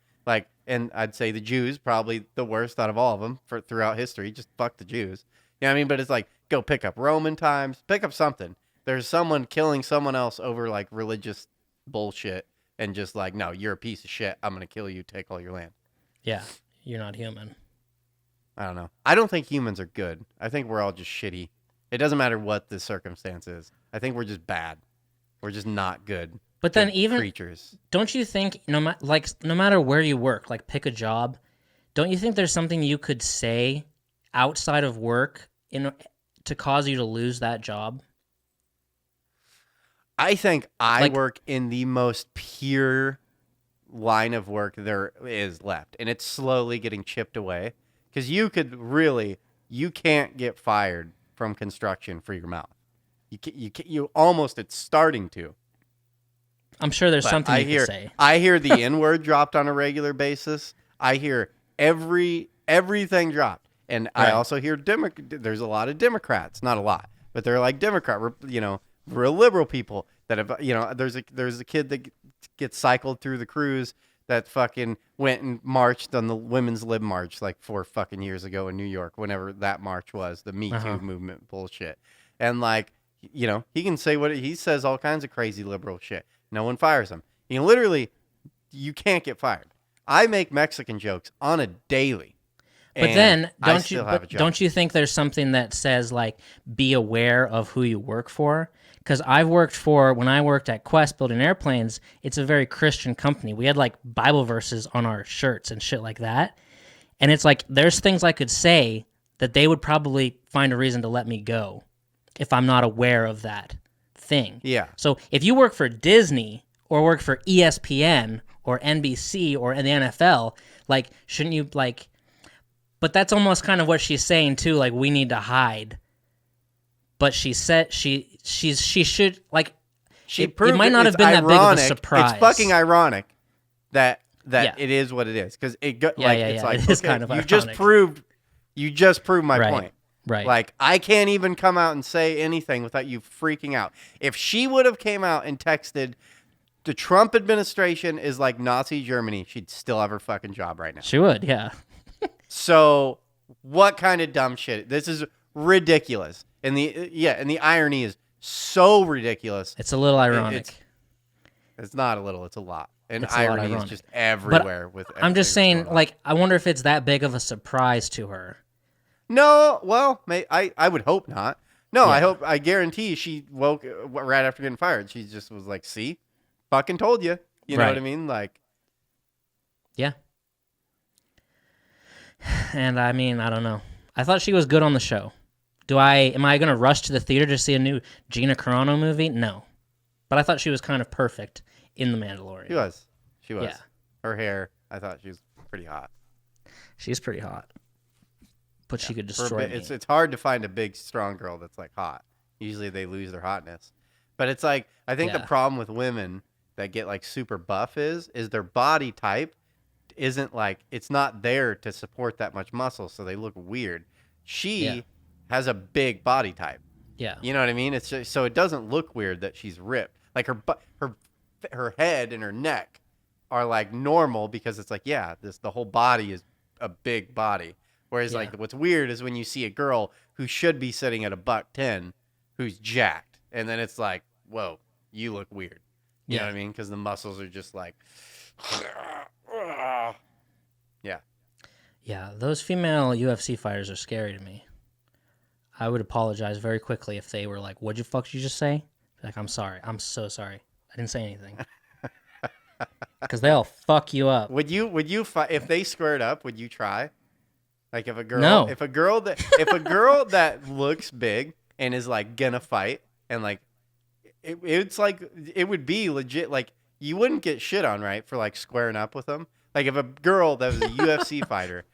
And I'd say the Jews probably the worst out of all of them throughout history. Just fuck the Jews. You know what I mean? But it's go pick up Roman times, pick up something. There's someone killing someone else over religious bullshit. And just no, you're a piece of shit. I'm going to kill you, take all your land. Yeah, you're not human. I don't know. I don't think humans are good. I think we're all just shitty. It doesn't matter what the circumstance is. I think we're just bad. We're just not good. But then even creatures. Don't you think no matter where you work, pick a job, don't you think there's something you could say outside of work to cause you to lose that job? I think I work in the most pure line of work there is left, and it's slowly getting chipped away. Because you can't get fired from construction for your mouth. You almost, it's starting to. I'm sure there's something you can say. I hear the N-word dropped on a regular basis. I hear everything dropped. And right. I also hear there's a lot of Democrats, not a lot, but they're Democrat, real liberal people that have, there's a kid that gets cycled through the cruise that fucking went and marched on the Women's Lib March 4 fucking years ago in New York, whenever that march was, the Me Too movement bullshit. And he can say he says all kinds of crazy liberal shit. No one fires him. You can't get fired. I make Mexican jokes on a daily. But then, don't you think there's something that says, be aware of who you work for? Because when I worked at Quest building airplanes, it's a very Christian company. We had, Bible verses on our shirts and shit like that. And it's there's things I could say that they would probably find a reason to let me go if I'm not aware of that thing. Yeah. So if you work for Disney or work for ESPN or NBC or in the NFL, like, shouldn't you, like, but that's almost kind of what she's saying too, like, we need to hide. But she said she should, like, it might not have been that big of a surprise. It's fucking ironic that it is what it is, because it's like, it is kind of ironic. You just proved my point. Right. Like, I can't even come out and say anything without you freaking out. If she would have came out and texted, the Trump administration is like Nazi Germany, she'd still have her fucking job right now. She would, yeah. So, what kind of dumb shit? This is ridiculous. And the irony is so ridiculous. It's a little ironic. It's not a little, it's a lot. And it's irony is just everywhere. I'm just saying, like, I wonder if it's that big of a surprise to her. No, well, I would hope not. No, yeah. I guarantee she woke right after getting fired. She just was like, see, fucking told you. You know what I mean? Like, yeah. And I mean, I don't know. I thought she was good on the show. Am I going to rush to the theater to see a new Gina Carano movie? No. But I thought she was kind of perfect in The Mandalorian. She was. Yeah. Her hair, I thought she was pretty hot. She's pretty hot. But she could destroy me. It's hard to find a big, strong girl that's, like, hot. Usually they lose their hotness. But it's like, I think the problem with women that get, like, super buff is their body type isn't, like, it's not there to support that much muscle, so they look weird. She has a big body type. Yeah. You know what I mean? It's just, so it doesn't look weird that she's ripped. Like, her head and her neck are, like, normal, because it's like, the whole body is a big body. Whereas, like, what's weird is when you see a girl who should be sitting at a $110 who's jacked, and then it's like, whoa, you look weird. You know what I mean? Because the muscles are just like, yeah. Yeah, those female UFC fighters are scary to me. I would apologize very quickly if they were like, "What'd you fuck you just say?" Like, I'm sorry. I'm so sorry. I didn't say anything. Because they'll fuck you up. Would you if they squared up? Would you try? Like, if a girl, no. if a girl that looks big and is, like, gonna fight, and, like, it's like, it would be legit. Like, you wouldn't get shit on, right, for, like, squaring up with them. Like, if a girl that was a UFC fighter,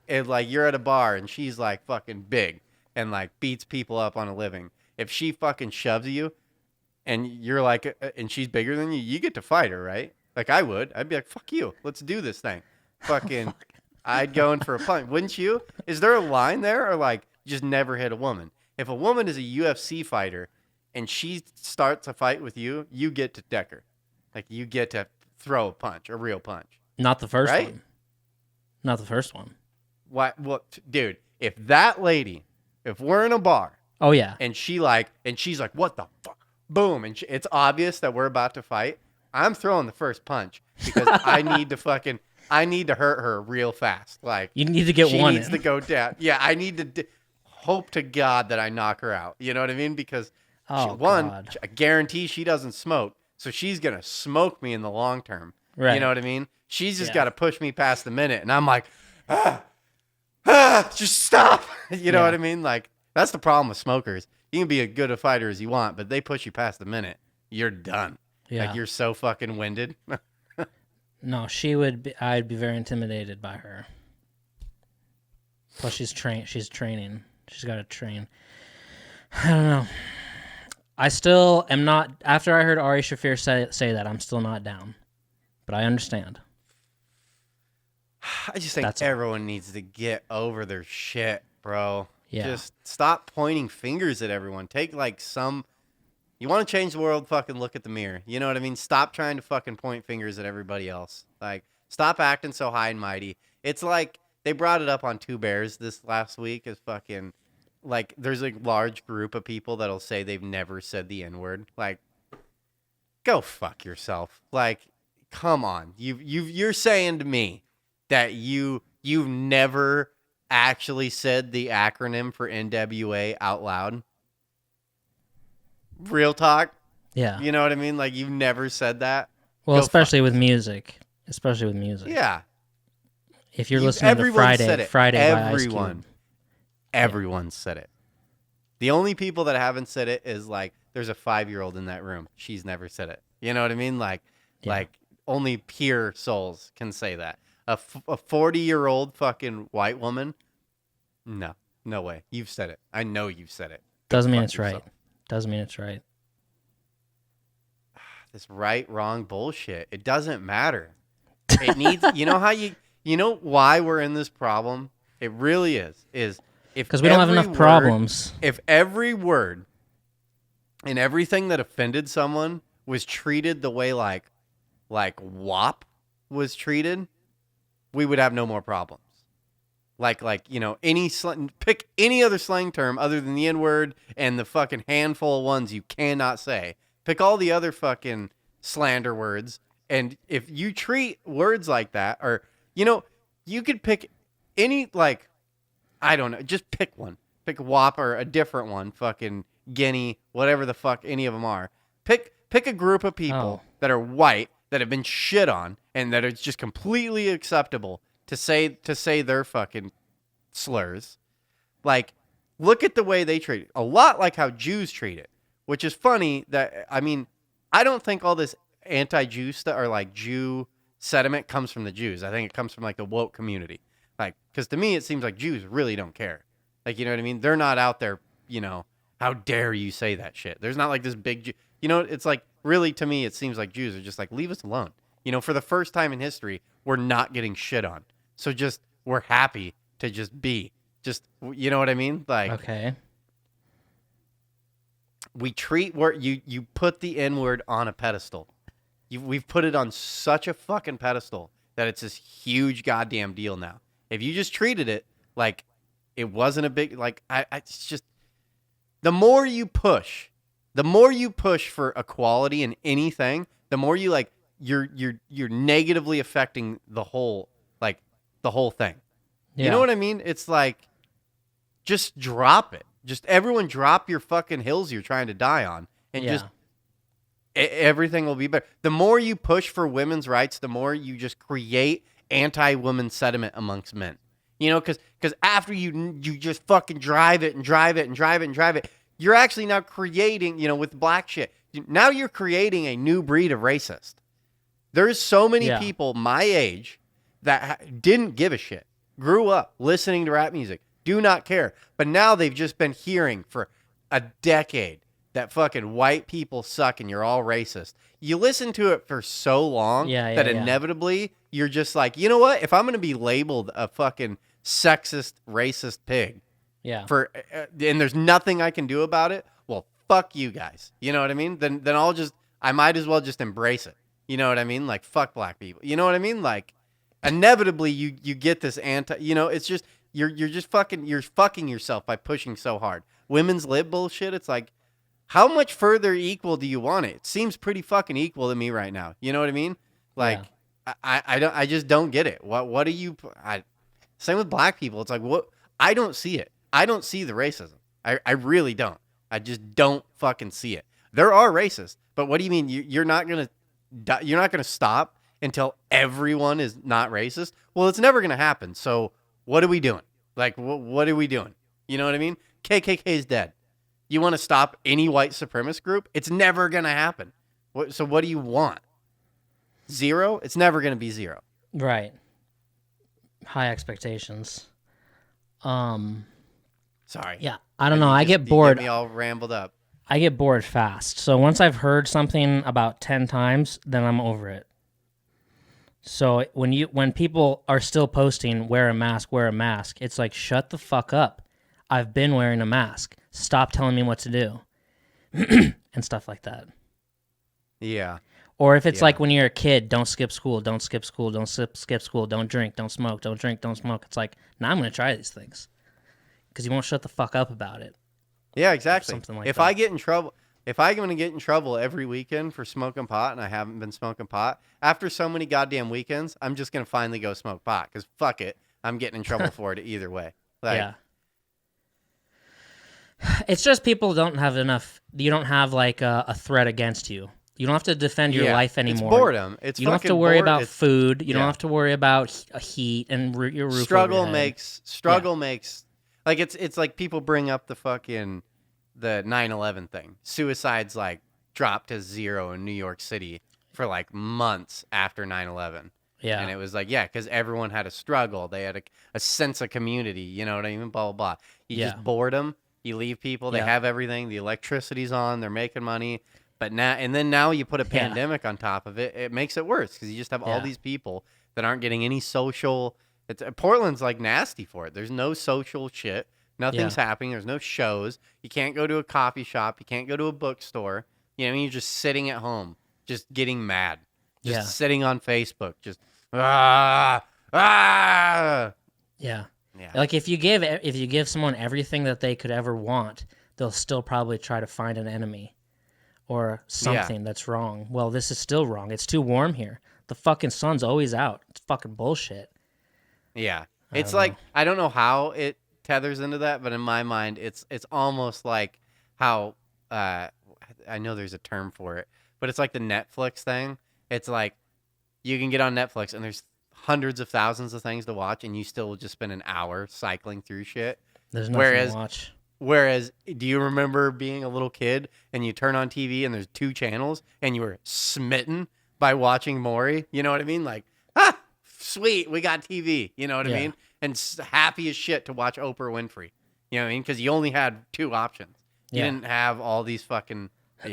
and, like, you're at a bar and she's, like, fucking big and, like, beats people up on a living, if she fucking shoves you and you're like, and she's bigger than you, you get to fight her, right? Like, I would. I'd be like, fuck you. Let's do this thing. Fucking, I'd go in for a punch. Wouldn't you? Is there a line there, or, like, just never hit a woman? If a woman is a UFC fighter and she starts a fight with you, you get to deck her. Like, you get to throw a punch, a real punch. Not the first one. Not the first one. What? Well, dude, if that lady, if we're in a bar, and she's like, what the fuck? Boom, and it's obvious that we're about to fight. I'm throwing the first punch, because I need to hurt her real fast. Like, you need to get she one. She needs to go down. Yeah, I need to hope to God that I knock her out. You know what I mean? Because I guarantee she doesn't smoke, so she's gonna smoke me in the long term. Right. You know what I mean? She's just got to push me past the minute, and I'm like, just stop. You know what I mean? Like, that's the problem with smokers. You can be as good a fighter as you want, but they push you past the minute, you're done. Yeah. Like, you're so fucking winded. No, I'd be very intimidated by her. Plus, she's training. She's got to train. I don't know. I still am not. After I heard Ari Shaffir say that, I'm still not down. But I understand. I just think everyone needs to get over their shit, bro. Yeah. Just stop pointing fingers at everyone. Take, like, you want to change the world, fucking look at the mirror. You know what I mean? Stop trying to fucking point fingers at everybody else. Like, stop acting so high and mighty. It's like, they brought it up on Two Bears this last week, as fucking, like, there's a large group of people that'll say they've never said the N-word. Like, go fuck yourself. Like, come on. You're saying to me that you've never actually said the acronym for NWA out loud? Real talk? Yeah. You know what I mean? Like, you've never said that? Well, especially with music. Especially with music. Yeah. If you're listening to Friday said it. by Ice Everyone. Cube. Everyone's said it. The only people that haven't said it is like there's a 5-year-old in that room. She's never said it. You know what I mean? Like only pure souls can say that. A 40-year-old fucking white woman? No way. You've said it. I know you've said it. Doesn't mean it's right. Doesn't mean it's right. This right, wrong bullshit. It doesn't matter. It needs, you know why we're in this problem? It really is if because we don't have enough problems. If every word and everything that offended someone was treated the way like WAP was treated, we would have no more problems. Pick any other slang term other than the N-word and the fucking handful of ones you cannot say. Pick all the other fucking slander words, and if you treat words like that, or you could pick any, like, I don't know, just pick one. Pick WAP or a different one, fucking Guinea, whatever the fuck any of them are. Pick a group of people that are white that have been shit on and that it's just completely acceptable to say their fucking slurs. Like, look at the way they treat it. A lot like how Jews treat it, which is funny that, I mean, I don't think all this anti-Jew stuff or like Jew sentiment comes from the Jews. I think it comes from like the woke community. Like, because to me, it seems like Jews really don't care. Like, you know what I mean? They're not out there, how dare you say that shit? There's not like this big Jew. It's like, really, to me, it seems like Jews are just like, leave us alone. For the first time in history, we're not getting shit on. So we're happy to just be. Just, you know what I mean? Like, okay. We treat where you put the N-word on a pedestal. We've put it on such a fucking pedestal that it's this huge goddamn deal now. If you just treated it like it wasn't a big, like, it's just, the more you push for equality in anything, the more you like, you're negatively affecting the whole thing. Yeah. You know what I mean? It's like, just drop it. Just everyone drop your fucking hills you're trying to die on, and just everything will be better. The more you push for women's rights, the more you just create anti-woman sentiment amongst men. Because after you just fucking drive it, you're actually now creating, with black shit. Now you're creating a new breed of racist. There's so many people my age that didn't give a shit, grew up listening to rap music, do not care. But now they've just been hearing for a decade that fucking white people suck and you're all racist. You listen to it for so long that inevitably you're just like, you know what? If I'm going to be labeled a fucking sexist, racist pig, and there's nothing I can do about it, well, fuck you guys. You know what I mean? Then I might as well just embrace it. You know what I mean? Like, fuck black people. You know what I mean? Like, inevitably you get this it's just, you're fucking yourself by pushing so hard. Women's lib bullshit. It's like, how much further equal do you want it? It seems pretty fucking equal to me right now. You know what I mean? Like, I just don't get it. What do you? Same with black people. It's like, what? I don't see it. I don't see the racism. I really don't. I just don't fucking see it. There are racists, but what do you mean? You're not gonna stop until everyone is not racist? Well, it's never gonna happen. So what are we doing? Like, what are we doing? You know what I mean? KKK is dead. You want to stop any white supremacist group? It's never going to happen. So what do you want? Zero? It's never going to be zero. Right. High expectations. Sorry. Yeah, I don't know. I get bored. You get me all rambled up. I get bored fast. So once I've heard something about 10 times, then I'm over it. So when people are still posting wear a mask, it's like, shut the fuck up. I've been wearing a mask. Stop telling me what to do. And stuff like that. Yeah. Or if it's like when you're a kid, don't skip school, don't skip school, don't skip school, don't drink, don't smoke, don't drink, don't smoke. It's like, now I'm going to try these things. Because you won't shut the fuck up about it. Yeah, exactly. Something like if that. I get in trouble, if I'm going to get in trouble every weekend for smoking pot and I haven't been smoking pot, after so many goddamn weekends, I'm just going to finally go smoke pot. Because fuck it, I'm getting in trouble for it either way. Like, yeah. It's just people don't have enough. You don't have like a threat against you. You don't have to defend your life anymore. It's boredom. You don't have to worry about food. You don't have to worry about heat and your roof. Struggle makes. Like it's like people bring up the 9/11 thing. Suicides like dropped to 0 in New York City for like months after 9/11. Yeah. And it was like, yeah, because everyone had a struggle. They had a sense of community. You know what I mean? Blah, blah, blah. You just bored them. You leave people. They have everything. The electricity's on. They're making money. But now you put a pandemic on top of it. It makes it worse because you just have all these people that aren't getting any social. Portland's like nasty for it. There's no social shit. Nothing's happening. There's no shows. You can't go to a coffee shop. You can't go to a bookstore. You know what I mean? You're just sitting at home, just getting mad. Just sitting on Facebook, just Yeah. Like if you give someone everything that they could ever want, they'll still probably try to find an enemy or something that's wrong. Well, this is still wrong. It's too warm here. The fucking sun's always out. It's fucking bullshit. Yeah. It's like I don't know how it tethers into that, but in my mind it's almost like how I know there's a term for it, but it's like the Netflix thing. It's like you can get on Netflix and there's hundreds of thousands of things to watch, and you still will just spend an hour cycling through shit. There's nothing to watch. Whereas, do you remember being a little kid and you turn on TV and there's 2 channels and you were smitten by watching Maury? You know what I mean? Like, sweet, we got TV. You know what I mean? And happy as shit to watch Oprah Winfrey. You know what I mean? Because you only had 2 options. You didn't have all these fucking or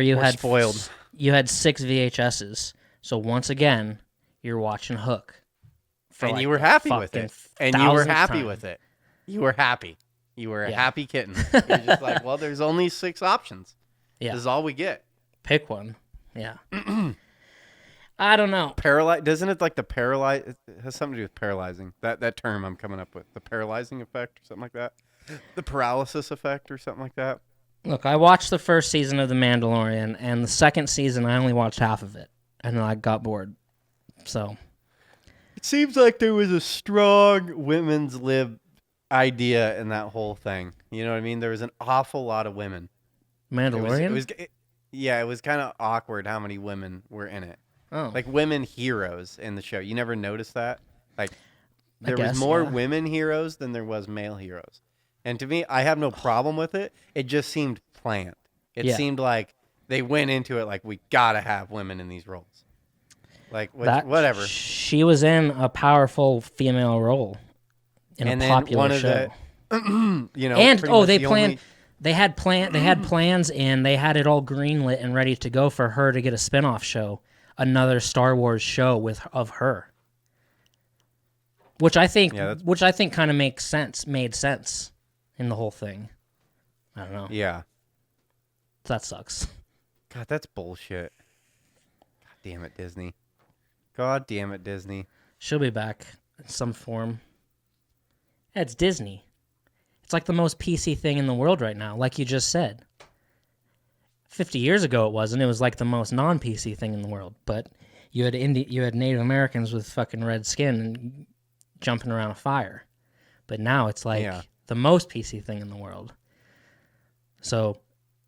you had spoiled. You had 6 VHSs. So once again, you're watching Hook. And you were happy with it. And you were happy with it. You were happy. You were a happy kitten. You're just like, well, there's only 6 options. Yeah. This is all we get. Pick one. Yeah. I don't know. Doesn't it like the paralyze? It has something to do with paralyzing. That term I'm coming up with. The paralyzing effect or something like that. The paralysis effect or something like that. Look, I watched the first season of The Mandalorian, and the second season I only watched half of it, and then I got bored. So it seems like there was a strong women's lib idea in that whole thing. You know what I mean? There was an awful lot of women. Mandalorian? It was kind of awkward how many women were in it. Oh. Like women heroes in the show. You never noticed that? Like there was more women heroes than there was male heroes. And to me, I have no problem with it. It just seemed planned. It seemed like they went into it like, we got to have women in these roles. Like, whatever. She was in a powerful female role in a popular show. They had plans, and they had it all greenlit and ready to go for her to get a spinoff show, another Star Wars show of her. Which I think kind of made sense in the whole thing. I don't know. Yeah. That sucks. God, that's bullshit. God damn it, Disney. God damn it, Disney. She'll be back in some form. Yeah, it's Disney. It's like the most PC thing in the world right now, like you just said. 50 years ago it wasn't. It was like the most non-PC thing in the world. But you had Native Americans with fucking red skin and jumping around a fire. But now it's like the most PC thing in the world. So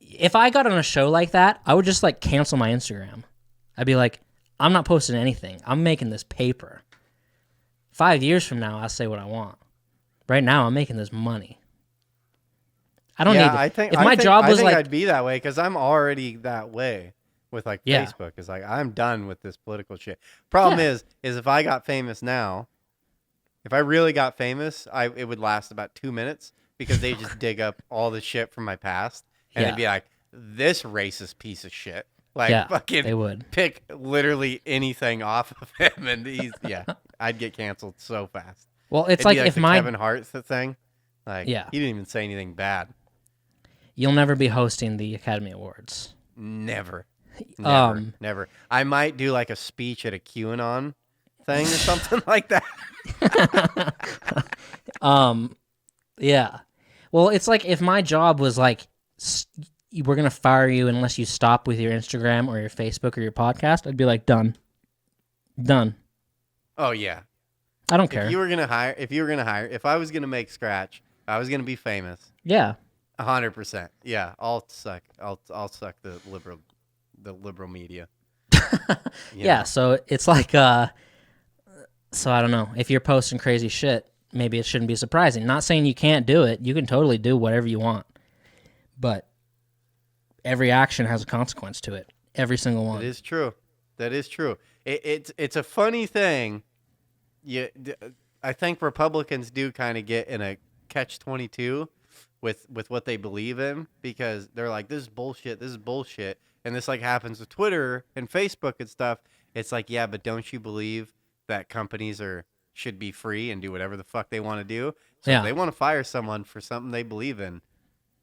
if I got on a show like that, I would just like cancel my Instagram. I'd be like, I'm not posting anything. I'm making this paper. 5 years from now, I'll say what I want. Right now, I'm making this money. I don't need it. I think I'd be that way because I'm already that way with like Facebook. It's like, I'm done with this political shit. Problem is if I got famous now, if I really got famous, it would last about 2 minutes because they just dig up all the shit from my past and it'd be like, this racist piece of shit. Like fucking they would pick literally anything off of him and I'd get canceled so fast. Well, it's like if my Kevin Hart thing, like he didn't even say anything bad. You'll never be hosting the Academy Awards. Never. I might do like a speech at a QAnon thing or something like that. Yeah. Well, it's like if my job was like, we're going to fire you unless you stop with your Instagram or your Facebook or your podcast, I'd be like, done. Oh, yeah. I don't care. If I was going to make Scratch, I was going to be famous. Yeah. 100%. Yeah. I'll suck the liberal media. Yeah. So it's like, so I don't know. If you're posting crazy shit, maybe it shouldn't be surprising. Not saying you can't do it. You can totally do whatever you want. But every action has a consequence to it. Every single one. That is true. It's a funny thing. I think Republicans do kind of get in a catch-22 with what they believe in, because they're like, this is bullshit, and this like happens with Twitter and Facebook and stuff. It's like, yeah, but don't you believe that companies should be free and do whatever the fuck they want to do? So if they want to fire someone for something they believe in,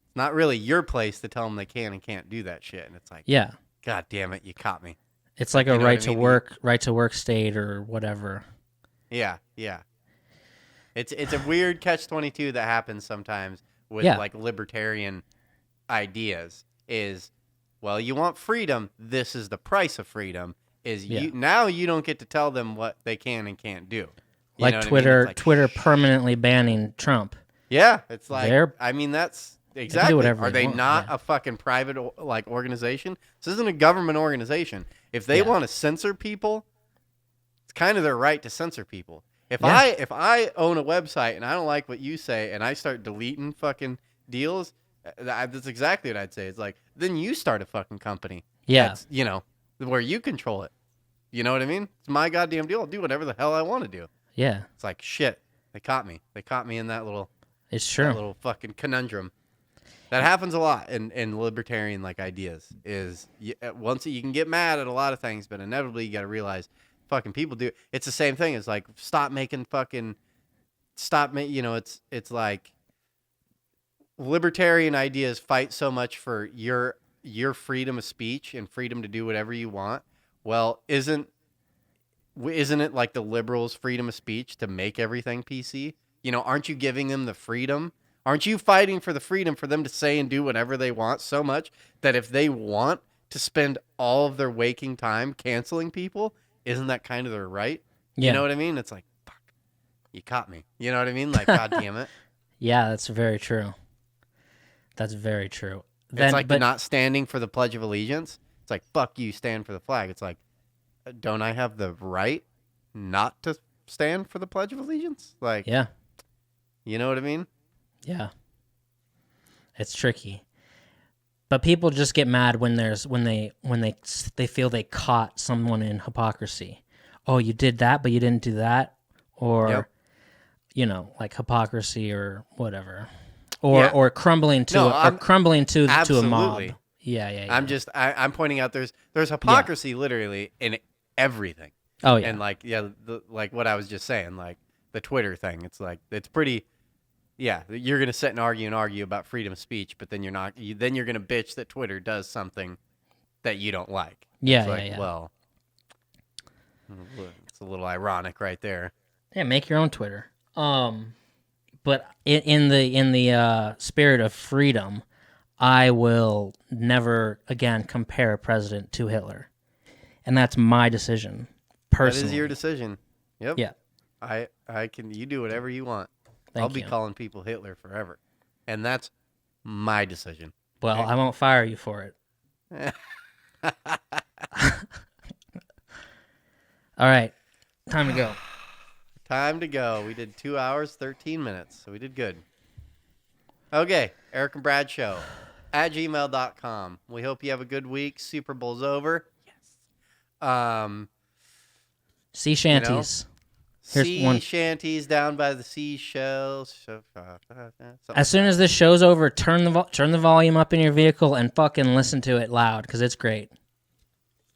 it's not really your place to tell them they can and can't do that shit. And it's like, yeah, God damn it, you caught me. It's like a right to work state or whatever. Yeah. It's a weird catch-22 that happens sometimes with like libertarian ideas. Is, well, you want freedom. This is the price of freedom. Now you don't get to tell them what they can and can't do. Like Twitter, like, Twitter permanently banning Trump. Yeah, it's like, that's exactly. Are they not a fucking private like organization? This isn't a government organization. If they want to censor people, it's kind of their right to censor people. If I own a website and I don't like what you say and I start deleting fucking deals, that's exactly what I'd say. It's like, then you start a fucking company. Yeah. That's, where you control it. You know what I mean? It's my goddamn deal. I'll do whatever the hell I want to do. Yeah. It's like, shit, they caught me. They caught me in that little, it's true. That little fucking conundrum. That happens a lot in libertarian like ideas. Is once you can get mad at a lot of things, but inevitably you got to realize fucking people do. It's the same thing. It's like, it's like libertarian ideas fight so much for your freedom of speech and freedom to do whatever you want. Well, isn't it like the liberals' freedom of speech to make everything PC? Aren't you giving them the freedom? Aren't you fighting for the freedom for them to say and do whatever they want so much that if they want to spend all of their waking time canceling people, isn't that kind of their right? Yeah. You know what I mean? It's like, fuck, you caught me. You know what I mean? Like, God damn it. Yeah, that's very true. That's very true. It's like not standing for the Pledge of Allegiance. It's like, fuck you, stand for the flag. It's like, don't I have the right not to stand for the Pledge of Allegiance? Like, yeah. You know what I mean? Yeah. It's tricky. But people just get mad when they feel they caught someone in hypocrisy. Oh, you did that, but you didn't do that, or like hypocrisy or whatever, or crumbling to a mob. Yeah. I'm pointing out there's hypocrisy literally in everything. Oh yeah, and like like what I was just saying, like the Twitter thing. It's like it's pretty. Yeah, you're gonna sit and argue about freedom of speech, but then you're not. Then you're gonna bitch that Twitter does something that you don't like. Yeah, it's like, yeah. Well, it's a little ironic right there. Yeah, make your own Twitter. But in the spirit of freedom, I will never again compare a president to Hitler, and that's my decision. Personally, that is your decision. Yep. Yeah. I can. You do whatever you want. I'll be calling people Hitler forever. And that's my decision. Well, I won't fire you for it. All right. Time to go. Time to go. We did 2 hours, 13 minutes. So we did good. Okay. Erick and Brad Show at gmail.com. We hope you have a good week. Super Bowl's over. Yes. Sea shanties. Shanties down by the seashells. As soon as this show's over, turn the volume up in your vehicle and fucking listen to it loud, because it's great.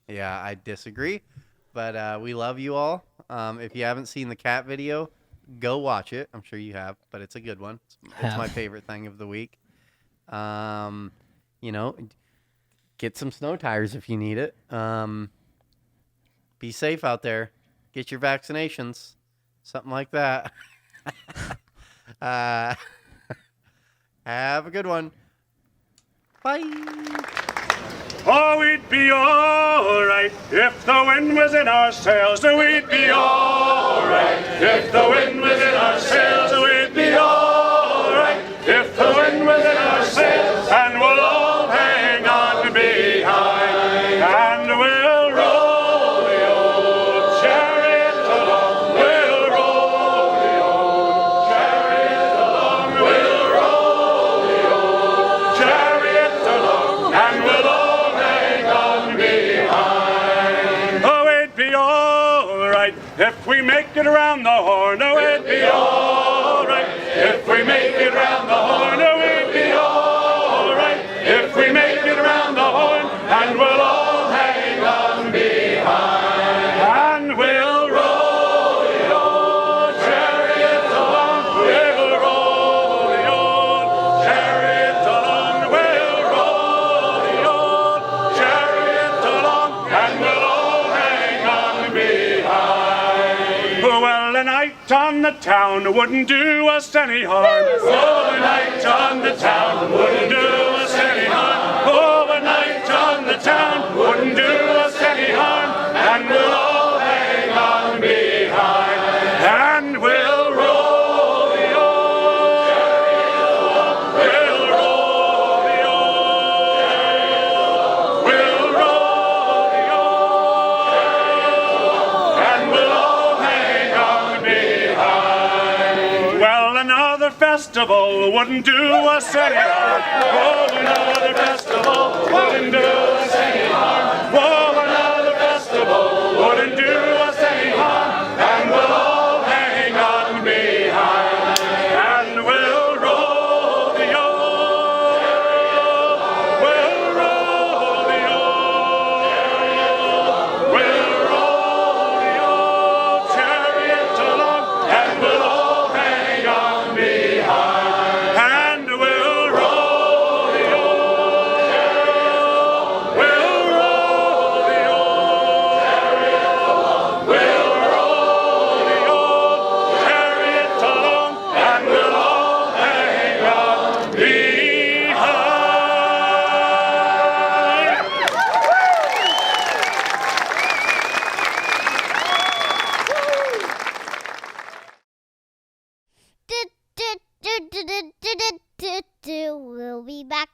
Yeah, I disagree, but we love you all. If you haven't seen the cat video, go watch it. I'm sure you have, but it's a good one. It's my favorite thing of the week. Get some snow tires if you need it. Be safe out there. Get your vaccinations. Something like that. Have a good one. Bye. Oh, we'd be all right if the wind was in our sails. We'd be all right if the wind was in our sails. We'd be all right if the wind was in our sails. And we'll all hang on behind, and we'll roll the old chariot along. We'll roll the old If we make it around the horn, oh, it'd be all right. If we make it around the horn, oh, it'd be all right. If we make it around the horn, and we'll all hang on behind, and we'll roll the old chariot along. We'll roll the old chariot along. We'll roll the old chariot along, and we'll all hang on behind. Well, a night on the town wouldn't do us any harm. Oh, a night on the town wouldn't do us any harm. Oh, a night on the town wouldn't do us any harm. And we'll all hang on behind, and we'll roll the old chariot. We'll roll the old. We'll roll the old, and we'll all hang on behind. Well, another festival wouldn't do us any harm. Oh, another festival wouldn't do us any harm. Oh, another festival wouldn't do us any harm. And we'll all hang on behind, and we'll roll the old. We'll roll the old. We'll roll the old chariot along, and we'll all hang on behind, and we'll roll the old. We'll roll the old chariot along. We'll roll the old chariot along, and we'll all hang on behind. We'll be back